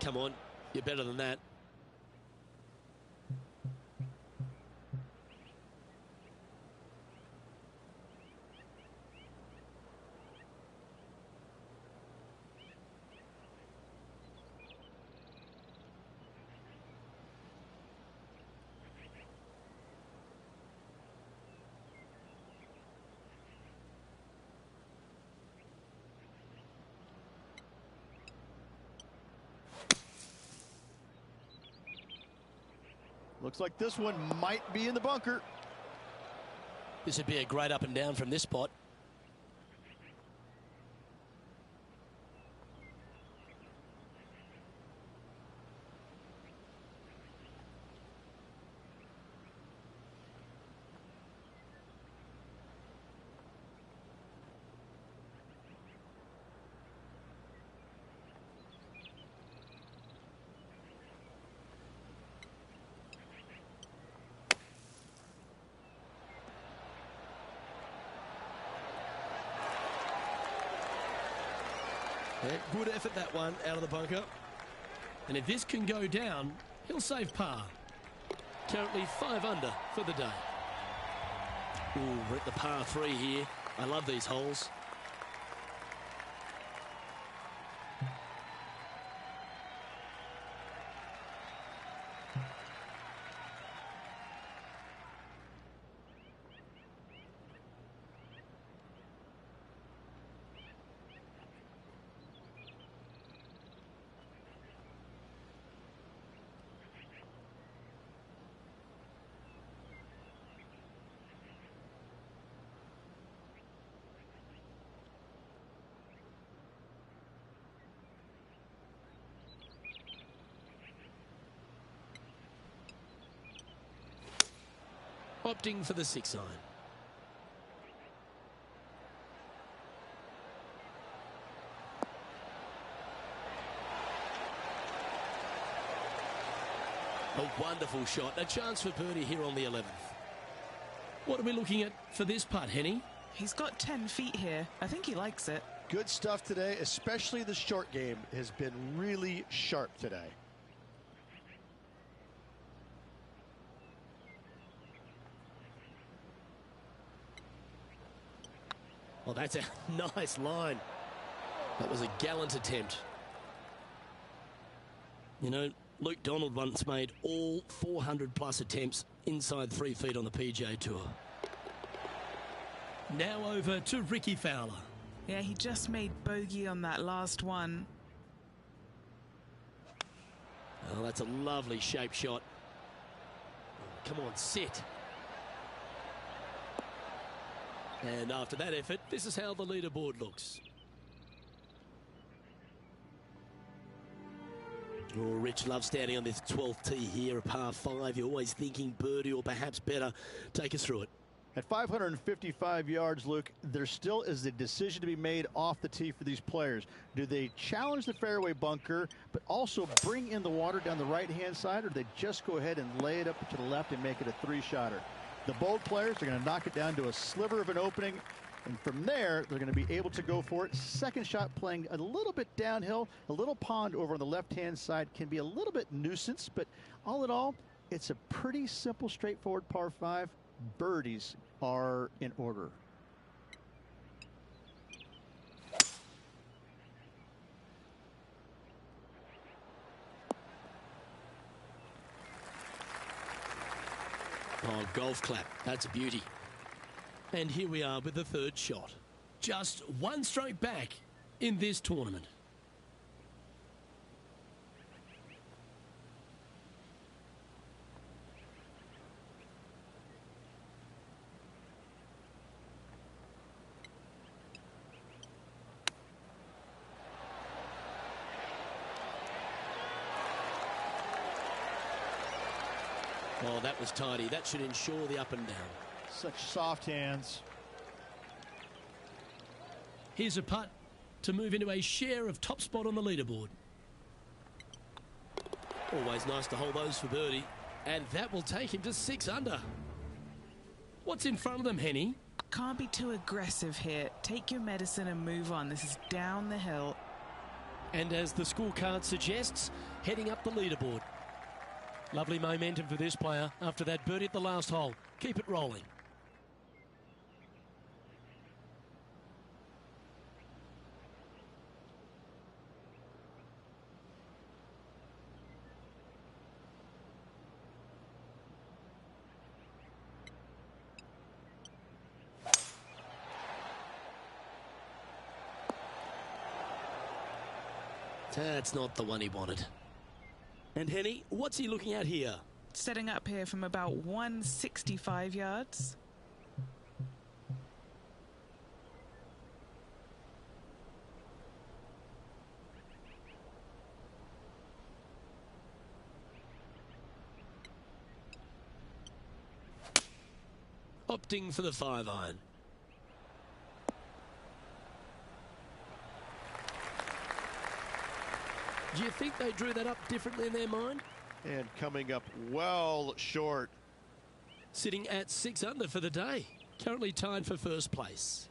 come on. You're better than that. Looks like this one might be in the bunker. This would be a great up and down from this spot. Yeah, good effort, that one, out of the bunker. And if this can go down, he'll save par. Currently 5 under for the day. Ooh, we're at the par 3 here. I love these holes. Opting for the 6 iron. A wonderful shot. A chance for birdie here on the 11th. What are we looking at for this putt, Henny? He's got 10 feet here. I think he likes it. Good stuff today, especially the short game has been really sharp today. Well, that's a nice line. That was a gallant attempt. You know, Luke Donald once made all 400-plus attempts inside 3 feet on the PGA Tour. Now over to Ricky Fowler. Yeah, he just made bogey on that last one. Oh, that's a lovely shape shot. Oh, come on, sit. And after that effort, this is how the leaderboard looks. Oh, Rich loves standing on this 12th tee here, a par 5. You're always thinking birdie or perhaps better. Take us through it. At 555 yards, Luke, there still is a decision to be made off the tee for these players. Do they challenge the fairway bunker, but also bring in the water down the right-hand side, or do they just go ahead and lay it up to the left and make it a 3-shotter? The bold players are going to knock it down to a sliver of an opening, and from there, they're going to be able to go for it. Second shot playing a little bit downhill. A little pond over on the left-hand side can be a little bit nuisance, but all in all, it's a pretty simple, straightforward par 5. Birdies are in order. Oh, golf clap. That's a beauty. And here we are with the 3rd shot. Just 1 stroke back in this tournament. Oh, that was tidy. That should ensure the up and down. Such soft hands. Here's a putt to move into a share of top spot on the leaderboard. Always nice to hold those for birdie. And that will take him to 6 under. What's in front of them, Henny? Can't be too aggressive here. Take your medicine and move on. This is down the hill. And as the scorecard suggests, heading up the leaderboard. Lovely momentum for this player after that birdie at the last hole. Keep it rolling. That's not the one he wanted. And Henny, what's he looking at here? Setting up here from about 165 yards. Opting for the 5-iron. Do you think they drew that up differently in their mind? And coming up well short. Sitting at 6 under for the day. Currently tied for first place.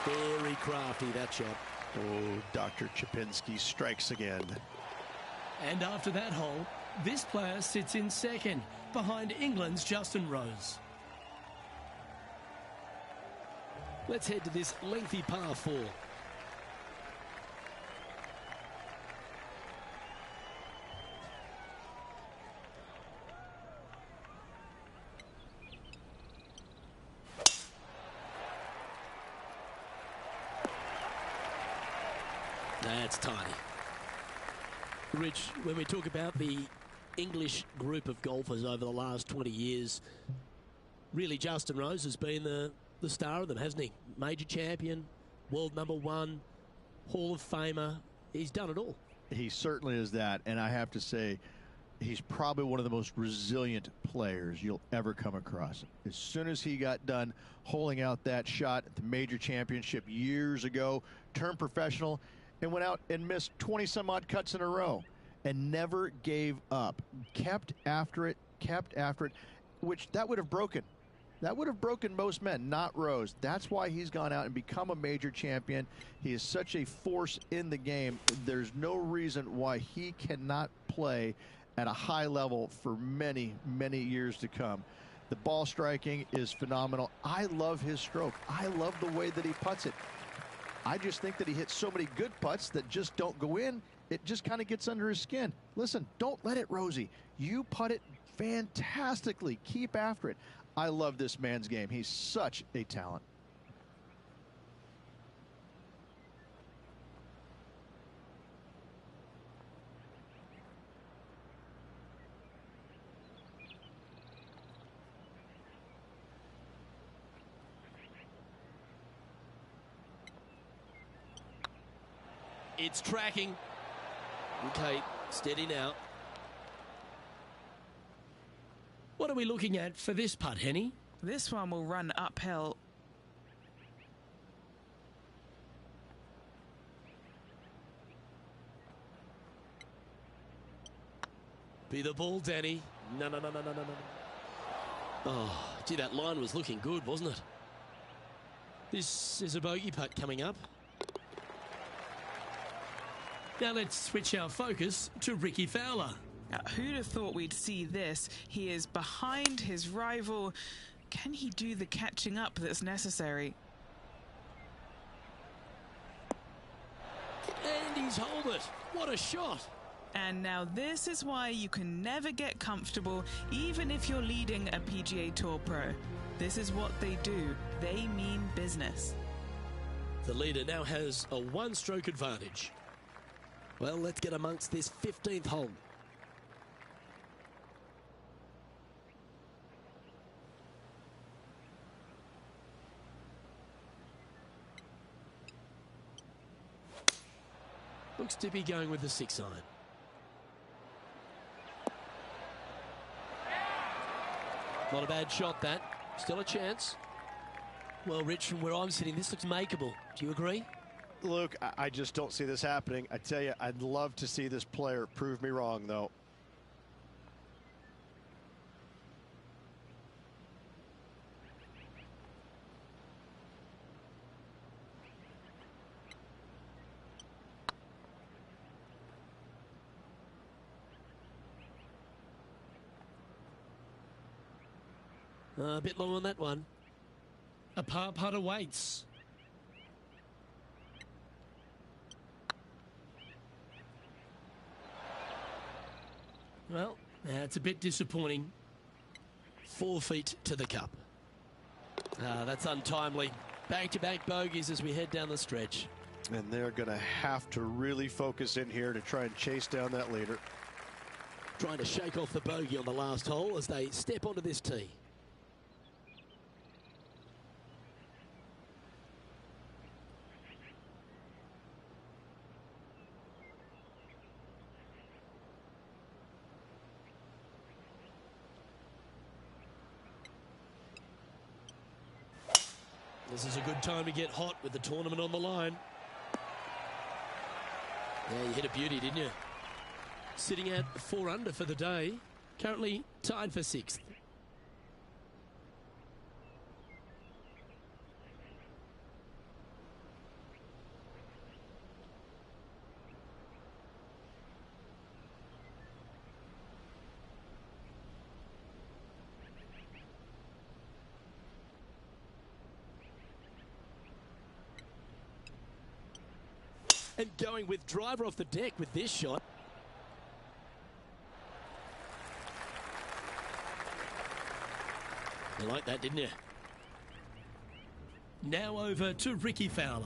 Very crafty, that shot. Oh, Dr. Chapinski strikes again. And after that hole, this player sits in second, behind England's Justin Rose. Let's head to this lengthy par 4. That's tiny. Rich, when we talk about the English group of golfers over the last 20 years, really Justin Rose has been the star of them, hasn't he? Major champion, world #1, Hall of Famer. He's done it all. He certainly is that, and I have to say, he's probably one of the most resilient players you'll ever come across. As soon as he got done holing out that shot at the major championship years ago, turned professional, and went out and missed 20-some-odd cuts in a row and never gave up. Kept after it, which that would have broken. That would have broken most men, not Rose. That's why he's gone out and become a major champion. He is such a force in the game. There's no reason why he cannot play at a high level for many, many years to come. The ball striking is phenomenal. I love his stroke. I love the way that he putts it. I just think that he hits so many good putts that just don't go in. It just kind of gets under his skin. Listen, don't let it, Rosie. You putt it fantastically. Keep after it. I love this man's game. He's such a talent. It's tracking. Okay, steady now. What are we looking at for this putt, Henny? This one will run uphill. Be the ball, Danny. No. Oh, gee, that line was looking good, wasn't it? This is a bogey putt coming up. Now let's switch our focus to Ricky Fowler. Now, who'd have thought we'd see this? He is behind his rival. Can he do the catching up that's necessary? And he's holed it. What a shot. And now this is why you can never get comfortable, even if you're leading a PGA Tour pro. This is what they do. They mean business. The leader now has a one-stroke advantage. Well, let's get amongst this 15th hole. Looks to be going with the 6-iron. Not a bad shot, that. Still a chance. Well, Rich, from where I'm sitting, this looks makeable. Do you agree? Luke, I just don't see this happening. I tell you, I'd love to see this player prove me wrong, though. A bit long on that one. A par putt awaits. Well, that's a bit disappointing. 4 feet to the cup. That's untimely. Back-to-back bogeys as we head down the stretch. And they're going to have to really focus in here to try and chase down that leader. Trying to shake off the bogey on the last hole as they step onto this tee. This is a good time to get hot with the tournament on the line. Yeah, you hit a beauty, didn't you? Sitting at 4 under for the day. Currently tied for 6th. And going with driver off the deck with this shot. You like that, didn't you? Now over to Ricky Fowler.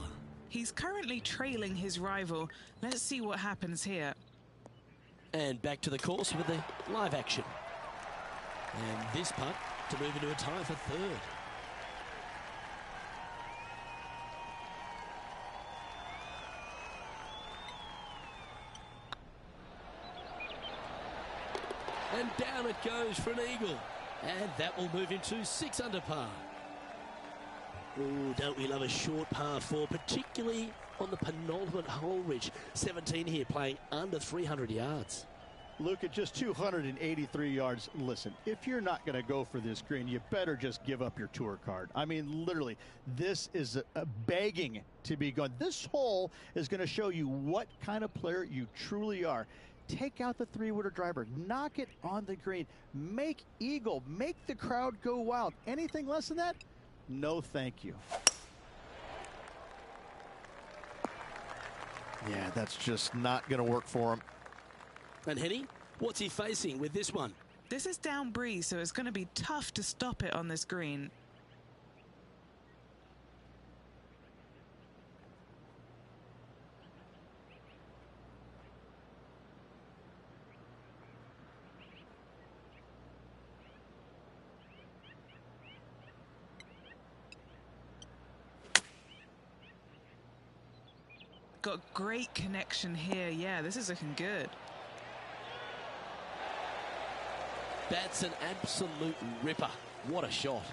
He's currently trailing his rival. Let's see what happens here. And back to the course with the live action. And this putt to move into a tie for 3rd. And down it goes for an eagle. And that will move him to 6 under par. Oh, don't we love a short par 4, particularly on the penultimate hole, Rich. 17 here, playing under 300 yards. Luke, at just 283 yards, listen, if you're not going to go for this green, you better just give up your tour card. I mean, literally, this is a begging to be gone. This hole is going to show you what kind of player you truly are. Take out the 3-wooder driver, knock it on the green, make eagle, make the crowd go wild. Anything less than that? No, thank you. Yeah, that's just not going to work for him. And Henny, what's he facing with this one? This is down breeze, so it's going to be tough to stop it on this green. Got great connection here. Yeah, this is looking good. That's an absolute ripper. What a shot.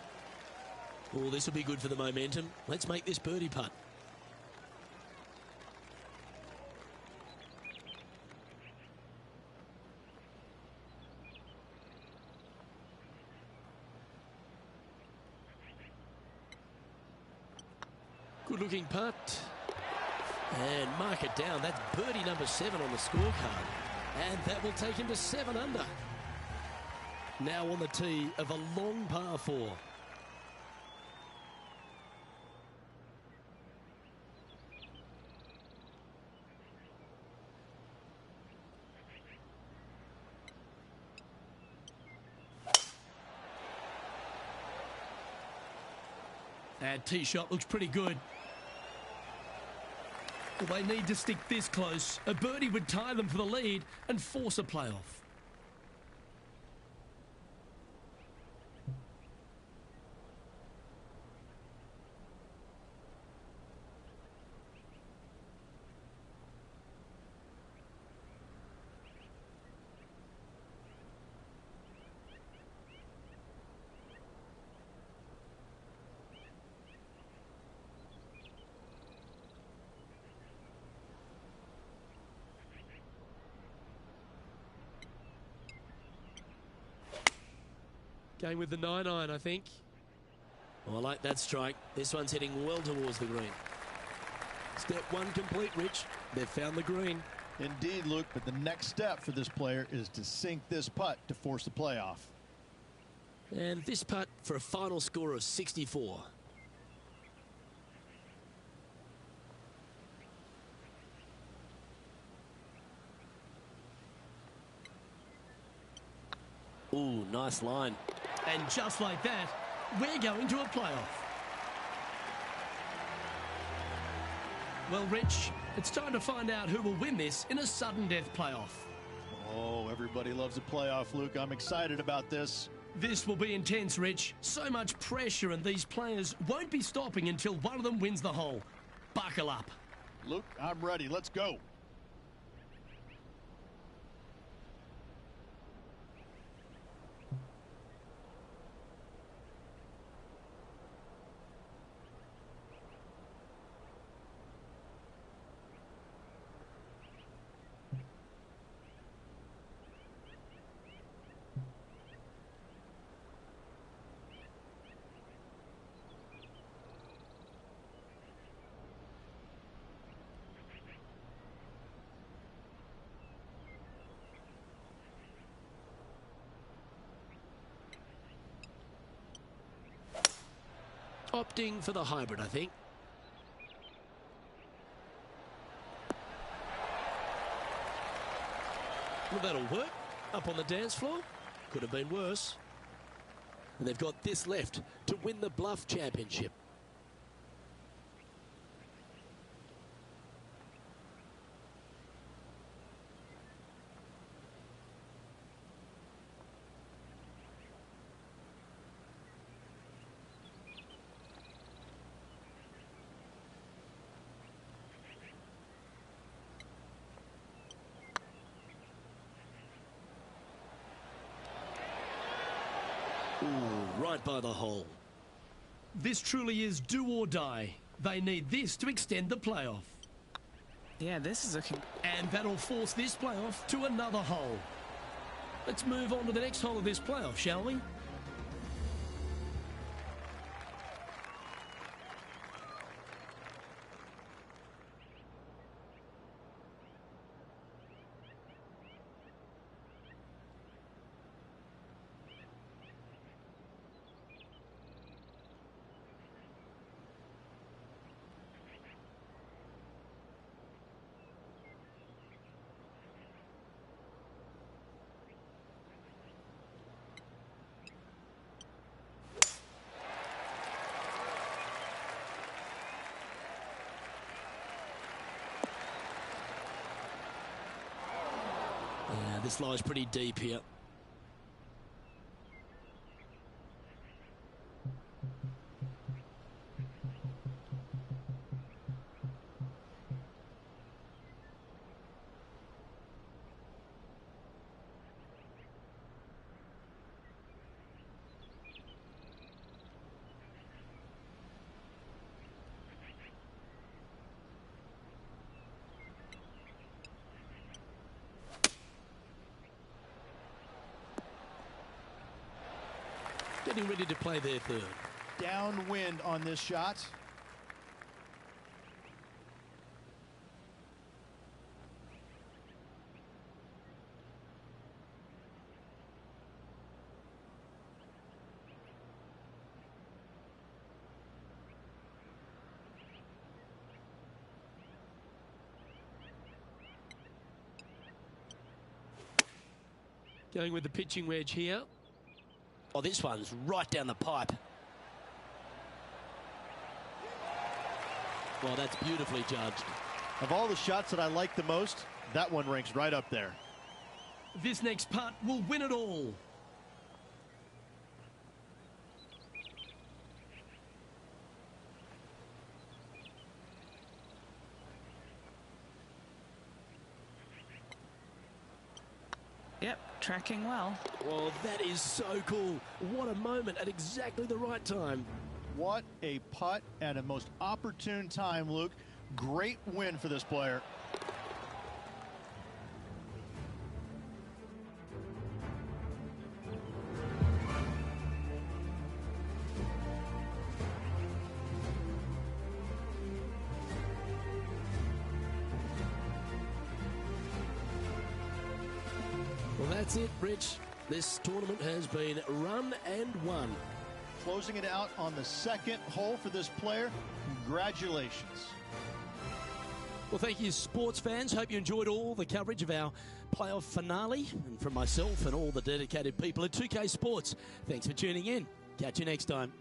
Oh, this will be good for the momentum. Let's make this birdie putt. Good looking putt. And mark it down. That's birdie number 7 on the scorecard. And that will take him to 7 under. Now on the tee of a long par 4. And tee shot looks pretty good. Well, they need to stick this close. A birdie would tie them for the lead and force a playoff. Going with the 9-iron, I think. Oh, I like that strike. This one's heading well towards the green. Step one complete, Rich. They've found the green. Indeed, Luke, but the next step for this player is to sink this putt to force the playoff. And this putt for a final score of 64. Ooh, nice line. And just like that, we're going to a playoff. Well, Rich, it's time to find out who will win this in a sudden death playoff. Oh, everybody loves a playoff, Luke. I'm excited about this. This will be intense, Rich. So much pressure, and these players won't be stopping until one of them wins the hole. Buckle up. Luke, I'm ready. Let's go. Opting for the hybrid, I think. Well, that'll work. Up on the dance floor. Could have been worse. And they've got this left to win the Bluff Championship. Ooh, right by the hole. This truly is do or die. They need this to extend the playoff. Yeah, this is looking... And that'll force this playoff to another hole. Let's move on to the next hole of this playoff, shall we? Yeah, this lies pretty deep here. Getting ready to play their third. Downwind on this shot. Going with the pitching wedge here. Oh, this one's right down the pipe. Well, that's beautifully judged. Of all the shots that I like the most, that one ranks right up there. This next putt will win it all. Yep, tracking well. Well, that is so cool. What a moment at exactly the right time. What a putt at a most opportune time, Luke. Great win for this player. That's it, Rich. This tournament has been run and won. Closing it out on the second hole for this player. Congratulations. Well, thank you, sports fans. Hope you enjoyed all the coverage of our playoff finale. And from myself and all the dedicated people at 2K Sports, thanks for tuning in. Catch you next time.